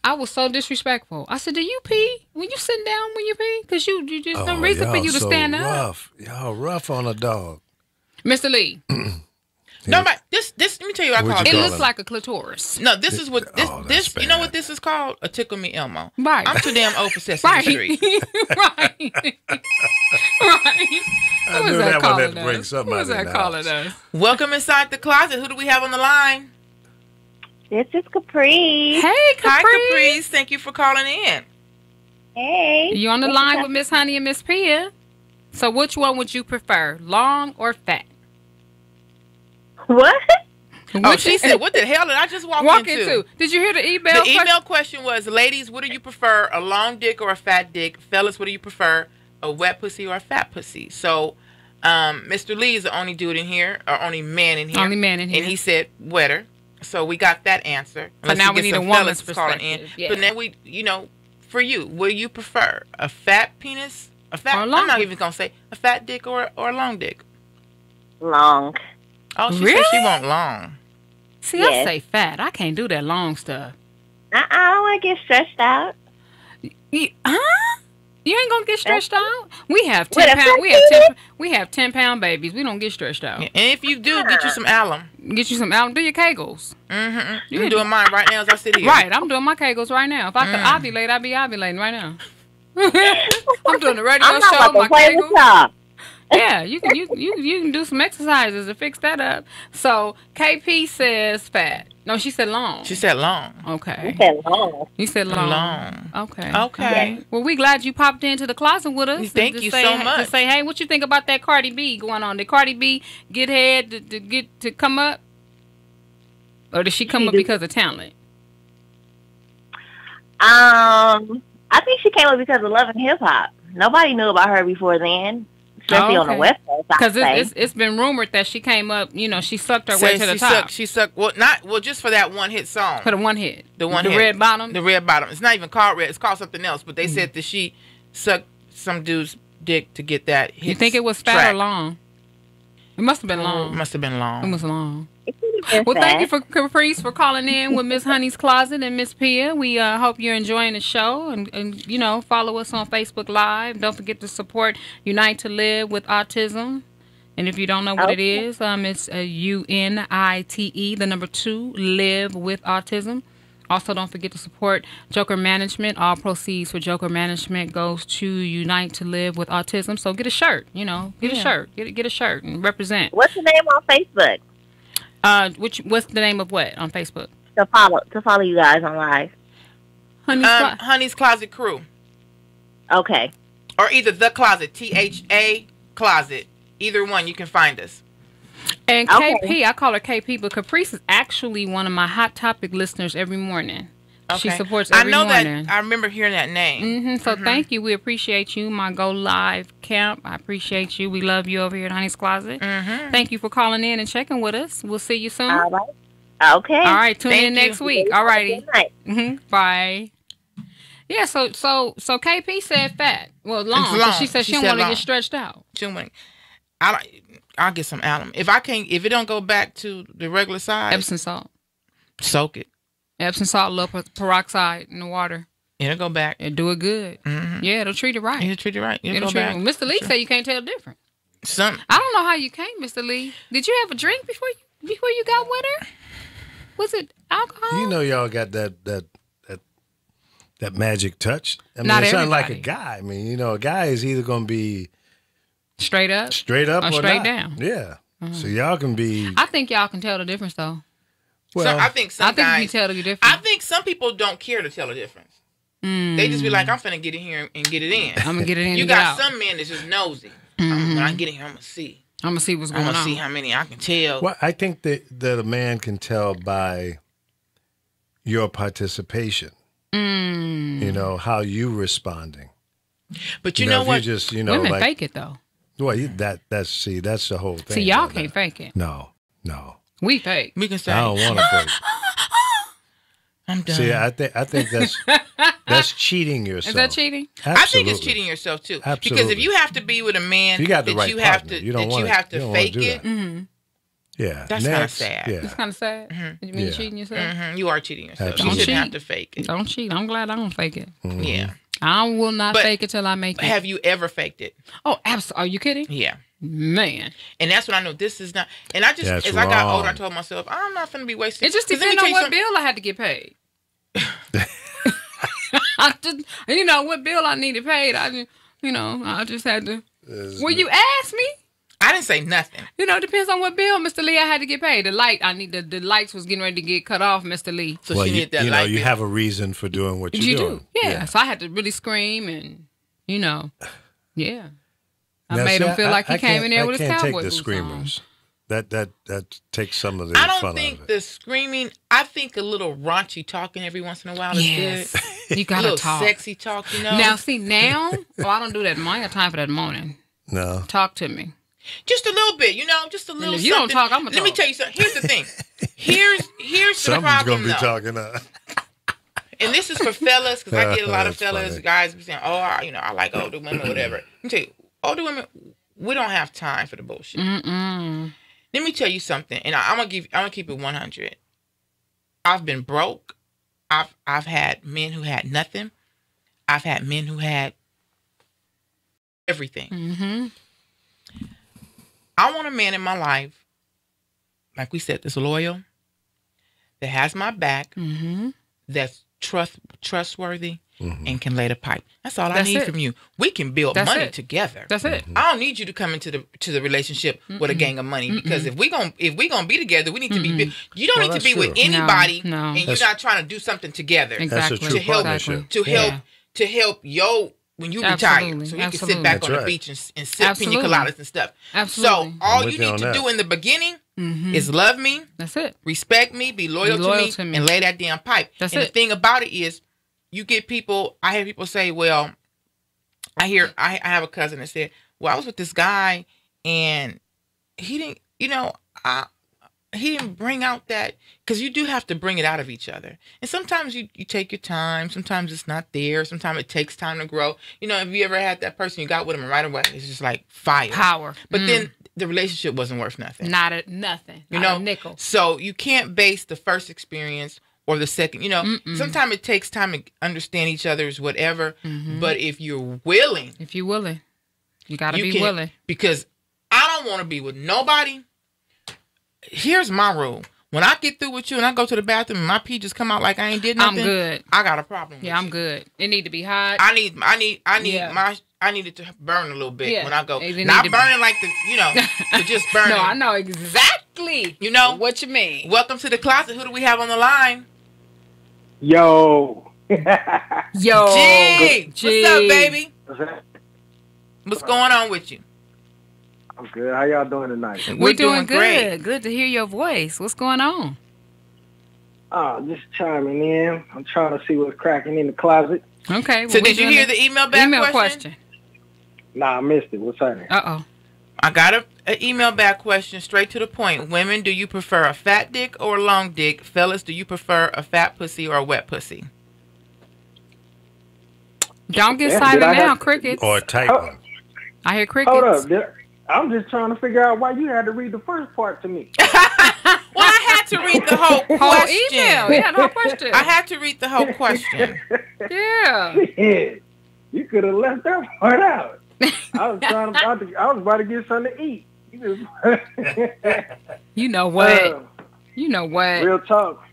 Speaker 3: I was so disrespectful. I said, do you pee when you sitting down when you pee? Because you just no reason for you to stand up.
Speaker 4: Y'all rough on a dog.
Speaker 2: Mr. Lee. No, but this let me tell you what I call it.
Speaker 3: It looks like a clitorius.
Speaker 2: No, this is what this you know what this is called? A Tickle Me Elmo.
Speaker 3: Right.
Speaker 2: I'm too damn old for Sesame Street.
Speaker 3: Right.
Speaker 4: I knew that one had to bring something out of that
Speaker 3: calling us?
Speaker 2: Welcome inside the closet. Who do we have on the line?
Speaker 5: This is Caprice.
Speaker 3: Hey, Caprice.
Speaker 2: Hi, Caprice. Thank you for calling in.
Speaker 5: Hey.
Speaker 3: You on the line with Miss Honey and Miss Pia? So which one would you prefer, long or fat?
Speaker 5: What?
Speaker 2: Oh, she said, what the hell did I just walk into?
Speaker 3: Did you hear the email?
Speaker 2: The email question was, ladies, what do you prefer, a long dick or a fat dick? Fellas, what do you prefer, a wet pussy or a fat pussy? So, Mr. Lee is the only dude in here, or only man in here.
Speaker 3: Only man in here.
Speaker 2: And he said wetter. So we got that answer.
Speaker 3: So now we need a woman's
Speaker 2: perspective.
Speaker 3: Yeah.
Speaker 2: But then we, for you, what do you prefer, a fat penis, a fat?
Speaker 3: Or a long
Speaker 2: I'm not
Speaker 3: dick.
Speaker 2: even gonna say a fat dick or a long dick.
Speaker 5: Long.
Speaker 2: Oh, she said
Speaker 3: Really?
Speaker 2: she want long.
Speaker 3: See, I
Speaker 5: Yes.
Speaker 3: say fat. I can't do that long stuff.
Speaker 5: I don't want to get stressed out.
Speaker 3: Huh? You ain't gonna get stretched out. We have
Speaker 5: What,
Speaker 3: 10
Speaker 5: a
Speaker 3: pound.
Speaker 5: fat
Speaker 3: We have 10-pound babies. We don't get stretched out.
Speaker 2: And if you do, get you some alum.
Speaker 3: Get you some out. Do your Kegels.
Speaker 2: Mm-hmm. I'm doing mine right now as I sit here.
Speaker 3: Right, I'm doing my Kegels right now. If I could ovulate, I'd be ovulating right now. I'm doing the radio
Speaker 5: I'm
Speaker 3: show.
Speaker 5: not about
Speaker 3: My
Speaker 5: to play with
Speaker 3: Kegels.
Speaker 5: y'all.
Speaker 3: Yeah, you can do some exercises to fix that up. So KP says fat. No, she said long.
Speaker 2: She said long.
Speaker 3: Okay.
Speaker 5: You said long.
Speaker 3: You said long.
Speaker 2: Long.
Speaker 3: Okay.
Speaker 2: Okay.
Speaker 3: Well, we glad you popped into the closet with us.
Speaker 2: Thank
Speaker 3: to
Speaker 2: you
Speaker 3: say,
Speaker 2: so much.
Speaker 3: To say, hey, what you think about that Cardi B going on? Did Cardi B get head to come up, or did she come up because of talent?
Speaker 5: I think she came up because of Love and Hip Hop. Nobody knew about her before then, especially on the
Speaker 3: okay.
Speaker 5: West Coast.
Speaker 3: Because
Speaker 5: Because
Speaker 3: it's been rumored that she came up. She sucked her way to the top
Speaker 2: She sucked. Well, just for that one hit song.
Speaker 3: for the one hit.
Speaker 2: The one
Speaker 3: the
Speaker 2: hit.
Speaker 3: red bottom.
Speaker 2: The red bottom. It's not even called red. It's called something else. But they said that she sucked some dude's dick to get that hit.
Speaker 3: You think it was fat
Speaker 2: track.
Speaker 3: or long? It must have been long.
Speaker 2: It must have been long.
Speaker 3: It was long. Well, thank you for Caprice for calling in with Miss Honey's Closet and Miss Pia. We hope you're enjoying the show, and follow us on Facebook Live. Don't forget to support Unite to Live with Autism. And if you don't know what it is, it's UNITE, the number 2, Live with Autism. Also, don't forget to support Joker Management. All proceeds for Joker Management goes to Unite to Live with Autism. So get a shirt, get a shirt, get a shirt and represent.
Speaker 5: What's the name on Facebook?
Speaker 3: What's the name of what on Facebook?
Speaker 5: To follow you guys on live.
Speaker 2: Honey's Closet Crew.
Speaker 5: Okay.
Speaker 2: Or either The Closet, THA Closet. Either one, you can find us.
Speaker 3: And
Speaker 5: Okay.
Speaker 3: KP, I call her KP, but Caprice is actually one of my Hot Topic listeners every morning. She supports every morning.
Speaker 2: I know that. I remember hearing that name.
Speaker 3: So thank you. We appreciate you, my Go Live camp. I appreciate you. We love you over here at Honey's Closet. Thank you for calling in and checking with us. We'll see you soon.
Speaker 5: All right. Okay.
Speaker 3: All right, tune
Speaker 2: Thank
Speaker 3: in
Speaker 2: you.
Speaker 3: next week. All righty.
Speaker 5: Good night.
Speaker 3: Bye. Yeah, so KP said fat. Well, long.
Speaker 2: It's
Speaker 3: 'cause
Speaker 2: long.
Speaker 3: She said she
Speaker 2: She
Speaker 3: don't
Speaker 2: said
Speaker 3: want to
Speaker 2: long.
Speaker 3: get stretched out.
Speaker 2: I'll get some alum. If it don't go back to the regular size,
Speaker 3: Epsom salt.
Speaker 2: soak it.
Speaker 3: Epsom salt, a little peroxide in the water.
Speaker 2: It'll go back.
Speaker 3: And do it good. Yeah, it'll treat it right.
Speaker 2: It'll treat it right. It'll
Speaker 3: It'll
Speaker 2: go
Speaker 3: treat
Speaker 2: back.
Speaker 3: it. Mr. Lee said you can't tell the difference.
Speaker 2: Some.
Speaker 3: I don't know how you came, Mr. Lee. Did you have a drink before you got with her? Was it alcohol?
Speaker 4: Y'all got that magic touch. I mean,
Speaker 3: Not
Speaker 4: it's not like a
Speaker 3: everybody.
Speaker 4: guy. I mean, a guy is either going to be
Speaker 3: Straight up?
Speaker 4: straight up or
Speaker 3: straight
Speaker 4: not.
Speaker 3: down.
Speaker 4: Yeah. So y'all can be.
Speaker 3: I think y'all can tell the difference, though.
Speaker 2: I think some
Speaker 3: I think
Speaker 2: guys.
Speaker 3: you can tell the difference.
Speaker 2: I think some people don't care to tell the difference. They just be like, I'm finna get in here and get it in.
Speaker 3: I'm going to get it in
Speaker 2: You
Speaker 3: and get
Speaker 2: got
Speaker 3: out.
Speaker 2: some men that's just nosy. When I get in here, I'm gonna see.
Speaker 3: I'm going to see what's
Speaker 2: I'm
Speaker 3: going
Speaker 2: gonna
Speaker 3: on.
Speaker 2: see how many I can tell.
Speaker 4: Well, I think that a man can tell by your participation. How you responding.
Speaker 2: But you know
Speaker 4: if
Speaker 2: what?
Speaker 4: You just,
Speaker 3: Women
Speaker 4: like,
Speaker 3: fake it, though.
Speaker 4: well, that's the whole thing.
Speaker 3: See, y'all
Speaker 4: about
Speaker 3: can't
Speaker 4: that.
Speaker 3: fake it.
Speaker 4: No.
Speaker 3: We fake.
Speaker 2: We can say,
Speaker 4: I don't want to fake.
Speaker 2: I'm done.
Speaker 4: See, I think that's cheating yourself.
Speaker 3: Is that cheating?
Speaker 2: I think it's
Speaker 4: Absolutely.
Speaker 2: cheating yourself too.
Speaker 4: Absolutely.
Speaker 2: Because if you have to be with a man
Speaker 4: You got the
Speaker 2: that
Speaker 4: right
Speaker 2: you have
Speaker 4: partner.
Speaker 2: to
Speaker 4: You don't
Speaker 2: that you
Speaker 4: wanna-
Speaker 2: have
Speaker 4: you
Speaker 2: to
Speaker 4: don't wanna
Speaker 2: fake
Speaker 4: do
Speaker 2: it,
Speaker 4: that. Yeah,
Speaker 2: That's kinda
Speaker 4: next,
Speaker 2: sad.
Speaker 4: Yeah,
Speaker 3: It's kind of sad. You mean
Speaker 4: Yeah.
Speaker 3: cheating yourself?
Speaker 2: you are cheating yourself.
Speaker 4: Absolutely.
Speaker 2: You shouldn't
Speaker 3: Don't
Speaker 2: have to fake it.
Speaker 3: Don't cheat. I'm glad I don't fake it.
Speaker 2: Yeah.
Speaker 3: I will not
Speaker 2: But
Speaker 3: fake it till I make it.
Speaker 2: Have you ever faked it?
Speaker 3: Oh, absolutely. Are you kidding?
Speaker 2: Yeah.
Speaker 3: Man.
Speaker 2: And that's when I know this is not. And I just,
Speaker 4: That's
Speaker 2: as I got
Speaker 4: wrong.
Speaker 2: older, I told myself, I'm not going to be wasting.
Speaker 3: It just
Speaker 2: 'cause let me
Speaker 3: depends
Speaker 2: tell
Speaker 3: on
Speaker 2: you
Speaker 3: what
Speaker 2: something.
Speaker 3: bill I had to get paid. I just, what bill I needed paid. I just had to. Well, you asked me.
Speaker 2: I didn't say nothing.
Speaker 3: It depends on what bill, Mr. Lee, I had to get paid. The lights was getting ready to get cut off, Mr. Lee.
Speaker 2: So
Speaker 4: well,
Speaker 2: she
Speaker 4: you,
Speaker 2: needed that
Speaker 4: you know,
Speaker 2: light
Speaker 4: you
Speaker 2: bill.
Speaker 4: have a reason for doing what you're
Speaker 3: You
Speaker 4: doing.
Speaker 3: do, yeah. So I had to really scream and, yeah. I
Speaker 4: Now,
Speaker 3: made
Speaker 4: see,
Speaker 3: him feel like he came in there with his
Speaker 4: I can't
Speaker 3: cowboy
Speaker 4: take the
Speaker 3: boots
Speaker 4: screamers. That takes some of the
Speaker 2: I
Speaker 4: fun
Speaker 2: don't
Speaker 4: out
Speaker 2: think
Speaker 4: of it.
Speaker 2: the screaming. I think a little raunchy talking every once in a while
Speaker 3: on.
Speaker 2: is
Speaker 3: Yes,
Speaker 2: good.
Speaker 3: you
Speaker 2: A
Speaker 3: gotta
Speaker 2: little
Speaker 3: talk.
Speaker 2: sexy talk, you know.
Speaker 3: Now, I don't do that. I ain't got time for that in the morning.
Speaker 4: No.
Speaker 3: Talk to me.
Speaker 2: Just a little bit, you know, just a little.
Speaker 3: if you don't
Speaker 2: something.
Speaker 3: talk, I'ma
Speaker 2: Let me
Speaker 3: talk.
Speaker 2: tell you something. Here's the thing. Here's the
Speaker 4: Someone's
Speaker 2: problem,
Speaker 4: gonna be
Speaker 2: though.
Speaker 4: talking.
Speaker 2: And this is for fellas, because I get a lot of
Speaker 4: That's
Speaker 2: fellas,
Speaker 4: funny.
Speaker 2: guys be saying, "Oh, I like older women, whatever." Let me tell you, older women, we don't have time for the bullshit.
Speaker 3: Mm-mm.
Speaker 2: Let me tell you something, and I'm gonna keep it 100. I've been broke. I've had men who had nothing. I've had men who had everything.
Speaker 3: Mm-hmm.
Speaker 2: I want a man in my life, like we said, that's loyal, that has my back,
Speaker 3: Mm-hmm.
Speaker 2: that's trustworthy,
Speaker 4: Mm-hmm.
Speaker 2: and can lay the pipe. That's all I
Speaker 3: That's
Speaker 2: need
Speaker 3: it.
Speaker 2: from you. We can build
Speaker 3: That's
Speaker 2: money
Speaker 3: it.
Speaker 2: together.
Speaker 3: That's it.
Speaker 2: I don't need you to come into the relationship with a gang of money, because if we gonna be together, we need to be. You don't
Speaker 4: Well,
Speaker 2: need to
Speaker 4: that's
Speaker 2: be with
Speaker 4: true.
Speaker 2: anybody,
Speaker 3: No.
Speaker 2: and you're not trying to do something together
Speaker 3: Exactly.
Speaker 4: That's a true
Speaker 2: To help-
Speaker 4: partnership.
Speaker 2: to help your when you retire,
Speaker 3: Absolutely.
Speaker 2: so you can
Speaker 3: Absolutely.
Speaker 2: sit back
Speaker 4: That's
Speaker 2: on the
Speaker 4: right.
Speaker 2: beach and sip pina
Speaker 3: Absolutely.
Speaker 2: coladas and stuff.
Speaker 3: Absolutely.
Speaker 2: So all
Speaker 4: with
Speaker 2: you
Speaker 4: you
Speaker 2: need
Speaker 4: on
Speaker 2: to
Speaker 4: that.
Speaker 2: do in the beginning
Speaker 3: Mm-hmm.
Speaker 2: is love me,
Speaker 3: That's it.
Speaker 2: respect me, be loyal, to me, and lay that damn pipe.
Speaker 3: That's
Speaker 2: and
Speaker 3: it.
Speaker 2: the thing about it is, you get people. I hear people say, "Well, I have a cousin that said, well, I was with this guy, and he didn't, he didn't bring out that," because you do have to bring it out of each other. And sometimes you take your time. Sometimes it's not there. Sometimes it takes time to grow. Have you ever had that person you got with them and right away it's just like fire?
Speaker 3: Power.
Speaker 2: But then the relationship wasn't worth nothing.
Speaker 3: Not a nothing. Not a nickel.
Speaker 2: So you can't base the first experience or the second. Sometimes it takes time to understand each other's whatever.
Speaker 3: Mm-hmm.
Speaker 2: But if you're willing,
Speaker 3: If you're willing, you got to
Speaker 2: you
Speaker 3: be
Speaker 2: can-
Speaker 3: willing.
Speaker 2: Because I don't want to be with nobody. Here's my rule. When I get through with you and I go to the bathroom and my pee just come out like I ain't did
Speaker 3: I'm
Speaker 2: nothing,
Speaker 3: good.
Speaker 2: I got a problem.
Speaker 3: Yeah,
Speaker 2: with
Speaker 3: I'm
Speaker 2: you.
Speaker 3: good. It need to be hot.
Speaker 2: I need
Speaker 3: Yeah.
Speaker 2: I need it to burn a little bit
Speaker 3: Yeah.
Speaker 2: when I go.
Speaker 3: It need
Speaker 2: Not
Speaker 3: to-
Speaker 2: burning like to just burn.
Speaker 3: No, I know exactly. What you mean.
Speaker 2: Welcome to the closet. Who do we have on the line?
Speaker 6: Yo.
Speaker 3: Yo,
Speaker 2: G.
Speaker 3: G.
Speaker 2: What's up, baby?
Speaker 6: I'm
Speaker 2: What's going on with you?
Speaker 6: good. How y'all doing tonight?
Speaker 3: We're doing
Speaker 2: great.
Speaker 3: good. Good to hear your voice. What's going on?
Speaker 6: Oh, just chiming in. I'm trying to see what's cracking in the closet.
Speaker 3: Okay.
Speaker 2: So did you hear the email back question?
Speaker 6: Nah, I missed it. What's happening?
Speaker 3: Uh-oh.
Speaker 2: I got an email back question straight to the point. Women, do you prefer a fat dick or a long dick? Fellas, do you prefer a fat pussy or a wet pussy?
Speaker 3: Don't get
Speaker 6: Yeah,
Speaker 3: silent
Speaker 6: did I
Speaker 3: now,
Speaker 6: have-
Speaker 3: crickets.
Speaker 4: Or a tight
Speaker 6: Oh.
Speaker 4: one.
Speaker 3: I hear crickets.
Speaker 6: Hold up. I'm just trying to figure out why you had to read the first part to me.
Speaker 2: Well, I had to read the whole question.
Speaker 3: Whole email. Yeah, no question.
Speaker 2: I had to read the whole question.
Speaker 3: Yeah.
Speaker 6: Shit. You could have left that part out. I was about to get something to eat. You just,
Speaker 3: You know what?
Speaker 6: Uh,
Speaker 3: You know what?
Speaker 6: real talk.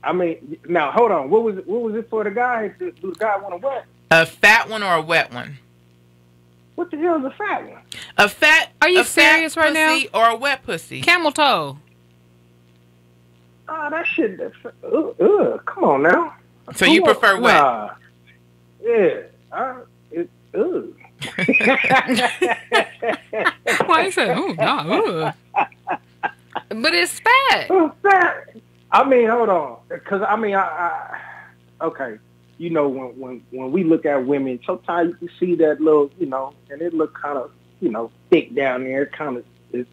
Speaker 6: I mean, now hold on. What was it for the guy? Do the guy want a what?
Speaker 2: A fat one or a wet one?
Speaker 6: What the hell is a fat one?
Speaker 2: A fat.
Speaker 3: Are you
Speaker 2: a fat
Speaker 3: serious right now?
Speaker 2: pussy or a wet pussy?
Speaker 3: Camel toe.
Speaker 6: Oh, that shit. Come on now.
Speaker 2: So you prefer wet?
Speaker 6: Nah. Yeah. Ugh.
Speaker 3: Why you say, ooh, nah, But it's fat.
Speaker 6: Who's that? I mean, hold on, because I okay. When we look at women, sometimes you can see that little, and it look kind of, thick down there, kind of.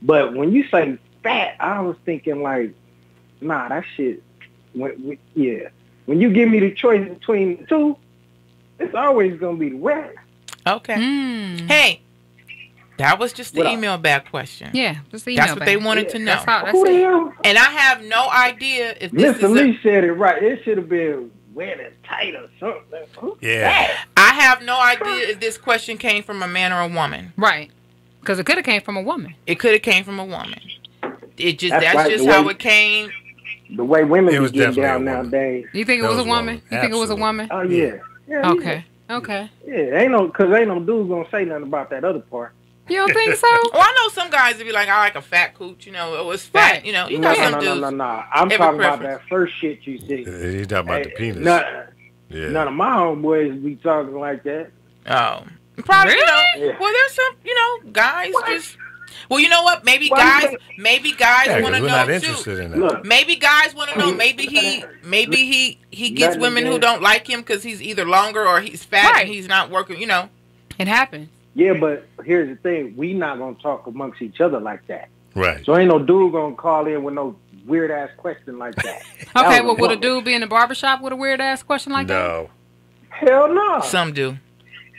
Speaker 6: But when you say fat, I was thinking like, nah, that shit. When you give me the choice between the two, it's always gonna be the wet.
Speaker 2: Okay.
Speaker 3: Mm.
Speaker 2: Hey, that was just the
Speaker 6: What up?
Speaker 2: email back question.
Speaker 3: Yeah, just the email
Speaker 2: That's what they
Speaker 3: back.
Speaker 2: wanted to know.
Speaker 3: That's how. That's
Speaker 6: Who the
Speaker 3: it.
Speaker 6: hell?
Speaker 2: And I have no idea if this
Speaker 6: Mr.
Speaker 2: is
Speaker 6: Lee said it right. It should have been wet and tight or something. Who's
Speaker 4: Yeah.
Speaker 6: that?
Speaker 2: I have no idea if this question came from a man or a woman.
Speaker 3: Right. Because it could have came from a woman.
Speaker 2: It could have came from a woman. That's
Speaker 6: right,
Speaker 2: just
Speaker 6: the
Speaker 2: how
Speaker 6: way-
Speaker 2: it came.
Speaker 6: The way women
Speaker 4: It was
Speaker 6: be getting
Speaker 4: definitely
Speaker 6: down
Speaker 4: a woman.
Speaker 6: nowadays.
Speaker 3: You think it
Speaker 4: That
Speaker 3: was a
Speaker 4: was a
Speaker 3: woman?
Speaker 4: woman.
Speaker 3: You think it was a
Speaker 4: Absolutely.
Speaker 3: woman?
Speaker 6: Oh yeah. Yeah.
Speaker 3: Okay. Okay.
Speaker 6: Yeah. Ain't no dude gonna say nothing about that other part.
Speaker 3: You don't think so?
Speaker 2: Well, I know some guys would be like, I like a fat cooch, oh, it's fat,
Speaker 3: Right.
Speaker 2: You know
Speaker 6: No.
Speaker 2: some dudes.
Speaker 6: I'm
Speaker 2: Every
Speaker 6: talking about
Speaker 2: preference.
Speaker 6: that first shit you see.
Speaker 4: He's talking about the penis.
Speaker 6: None
Speaker 4: Yeah.
Speaker 6: of my homeboys be talking like that.
Speaker 2: Oh, Probably,
Speaker 3: Really?
Speaker 6: Yeah.
Speaker 2: well, there's some, guys just. Well, you know what? Maybe
Speaker 6: Why
Speaker 2: guys,
Speaker 6: you
Speaker 2: maybe guys
Speaker 4: Yeah, 'cause
Speaker 2: want to
Speaker 4: we're
Speaker 2: know
Speaker 4: not
Speaker 2: too.
Speaker 4: interested in that.
Speaker 6: Look,
Speaker 2: Maybe guys want to know. Maybe he gets
Speaker 6: Nothing
Speaker 2: women who
Speaker 6: against-
Speaker 2: don't like him because he's either longer or he's fat
Speaker 3: Right.
Speaker 2: and he's not working.
Speaker 3: It happens.
Speaker 6: yeah, but here's the thing: we not gonna talk amongst each other like that.
Speaker 4: Right.
Speaker 6: So ain't no dude gonna call in with no weird ass question like that. That
Speaker 3: Okay,
Speaker 6: was
Speaker 3: well, would a
Speaker 6: bummer.
Speaker 3: dude be in the barbershop with a weird ass question like that?
Speaker 4: No.
Speaker 6: Hell no.
Speaker 2: Some do.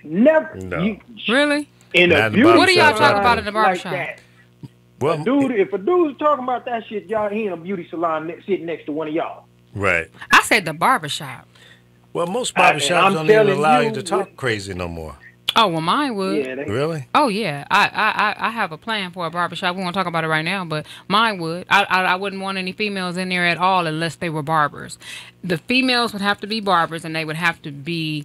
Speaker 6: Never.
Speaker 4: No.
Speaker 6: You,
Speaker 3: Really?
Speaker 6: in
Speaker 4: Not
Speaker 6: a
Speaker 4: in the
Speaker 6: beauty
Speaker 3: What do y'all
Speaker 4: barbershop,
Speaker 3: talk about in the
Speaker 6: like
Speaker 3: barbershop?
Speaker 6: that.
Speaker 4: Well,
Speaker 6: Dude, if a dude's talking about that shit, y'all, he in a beauty salon sitting next to one of y'all.
Speaker 4: right.
Speaker 3: I said the barbershop.
Speaker 4: Well, most
Speaker 6: I'm
Speaker 4: barbershops don't even
Speaker 6: telling
Speaker 4: allow you
Speaker 6: you,
Speaker 4: to talk crazy no more.
Speaker 3: Oh, well, mine would.
Speaker 6: Yeah, they,
Speaker 4: Really?
Speaker 3: Oh yeah, I have a plan for a barbershop. We won't talk about it right now, but mine would. I wouldn't want any females in there at all unless they were barbers. The females would have to be barbers, and they would have to be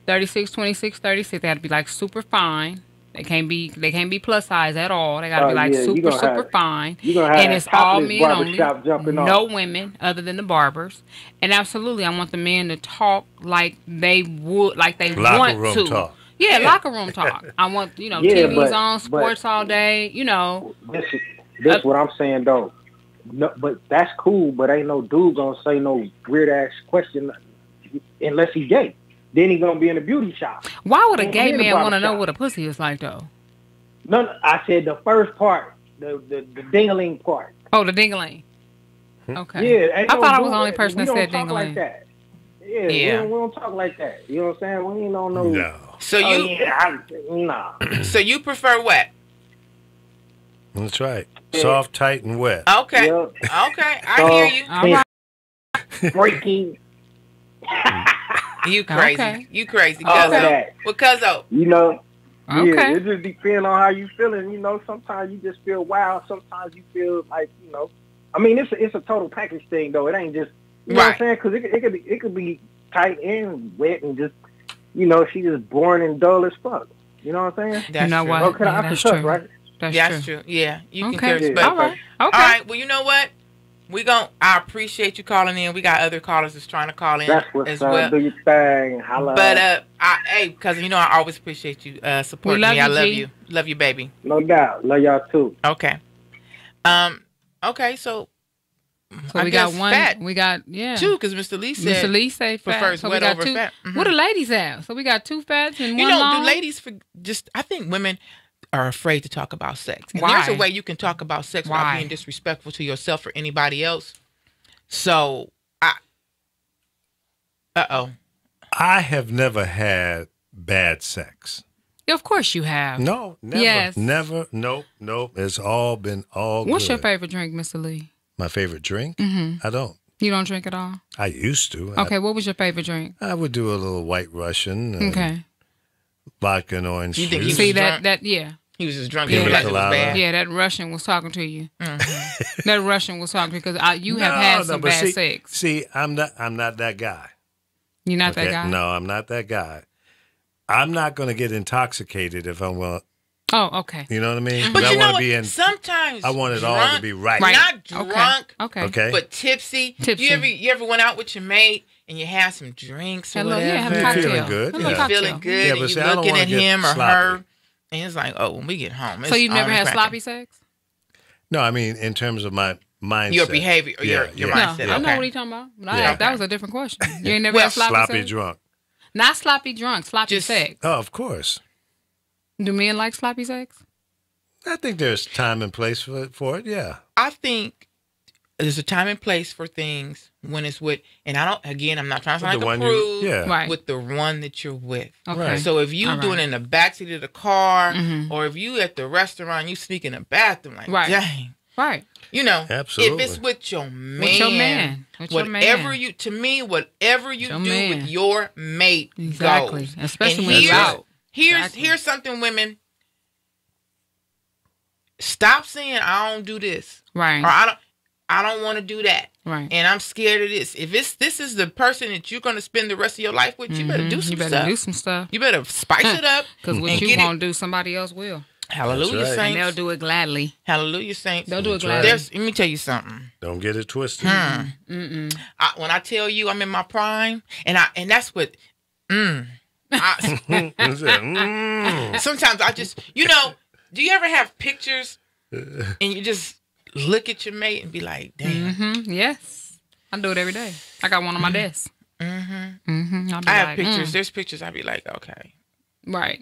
Speaker 3: 36, 26, 36. They had to be like super fine. They can't be plus size at all. They gotta
Speaker 6: Oh,
Speaker 3: be like
Speaker 6: yeah, you
Speaker 3: super
Speaker 6: gonna have-
Speaker 3: fine.
Speaker 6: you gonna have
Speaker 3: And it's all
Speaker 6: topless
Speaker 3: men only.
Speaker 6: barbershop jumping
Speaker 3: No
Speaker 6: off.
Speaker 3: women other than the barbers. And absolutely, I want the men to talk like they would, like they
Speaker 4: Locker
Speaker 3: want
Speaker 4: room
Speaker 3: to.
Speaker 4: talk.
Speaker 3: Yeah, locker room talk. I want,
Speaker 6: Yeah,
Speaker 3: TVs
Speaker 6: but-
Speaker 3: on, sports all day,
Speaker 6: This what I'm saying though. No, but that's cool. But ain't no dude gonna say no weird ass question unless he gay. Then he gonna be in a beauty shop.
Speaker 3: Why would a
Speaker 6: Well,
Speaker 3: gay
Speaker 6: in the
Speaker 3: man want to know
Speaker 6: barbershop.
Speaker 3: what a pussy is like, though?
Speaker 6: No, I said the first part, the dingling part.
Speaker 3: Oh, the dingling. Okay.
Speaker 6: Yeah, ain't
Speaker 3: I
Speaker 6: no
Speaker 3: thought I was
Speaker 6: dude-
Speaker 3: the only person
Speaker 6: we
Speaker 3: that
Speaker 6: don't
Speaker 3: said
Speaker 6: talk like
Speaker 3: dingling.
Speaker 6: that. Yeah,
Speaker 2: Yeah.
Speaker 6: We don't talk like that. You know what I'm saying? We ain't on no.
Speaker 4: No.
Speaker 2: So
Speaker 6: Oh,
Speaker 2: you,
Speaker 6: yeah, nah.
Speaker 2: so you prefer wet?
Speaker 4: That's right. Soft, tight, and wet.
Speaker 2: Okay.
Speaker 6: Yeah.
Speaker 2: Okay, I hear you.
Speaker 3: All right.
Speaker 6: Breaking.
Speaker 2: You crazy.
Speaker 3: Okay.
Speaker 2: You crazy.
Speaker 6: All of that.
Speaker 2: Because
Speaker 6: You know.
Speaker 3: Okay.
Speaker 6: Yeah, it just depends on how you feeling. You know, sometimes you just feel wild. Sometimes you feel like, I mean, it's a total package thing though. It ain't just, you know what I'm saying? Because it could be tight and wet and just, she just boring and dull as fuck. You know what I'm saying?
Speaker 2: that's
Speaker 3: You know
Speaker 2: true.
Speaker 3: what?
Speaker 6: Okay,
Speaker 3: Yeah,
Speaker 6: I can
Speaker 3: that's
Speaker 6: cuss,
Speaker 3: true.
Speaker 6: right?
Speaker 3: That's
Speaker 2: True. Yeah, you
Speaker 3: Okay.
Speaker 2: can curse.
Speaker 6: Yeah.
Speaker 2: But,
Speaker 3: All right. Okay.
Speaker 2: all right. Well, you know what? I appreciate you calling in. We got other callers that's trying to call in
Speaker 6: That's what's
Speaker 2: as
Speaker 6: up.
Speaker 2: well.
Speaker 6: Do your thing. Holla.
Speaker 2: But because I always appreciate you supporting
Speaker 3: We love
Speaker 2: me. I
Speaker 3: you,
Speaker 2: love
Speaker 3: G.
Speaker 2: you. Love you, baby.
Speaker 6: No doubt. Love y'all too.
Speaker 2: Okay. Okay. So
Speaker 3: So
Speaker 2: I
Speaker 3: we got
Speaker 2: guess
Speaker 3: one.
Speaker 2: fat
Speaker 3: We got, yeah.
Speaker 2: too, because Mr. Lee said
Speaker 3: Mr. Lee say fat.
Speaker 2: prefers
Speaker 3: So we
Speaker 2: wet
Speaker 3: got
Speaker 2: over
Speaker 3: two.
Speaker 2: fat. Mhm.
Speaker 3: What the ladies have? So we got two fats and
Speaker 2: You
Speaker 3: one
Speaker 2: know,
Speaker 3: long.
Speaker 2: do ladies I think women are afraid to talk about sex. And
Speaker 3: Why?
Speaker 2: there's a way you can talk about sex without
Speaker 3: Why?
Speaker 2: being disrespectful to yourself or anybody else. So
Speaker 4: I have never had bad sex.
Speaker 3: Of course you have.
Speaker 4: No, never.
Speaker 3: Yes.
Speaker 4: Never. Nope. It's all been all
Speaker 3: What's
Speaker 4: good.
Speaker 3: your favorite drink, Mr. Lee?
Speaker 4: My favorite drink?
Speaker 3: Mm-hmm.
Speaker 4: I don't.
Speaker 3: You don't drink at all?
Speaker 4: I used to.
Speaker 3: Okay, what was your favorite drink?
Speaker 4: I would do a little White Russian.
Speaker 3: Okay.
Speaker 4: Vodka and orange
Speaker 2: You think
Speaker 4: juice.
Speaker 2: he
Speaker 3: See,
Speaker 2: was drunk?
Speaker 3: that, yeah.
Speaker 2: He was just drunk.
Speaker 3: Yeah.
Speaker 2: He realized it was
Speaker 4: Colada.
Speaker 2: bad.
Speaker 3: Yeah, that Russian was talking to you.
Speaker 2: Mhm.
Speaker 3: That Russian was talking to you because you have had some
Speaker 4: but
Speaker 3: bad
Speaker 4: see,
Speaker 3: sex.
Speaker 4: See, I'm not that guy.
Speaker 3: You're not that
Speaker 4: Okay?
Speaker 3: guy?
Speaker 4: No, I'm not that guy. I'm not going to get intoxicated if I'm well.
Speaker 3: Oh, okay.
Speaker 4: You know what I mean?
Speaker 2: But
Speaker 4: I
Speaker 2: you know
Speaker 4: want to
Speaker 2: what?
Speaker 4: be in.
Speaker 2: Sometimes
Speaker 4: I want it all to be right.
Speaker 3: Right.
Speaker 2: Not
Speaker 3: Okay.
Speaker 2: drunk,
Speaker 3: Okay.
Speaker 4: Okay.
Speaker 2: but tipsy.
Speaker 3: Tipsy.
Speaker 2: You ever went out with your mate and you had some drinks or
Speaker 3: Hello,
Speaker 2: whatever?
Speaker 3: yeah, have a
Speaker 4: You're
Speaker 3: cocktail.
Speaker 4: feeling good,
Speaker 3: Have a
Speaker 4: yeah.
Speaker 2: You're
Speaker 3: cocktail.
Speaker 2: feeling good,
Speaker 4: Yeah,
Speaker 2: and
Speaker 4: but
Speaker 2: you
Speaker 4: see, I don't
Speaker 2: looking
Speaker 4: wanna
Speaker 2: at
Speaker 4: get
Speaker 2: him or
Speaker 4: sloppy.
Speaker 2: her, and it's like, oh, when we get home,
Speaker 3: So you've never
Speaker 2: on
Speaker 3: had
Speaker 2: and
Speaker 3: sloppy
Speaker 2: cracking.
Speaker 3: sex?
Speaker 4: No, I mean in terms of my mindset.
Speaker 2: Your behavior, or
Speaker 4: Yeah,
Speaker 2: your
Speaker 4: yeah.
Speaker 3: No,
Speaker 2: mindset.
Speaker 3: I know
Speaker 2: okay.
Speaker 3: what he's talking about. But
Speaker 4: Yeah.
Speaker 3: that was a different question. You ain't never
Speaker 2: Well,
Speaker 3: had sloppy,
Speaker 4: Sloppy
Speaker 3: sex?
Speaker 4: drunk.
Speaker 3: Not sloppy drunk, sloppy
Speaker 2: Just-
Speaker 3: sex.
Speaker 4: Oh, of course.
Speaker 3: Do men like sloppy sex?
Speaker 4: I think there's time and place for it. Yeah.
Speaker 2: I think there's a time and place for things when it's with, and I'm not trying to sound
Speaker 4: The
Speaker 2: like a
Speaker 4: one
Speaker 2: prude,
Speaker 4: yeah.
Speaker 3: Right.
Speaker 2: with the one that you're with.
Speaker 3: Okay.
Speaker 4: Right.
Speaker 2: So if you
Speaker 3: All
Speaker 2: doing
Speaker 3: right.
Speaker 2: it in the backseat of the car,
Speaker 3: Mhm.
Speaker 2: or if you at the restaurant, you sneak in the bathroom, like,
Speaker 3: Right.
Speaker 2: dang.
Speaker 3: Right.
Speaker 4: Absolutely.
Speaker 2: If it's with your man,
Speaker 3: With your man. With your
Speaker 2: whatever
Speaker 3: man.
Speaker 2: you, to me, whatever you
Speaker 3: Your
Speaker 2: do
Speaker 3: man.
Speaker 2: with your mate
Speaker 3: Exactly.
Speaker 2: goes.
Speaker 3: Especially
Speaker 2: And
Speaker 3: when it's
Speaker 2: here's-
Speaker 3: out. Exactly.
Speaker 2: Here's something, women. Stop saying I don't do this,
Speaker 3: Right.
Speaker 2: or I don't want to do that,
Speaker 3: Right.
Speaker 2: and I'm scared of this. If this is the person that you're going to spend the rest of your life with, you better do some
Speaker 3: You better
Speaker 2: stuff.
Speaker 3: do some stuff.
Speaker 2: You better spice it up.
Speaker 3: Because what
Speaker 2: and
Speaker 3: you
Speaker 2: get it-
Speaker 3: won't do, somebody else will.
Speaker 2: Hallelujah,
Speaker 4: That's right.
Speaker 3: And they'll
Speaker 2: saints.
Speaker 3: do it gladly.
Speaker 2: Hallelujah, saints.
Speaker 3: They'll do it
Speaker 4: That's right.
Speaker 3: gladly.
Speaker 2: Let me tell you something.
Speaker 4: Don't get it twisted.
Speaker 3: Mm-mm.
Speaker 2: When I tell you I'm in my prime, and that's what, Sometimes I just, do you ever have pictures and you just look at your mate and be like, damn.
Speaker 3: Yes. I do it every day. I got one on my desk.
Speaker 2: I
Speaker 3: I'll be
Speaker 2: have
Speaker 3: like,
Speaker 2: pictures. There's pictures. I'll be like, okay.
Speaker 3: Right.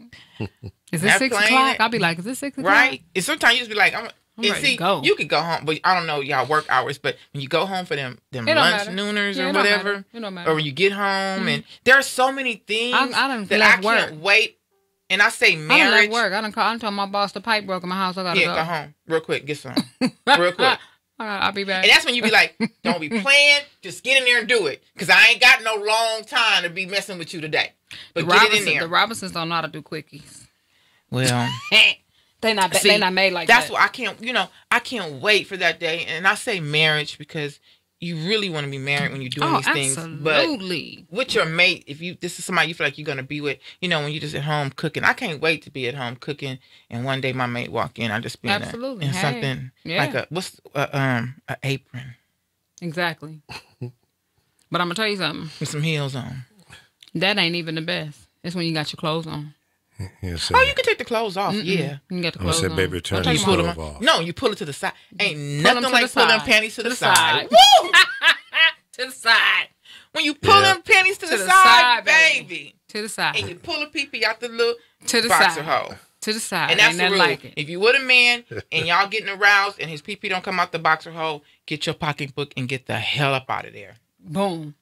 Speaker 3: Is this
Speaker 2: That
Speaker 3: 6
Speaker 2: plane-
Speaker 3: o'clock? I'll be like, is this 6 o'clock?
Speaker 2: Right? And sometimes you just be like, and
Speaker 3: ready
Speaker 2: see,
Speaker 3: to go.
Speaker 2: you could go home, but I don't know y'all work hours, but when you go home for them
Speaker 3: don't
Speaker 2: lunch
Speaker 3: matter.
Speaker 2: nooners
Speaker 3: Yeah,
Speaker 2: or
Speaker 3: it don't
Speaker 2: whatever,
Speaker 3: matter. It don't matter.
Speaker 2: or when you get home, and there are so many things
Speaker 3: I done
Speaker 2: that
Speaker 3: left
Speaker 2: I can't
Speaker 3: work.
Speaker 2: wait. And I say
Speaker 3: I done
Speaker 2: marriage.
Speaker 3: left work. I done told my boss the pipe broke in my house. I gotta
Speaker 2: Yeah,
Speaker 3: go.
Speaker 2: go home real quick, get some, real quick.
Speaker 3: I'll be back.
Speaker 2: And that's when you be like, don't be playing, just get in there and do it. Because I ain't got no long time to be messing with you today. But get it in there.
Speaker 3: The Robinsons don't know how to do quickies.
Speaker 2: Well,
Speaker 3: they not
Speaker 2: see,
Speaker 3: made like
Speaker 2: that's
Speaker 3: that.
Speaker 2: why I can't wait for that day. And I say marriage because you really want to be married when you're doing these things.
Speaker 3: Absolutely.
Speaker 2: But with your mate, this is somebody you feel like you're going to be with, when you're just at home cooking. I can't wait to be at home cooking. And one day my mate walk in, I just be
Speaker 3: Absolutely.
Speaker 2: in
Speaker 3: Hey.
Speaker 2: something like an apron
Speaker 3: Exactly. But I'm gonna tell you something.
Speaker 2: with some heels on.
Speaker 3: That ain't even the best. It's when you got your clothes on.
Speaker 4: Yes,
Speaker 2: Oh, you can take the clothes off. Yeah.
Speaker 3: You can get the
Speaker 4: I'm gonna
Speaker 3: clothes
Speaker 4: say,
Speaker 3: on.
Speaker 4: baby, turn
Speaker 3: Don't
Speaker 4: the
Speaker 3: take
Speaker 2: Pull
Speaker 3: them
Speaker 2: them
Speaker 4: stove off.
Speaker 2: No, you pull it to the side. Ain't
Speaker 3: Pull
Speaker 2: nothing
Speaker 3: them to
Speaker 2: like
Speaker 3: the
Speaker 2: pulling
Speaker 3: side.
Speaker 2: panties to the side.
Speaker 3: side.
Speaker 2: Woo!
Speaker 3: to the side.
Speaker 2: When you pull them panties to the side, baby.
Speaker 3: To the side.
Speaker 2: And you pull a pee-pee out the little
Speaker 3: To the
Speaker 2: boxer
Speaker 3: side.
Speaker 2: hole.
Speaker 3: To the side.
Speaker 2: And that's
Speaker 3: Ain't
Speaker 2: the
Speaker 3: nothing
Speaker 2: rule.
Speaker 3: like it.
Speaker 2: If you with a man and y'all getting aroused and his pee-pee don't come out the boxer hole, get your pocketbook and get the hell up out of there.
Speaker 3: Boom.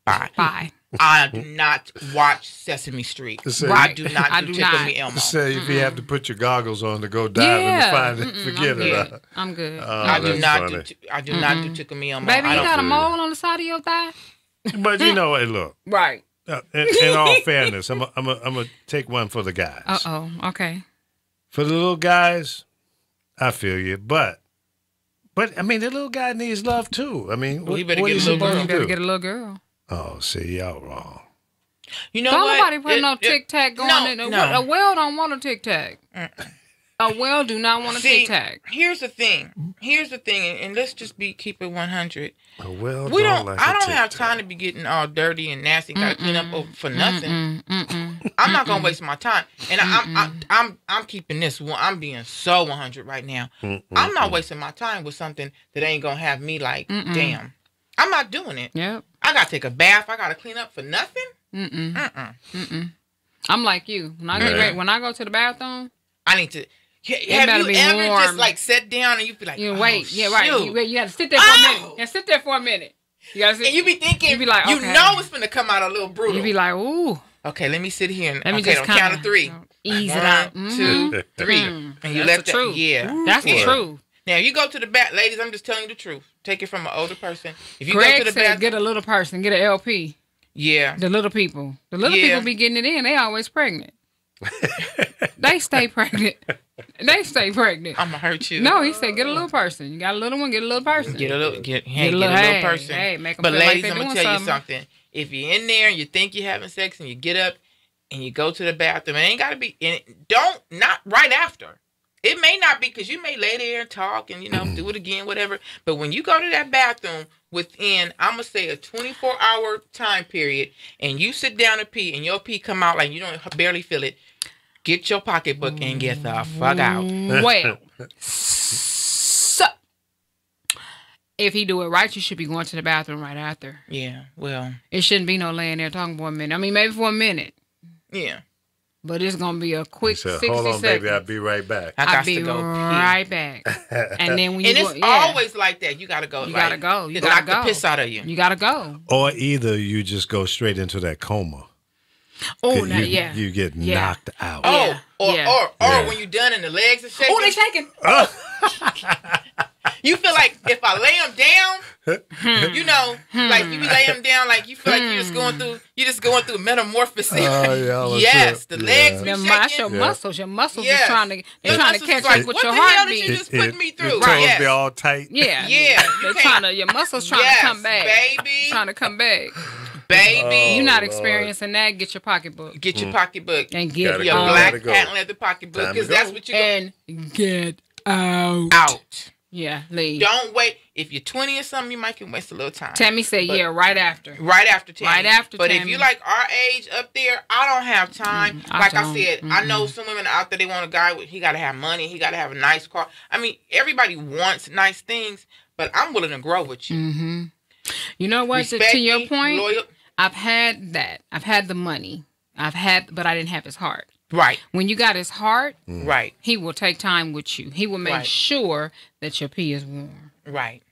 Speaker 2: Bye.
Speaker 3: Bye.
Speaker 2: I do not watch Sesame Street.
Speaker 4: Say-
Speaker 2: I do not
Speaker 3: I
Speaker 2: do
Speaker 3: do
Speaker 2: Tickle
Speaker 3: not.
Speaker 2: Me Elmo.
Speaker 4: Say if you have to put your goggles on to go diving
Speaker 3: Yeah.
Speaker 4: to find it, forget
Speaker 3: I'm
Speaker 4: it.
Speaker 3: good. I'm good.
Speaker 2: I do
Speaker 4: that's
Speaker 2: not
Speaker 4: funny.
Speaker 2: not do Tickle Me Elmo.
Speaker 3: Baby,
Speaker 2: I
Speaker 3: you
Speaker 2: don't
Speaker 3: got a
Speaker 4: feel
Speaker 3: mole on the side of your thigh?
Speaker 4: But you know, hey, look.
Speaker 3: Right.
Speaker 4: In all fairness, I'm gonna take one for the guys.
Speaker 3: Uh-oh. Okay.
Speaker 4: For the little guys, I feel you, but I mean, the little guy needs love too. I mean,
Speaker 2: Well, he
Speaker 4: what
Speaker 2: better
Speaker 4: are
Speaker 2: get
Speaker 4: you
Speaker 2: a little
Speaker 4: supposed
Speaker 2: girl.
Speaker 3: You
Speaker 4: to
Speaker 3: better
Speaker 4: do?
Speaker 3: get a little girl.
Speaker 4: Oh, see, y'all wrong.
Speaker 2: You know
Speaker 3: Don't
Speaker 2: what?
Speaker 3: nobody put no tic-tac going in.
Speaker 2: No.
Speaker 3: A whale don't want a tic-tac. A whale do not want a
Speaker 2: See,
Speaker 3: tic-tac.
Speaker 2: here's the thing, and let's just keep it 100.
Speaker 4: Well,
Speaker 2: We don't.
Speaker 4: like
Speaker 2: I
Speaker 4: a
Speaker 2: don't have
Speaker 4: tic-tac.
Speaker 2: time to be getting all dirty and nasty. Got to clean up for nothing. I'm not gonna waste my time, and I'm keeping this. I'm being so 100 right now. I'm not wasting my time with something that ain't gonna have me like, damn. I'm not doing it.
Speaker 3: Yep.
Speaker 2: I gotta take a bath. I gotta clean up for nothing.
Speaker 3: I'm like you. When I get ready, when I go to the bathroom,
Speaker 2: I need to. Have
Speaker 3: better
Speaker 2: you
Speaker 3: be
Speaker 2: ever
Speaker 3: warm.
Speaker 2: just like sat down and you be like,
Speaker 3: you
Speaker 2: oh,
Speaker 3: wait. Yeah, right.
Speaker 2: shoot.
Speaker 3: You got to sit there for a minute.
Speaker 2: Ow!
Speaker 3: Yeah, sit there for a minute. You got to sit.
Speaker 2: And you be thinking,
Speaker 3: You be like,
Speaker 2: you
Speaker 3: okay.
Speaker 2: know it's gonna come out a little brutal.
Speaker 3: You be like, ooh.
Speaker 2: Okay, let me sit here and
Speaker 3: Let me
Speaker 2: okay,
Speaker 3: just
Speaker 2: on count
Speaker 3: kinda,
Speaker 2: of three.
Speaker 3: ease it out.
Speaker 2: 1, 2, 3. And you
Speaker 3: That's
Speaker 2: let
Speaker 3: the
Speaker 2: that.
Speaker 3: truth.
Speaker 2: Yeah.
Speaker 3: That's the
Speaker 4: Boy.
Speaker 3: truth.
Speaker 2: Now you go to the bath, ladies. I'm just telling you the truth. Take it from an older person. If you
Speaker 3: Greg
Speaker 2: go to the
Speaker 3: said,
Speaker 2: bathroom,
Speaker 3: get a little person, get an LP.
Speaker 2: yeah,
Speaker 3: The little people. The little
Speaker 2: Yeah.
Speaker 3: people be getting it in. They always pregnant. They stay pregnant. They stay pregnant.
Speaker 2: I'm gonna hurt you.
Speaker 3: No, he said, get a little person. You got a little one, get a little person.
Speaker 2: Get a little, get
Speaker 3: a
Speaker 2: a
Speaker 3: little-
Speaker 2: little
Speaker 3: hey,
Speaker 2: person.
Speaker 3: hey, make 'em
Speaker 2: but
Speaker 3: feel like
Speaker 2: ladies,
Speaker 3: they
Speaker 2: I'm gonna
Speaker 3: doing
Speaker 2: tell you
Speaker 3: something.
Speaker 2: something. If you're in there and you think you're having sex and you get up and you go to the bathroom, it ain't gotta be. And not right after. It may not be because you may lay there and talk and do it again, whatever. But when you go to that bathroom within, I'm gonna say a 24-hour time period, and you sit down and pee, and your pee come out like you don't barely feel it, get your pocketbook and get the fuck out.
Speaker 3: Well, so if he do it right, you should be going to the bathroom right after.
Speaker 2: Yeah, well,
Speaker 3: It shouldn't be no laying there talking for a minute. I mean, maybe for a minute,
Speaker 2: yeah.
Speaker 3: but it's gonna be a quick
Speaker 4: He said,
Speaker 3: 60
Speaker 4: hold on,
Speaker 3: seconds.
Speaker 4: baby, I'll be right back.
Speaker 2: I
Speaker 3: I'll
Speaker 2: got
Speaker 3: be
Speaker 2: to go pee.
Speaker 3: right back. And then when you
Speaker 2: And
Speaker 3: go,
Speaker 2: it's
Speaker 3: yeah,
Speaker 2: always like that. You gotta go.
Speaker 3: You gotta go. You
Speaker 2: it
Speaker 3: gotta
Speaker 2: knock
Speaker 3: go.
Speaker 2: the piss out of you.
Speaker 3: you gotta go.
Speaker 4: Or either you just go straight into that coma.
Speaker 3: Oh,
Speaker 4: you,
Speaker 3: yeah.
Speaker 4: You get
Speaker 3: Yeah.
Speaker 4: knocked out.
Speaker 2: Oh,
Speaker 3: Yeah,
Speaker 2: or
Speaker 3: yeah.
Speaker 2: or
Speaker 4: Yeah.
Speaker 2: when you done and the legs are shaking.
Speaker 3: Oh, they shaking.
Speaker 2: You feel like if I lay them down, like you be laying them down, like you feel like you're just going through metamorphosis.
Speaker 4: Oh, yeah, what's
Speaker 2: yes,
Speaker 4: up?
Speaker 2: the
Speaker 4: Yeah.
Speaker 2: legs be
Speaker 3: Your,
Speaker 2: shaking.
Speaker 3: your muscles
Speaker 2: Yes.
Speaker 3: is trying to, they're
Speaker 2: Your
Speaker 3: trying to
Speaker 2: muscles
Speaker 3: catch
Speaker 2: is like,
Speaker 3: up with
Speaker 2: what
Speaker 3: your
Speaker 2: the hell did
Speaker 3: heartbeat.
Speaker 2: you just put me through?
Speaker 4: Your toes
Speaker 2: Right.
Speaker 4: be all tight.
Speaker 3: Yeah,
Speaker 2: Yeah, you
Speaker 3: they're
Speaker 2: can't-
Speaker 3: trying to. Your muscles trying
Speaker 2: Yes,
Speaker 3: to come back,
Speaker 2: baby.
Speaker 3: Trying to come back.
Speaker 2: Baby,
Speaker 3: You're not
Speaker 4: Lord.
Speaker 3: experiencing that. Get your pocketbook
Speaker 2: get your pocketbook,
Speaker 3: and
Speaker 4: Gotta
Speaker 3: get
Speaker 4: go,
Speaker 2: your
Speaker 3: on
Speaker 2: black
Speaker 4: gotta go.
Speaker 2: patent leather pocketbook,
Speaker 4: Time to
Speaker 2: because
Speaker 4: go.
Speaker 2: that's what you go
Speaker 3: and get out.
Speaker 2: out.
Speaker 3: Yeah, leave.
Speaker 2: Don't wait. If you're 20 or something, you might can waste a little time.
Speaker 3: Tammy said,
Speaker 2: But-
Speaker 3: yeah, right after.
Speaker 2: Right after Tammy.
Speaker 3: Right after
Speaker 2: But if
Speaker 3: Tammy.
Speaker 2: you like our age up there, I don't have time.
Speaker 3: I
Speaker 2: like I
Speaker 3: don't.
Speaker 2: said, I know some women out there, they want a guy with, he got to have money. He got to have a nice car. I mean, everybody wants nice things, but I'm willing to grow with you.
Speaker 3: Mm-hmm. You know what?
Speaker 2: Respect
Speaker 3: To your
Speaker 2: me,
Speaker 3: point,
Speaker 2: loyal.
Speaker 3: I've had that. I've had the money. But I didn't have his heart.
Speaker 2: Right.
Speaker 3: When you got his heart,
Speaker 2: Right.
Speaker 3: he will take time with you. He will make
Speaker 2: Right.
Speaker 3: sure that your pee is warm.
Speaker 2: Right.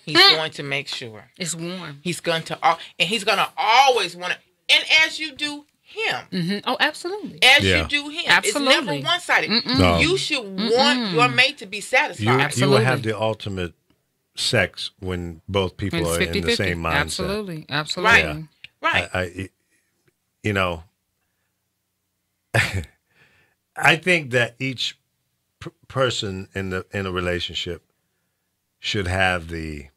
Speaker 2: He's going to make sure.
Speaker 3: It's warm.
Speaker 2: He's going to, and he's going to always want to, and as you do him.
Speaker 3: Mm-hmm. Oh, absolutely.
Speaker 2: As
Speaker 4: Yeah.
Speaker 2: you do him.
Speaker 3: Absolutely.
Speaker 2: It's never one-sided.
Speaker 4: No.
Speaker 2: You should want your mate to be satisfied.
Speaker 4: You will
Speaker 3: Absolutely.
Speaker 4: have the ultimate sex when both people
Speaker 3: It's
Speaker 4: are in the
Speaker 3: 50-50.
Speaker 4: same mindset.
Speaker 3: Absolutely. Absolutely.
Speaker 2: Right. Right.
Speaker 4: You know, I think that each person in a relationship should have the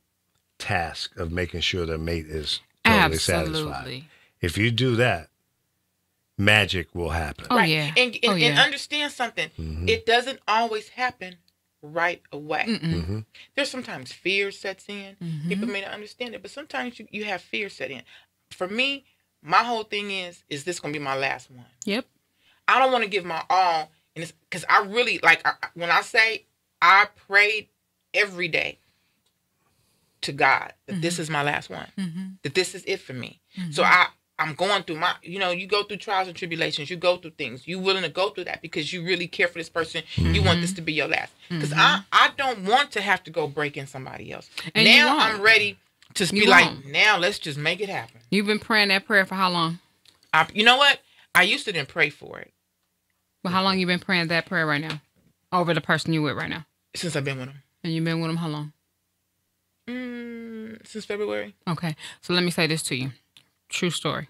Speaker 4: task of making sure their mate is totally satisfied.
Speaker 3: Absolutely.
Speaker 4: If you do that, magic will happen.
Speaker 3: Oh,
Speaker 2: Right.
Speaker 3: yeah.
Speaker 2: And,
Speaker 3: Oh,
Speaker 2: and
Speaker 3: yeah.
Speaker 2: understand something. It doesn't always happen right away.
Speaker 4: Mm-hmm.
Speaker 2: There's sometimes fear sets in.
Speaker 3: Mm-hmm.
Speaker 2: People may not understand it, but sometimes you have fear set in. For me, my whole thing is this going to be my last one?
Speaker 3: Yep.
Speaker 2: I don't want to give my all, and it's because I really when I say I prayed every day to God that this is my last one, that this is it for me. So I'm going through you go through trials and tribulations, you go through things, you willing to go through that because you really care for this person. You want this to be your last. Because I don't want to have to go break in somebody else.
Speaker 3: And you
Speaker 2: now
Speaker 3: won't.
Speaker 2: I'm ready to be
Speaker 3: You
Speaker 2: like,
Speaker 3: won't.
Speaker 2: now let's just make it happen.
Speaker 3: You've been praying that prayer for how long?
Speaker 2: You know what? I used to didn't pray for it
Speaker 3: Well, how long you been praying that prayer right now? Over the person you with right now?
Speaker 2: since I've been with him.
Speaker 3: And you've been with him how long?
Speaker 2: Since February.
Speaker 3: Okay. So let me say this to you. True story.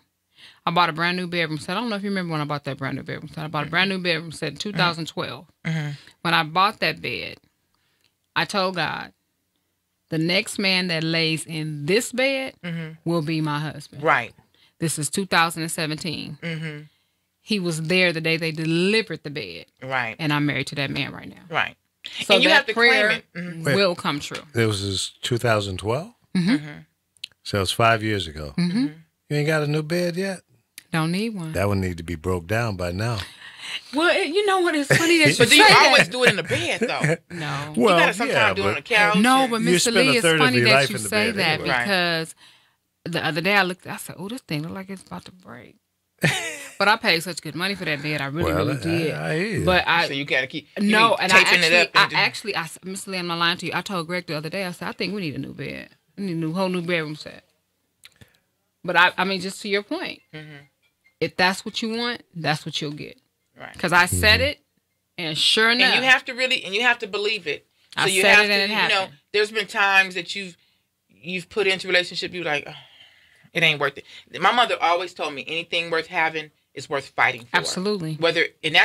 Speaker 3: I bought a brand new bedroom set. I don't know if you remember when I bought that brand new bedroom set. I bought a brand new bedroom set in 2012. When I bought that bed, I told God, the next man that lays in this bed will be my husband.
Speaker 2: Right.
Speaker 3: This is 2017. He was there the day they delivered the bed.
Speaker 2: Right.
Speaker 3: And I'm married to that man right now.
Speaker 2: Right.
Speaker 3: So
Speaker 2: and you
Speaker 3: that
Speaker 2: have to
Speaker 3: prayer
Speaker 2: claim it.
Speaker 3: will come true.
Speaker 4: It was 2012? So it's 5 years ago. You ain't got a new bed yet?
Speaker 3: Don't need one.
Speaker 4: That would need to be broke down by now.
Speaker 3: Well, you know what? It's funny that you
Speaker 2: But do
Speaker 3: say
Speaker 2: you
Speaker 3: that.
Speaker 2: always do it in the bed, though?
Speaker 3: No.
Speaker 2: You gotta sometimes do it on the couch.
Speaker 3: No,
Speaker 2: and-
Speaker 3: but
Speaker 4: You
Speaker 3: Mr.
Speaker 4: spend
Speaker 3: Lee,
Speaker 4: a
Speaker 3: it's
Speaker 4: third of
Speaker 3: funny
Speaker 4: your
Speaker 3: that
Speaker 4: life
Speaker 3: you
Speaker 4: in the
Speaker 3: say
Speaker 4: bed
Speaker 3: that
Speaker 4: anyway.
Speaker 2: Right.
Speaker 3: because the other day I said, oh, this thing look like it's about to break. But I paid such good money for that bed. I really did.
Speaker 4: I hear you.
Speaker 2: so
Speaker 3: But I
Speaker 2: you gotta keep
Speaker 3: no,
Speaker 2: be
Speaker 3: and
Speaker 2: taping it up.
Speaker 3: Mr. Lee, I'm not lying to you. I told Greg the other day. I said, I think we need a new bed. We need a whole new bedroom set. But I mean, just to your point, if that's what you want, that's what you'll get.
Speaker 2: Right.
Speaker 3: Because I said it, and sure enough,
Speaker 2: And you have to believe it. So
Speaker 3: I
Speaker 2: you
Speaker 3: said
Speaker 2: have
Speaker 3: it
Speaker 2: to,
Speaker 3: and it happened.
Speaker 2: there's been times that you've put into a relationship, you're like, oh, it ain't worth it. My mother always told me anything worth having is worth fighting for.
Speaker 3: Absolutely.
Speaker 2: And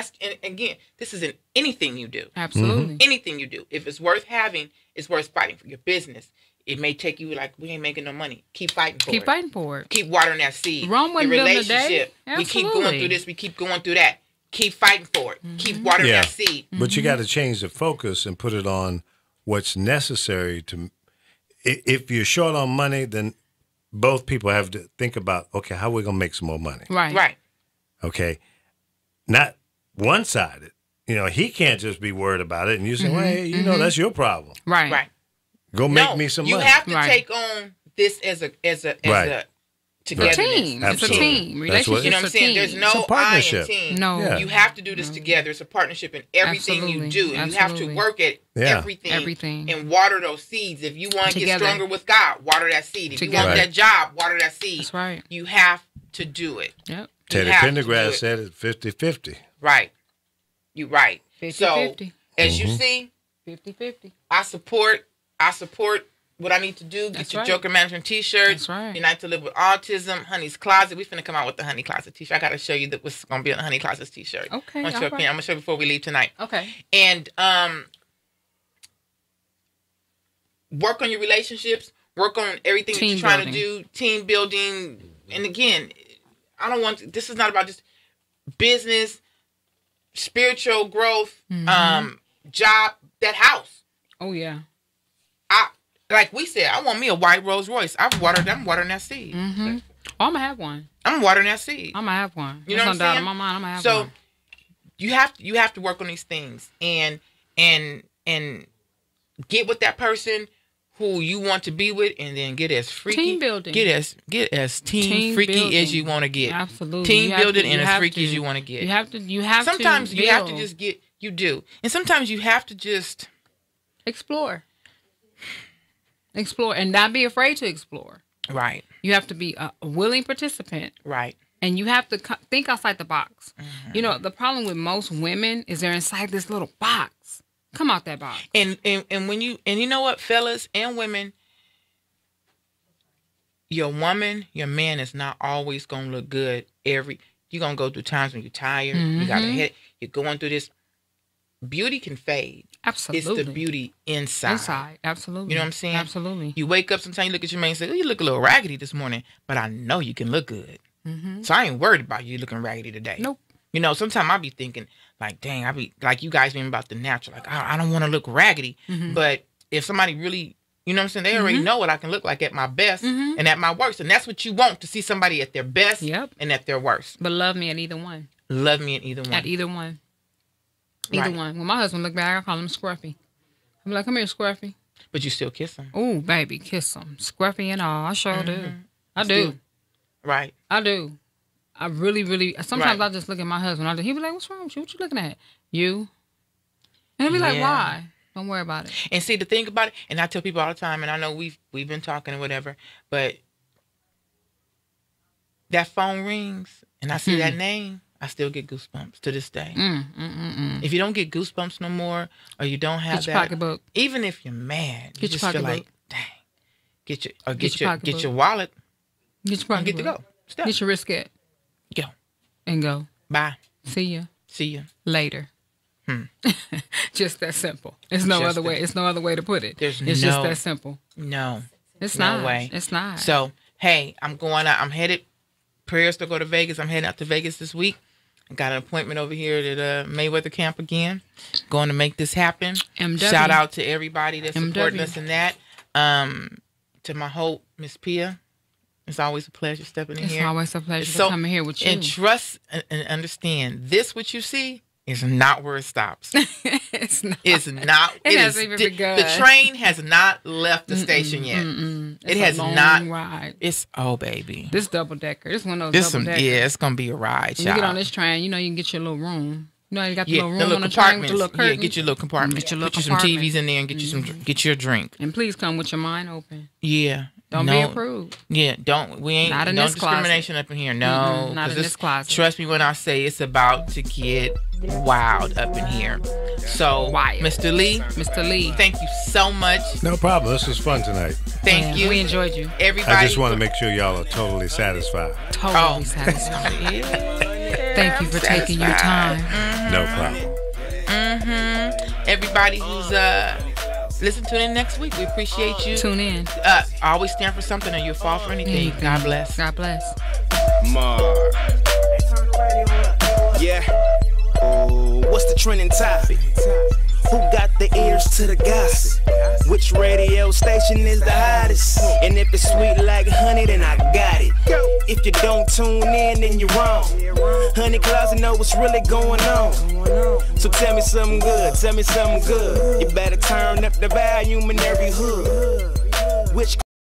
Speaker 2: again, this is in anything you do.
Speaker 3: absolutely.
Speaker 2: Anything you do. If it's worth having, it's worth fighting for. Your business. It may take you like, we ain't making no money. Keep fighting for it.
Speaker 3: Keep fighting for it.
Speaker 2: Keep watering that seed.
Speaker 3: Rome wasn't
Speaker 2: Your
Speaker 3: built in a day.
Speaker 2: relationship. We keep going
Speaker 3: Absolutely.
Speaker 2: through this. We keep going through that. Keep fighting for it. Keep watering
Speaker 4: Yeah.
Speaker 2: that seed.
Speaker 4: But you got to change the focus and put it on what's necessary to. If you're short on money, then both people have to think about, okay, how are we gonna make some more money?
Speaker 3: Right.
Speaker 2: Right.
Speaker 4: Okay, not one-sided. He can't just be worried about it, and you say, well, hey, that's your problem.
Speaker 3: Right.
Speaker 2: Right.
Speaker 4: Go make me some
Speaker 2: you
Speaker 4: money.
Speaker 2: have to
Speaker 3: Right.
Speaker 2: take on this as a
Speaker 4: Right.
Speaker 2: togetherness.
Speaker 3: A team.
Speaker 4: Absolutely.
Speaker 3: It's a team.
Speaker 4: That's what-
Speaker 3: Relationship.
Speaker 2: You know what I'm saying? There's no
Speaker 4: It's a
Speaker 2: I in
Speaker 4: partnership.
Speaker 2: team.
Speaker 3: No.
Speaker 4: Yeah.
Speaker 2: You have to do this together. It's a partnership in everything
Speaker 3: Absolutely.
Speaker 2: you do. And you have to
Speaker 3: Absolutely.
Speaker 2: work at
Speaker 4: Yeah.
Speaker 3: Everything.
Speaker 2: and water those seeds. If you want to get
Speaker 3: Together.
Speaker 2: stronger with God, water that seed. If you
Speaker 3: Together.
Speaker 2: want
Speaker 4: Right.
Speaker 2: that job, water that seed.
Speaker 3: That's right.
Speaker 2: You have to do it.
Speaker 3: Yep.
Speaker 4: Teddy
Speaker 2: have to do
Speaker 4: Pendergrass
Speaker 2: it.
Speaker 4: said it 50-50.
Speaker 2: Right. You right.
Speaker 3: 50-50.
Speaker 2: As you see,
Speaker 3: 50-50.
Speaker 2: I support what I need to do. Get
Speaker 3: That's
Speaker 2: your
Speaker 3: right.
Speaker 2: Joker Management t-shirt.
Speaker 3: That's right.
Speaker 2: Unite to Live with Autism. Honey's Closet. We finna come out with the Honey Closet t-shirt. I gotta show you what's gonna be on the Honey Closet t-shirt.
Speaker 3: Okay,
Speaker 2: I'm gonna show
Speaker 3: all right.
Speaker 2: I'm gonna show you before we leave tonight.
Speaker 3: Okay.
Speaker 2: And work on your relationships. Work on everything that
Speaker 3: Team
Speaker 2: you're trying
Speaker 3: building.
Speaker 2: to do. Team building. And again, this is not about just business, spiritual growth,
Speaker 3: Mm-hmm.
Speaker 2: job, that house.
Speaker 3: Oh yeah.
Speaker 2: Like we said, I want me a white Rolls Royce. I'm watering that seed.
Speaker 3: Mm-hmm. Oh, I'm gonna have one.
Speaker 2: I'm watering that seed.
Speaker 3: I'm gonna have one.
Speaker 2: You know what I'm saying?
Speaker 3: In my mind, I'm gonna have
Speaker 2: so
Speaker 3: one.
Speaker 2: you have to work on these things and get with that person who you want to be with, and then get as freaky.
Speaker 3: Team building.
Speaker 2: Get as team freaky
Speaker 3: building.
Speaker 2: as you want to get.
Speaker 3: Absolutely.
Speaker 2: Team building and as freaky as you want to get.
Speaker 3: You have to.
Speaker 2: Sometimes you have to just get. You do, and sometimes you have to just
Speaker 3: explore, and not be afraid to explore.
Speaker 2: Right.
Speaker 3: You have to be a willing participant.
Speaker 2: Right.
Speaker 3: And you have to think outside the box.
Speaker 2: Mm-hmm.
Speaker 3: You know, the problem with most women is they're inside this little box. Come out that box.
Speaker 2: And when you know what, fellas and women, your man is not always gonna look good. You're gonna go through times when you're tired.
Speaker 3: Mm-hmm.
Speaker 2: You got a head. You're going through this. Beauty can fade.
Speaker 3: Absolutely.
Speaker 2: It's the beauty inside.
Speaker 3: Inside, absolutely.
Speaker 2: You know what I'm saying?
Speaker 3: Absolutely.
Speaker 2: You wake up, sometimes you look at your man and say, oh, you look a little raggedy this morning, but I know you can look good.
Speaker 3: Mm-hmm.
Speaker 2: So I ain't worried about you looking raggedy today.
Speaker 3: Nope.
Speaker 2: You know, sometimes I be thinking, like, dang, I be like you guys being about the natural. Like, I don't want to look raggedy.
Speaker 3: Mm-hmm.
Speaker 2: But if somebody really, you know what I'm saying, they already know what I can look like at my best and at my worst. And that's what you want, to see somebody at their best and at their worst.
Speaker 3: But love me at either one.
Speaker 2: Love me at either one.
Speaker 3: At either one. Either one. When my husband look back, I call him Scruffy. I'm like, come here, Scruffy.
Speaker 2: But you still kiss him.
Speaker 3: Oh, baby, kiss him. Scruffy and all. I sure do. I do.
Speaker 2: Right.
Speaker 3: I do. I really, really. Sometimes I just look at my husband. He'll be like, what's wrong with you? What you looking at? You. And he'll be like, why? Don't worry about it.
Speaker 2: And see, the thing about it, and I tell people all the time, and I know we've been talking or whatever, but that phone rings and I see that name, I still get goosebumps to this day. If you don't get goosebumps no more, or you don't have
Speaker 3: get your
Speaker 2: that
Speaker 3: pocketbook.
Speaker 2: Even if you're mad, you
Speaker 3: Get
Speaker 2: just
Speaker 3: your
Speaker 2: feel
Speaker 3: pocketbook.
Speaker 2: like, dang, get your
Speaker 3: pocketbook.
Speaker 2: wallet,
Speaker 3: Get your
Speaker 2: and get to go. Step.
Speaker 3: Get your wristlet.
Speaker 2: Go.
Speaker 3: And go.
Speaker 2: Bye.
Speaker 3: See ya.
Speaker 2: See you
Speaker 3: Later. Just that simple. There's no
Speaker 2: Just
Speaker 3: other way. It's no other way to put it.
Speaker 2: There's
Speaker 3: it's
Speaker 2: no-
Speaker 3: just that simple.
Speaker 2: No.
Speaker 3: It's
Speaker 2: No
Speaker 3: not.
Speaker 2: way.
Speaker 3: It's not.
Speaker 2: So, hey, I'm going out. I'm headed. Prayers to go to Vegas. I'm heading out to Vegas this week. I got an appointment over here at Mayweather camp again. Going to make this happen.
Speaker 3: MW.
Speaker 2: Shout out to everybody that's supporting
Speaker 3: MW.
Speaker 2: us in that. To my hope, Miss Pia. It's always a pleasure stepping in
Speaker 3: It's
Speaker 2: here.
Speaker 3: always a pleasure to come in here with you.
Speaker 2: And trust and understand, this what you see is not where it stops.
Speaker 3: It's not.
Speaker 2: It's not.
Speaker 3: It hasn't even begun.
Speaker 2: The train has not left the station yet.
Speaker 3: It's
Speaker 2: It has
Speaker 3: a long
Speaker 2: not.
Speaker 3: ride.
Speaker 2: It's baby.
Speaker 3: This double decker. This one of those double deckers.
Speaker 2: It's gonna be a ride.
Speaker 3: When you get on this train, you know you can get your little room. You know you got the
Speaker 2: Yeah,
Speaker 3: little
Speaker 2: the
Speaker 3: room
Speaker 2: little
Speaker 3: on the train with
Speaker 2: compartments.
Speaker 3: the little curtain.
Speaker 2: Yeah, get your little compartment.
Speaker 3: Get your little
Speaker 2: Put you some
Speaker 3: compartment.
Speaker 2: TVs in there and get you some. Get your drink.
Speaker 3: And please come with your mind open.
Speaker 2: Yeah.
Speaker 3: Don't be approved.
Speaker 2: Yeah, don't. We ain't.
Speaker 3: Not in
Speaker 2: no
Speaker 3: this closet.
Speaker 2: discrimination up in here. No.
Speaker 3: Not
Speaker 2: 'cause
Speaker 3: in this closet.
Speaker 2: Trust me when I say it's about to get wild up in here. So,
Speaker 3: Wild.
Speaker 2: Mr. Lee,
Speaker 3: Mr. Lee.
Speaker 2: thank you so much.
Speaker 4: No problem. This was fun tonight.
Speaker 2: Thank you.
Speaker 3: We enjoyed you.
Speaker 2: Everybody.
Speaker 4: I just want to make sure y'all are totally satisfied.
Speaker 3: Totally satisfied.
Speaker 2: Yeah.
Speaker 3: Thank you for taking your time.
Speaker 4: No problem.
Speaker 2: Everybody who's listen to in next week. We appreciate you.
Speaker 3: Tune in.
Speaker 2: Always stand for something or you'll fall for anything. God bless.
Speaker 3: God bless.
Speaker 1: Mar. Yeah. What's the trending topic? Who got the ears to the gossip? Which radio station is the hottest? And if it's sweet like honey, then I got it. If you don't tune in, then you're wrong. Honey Closet know what's really going on. So tell me something good, tell me something good. You better turn up the volume in every hood. Which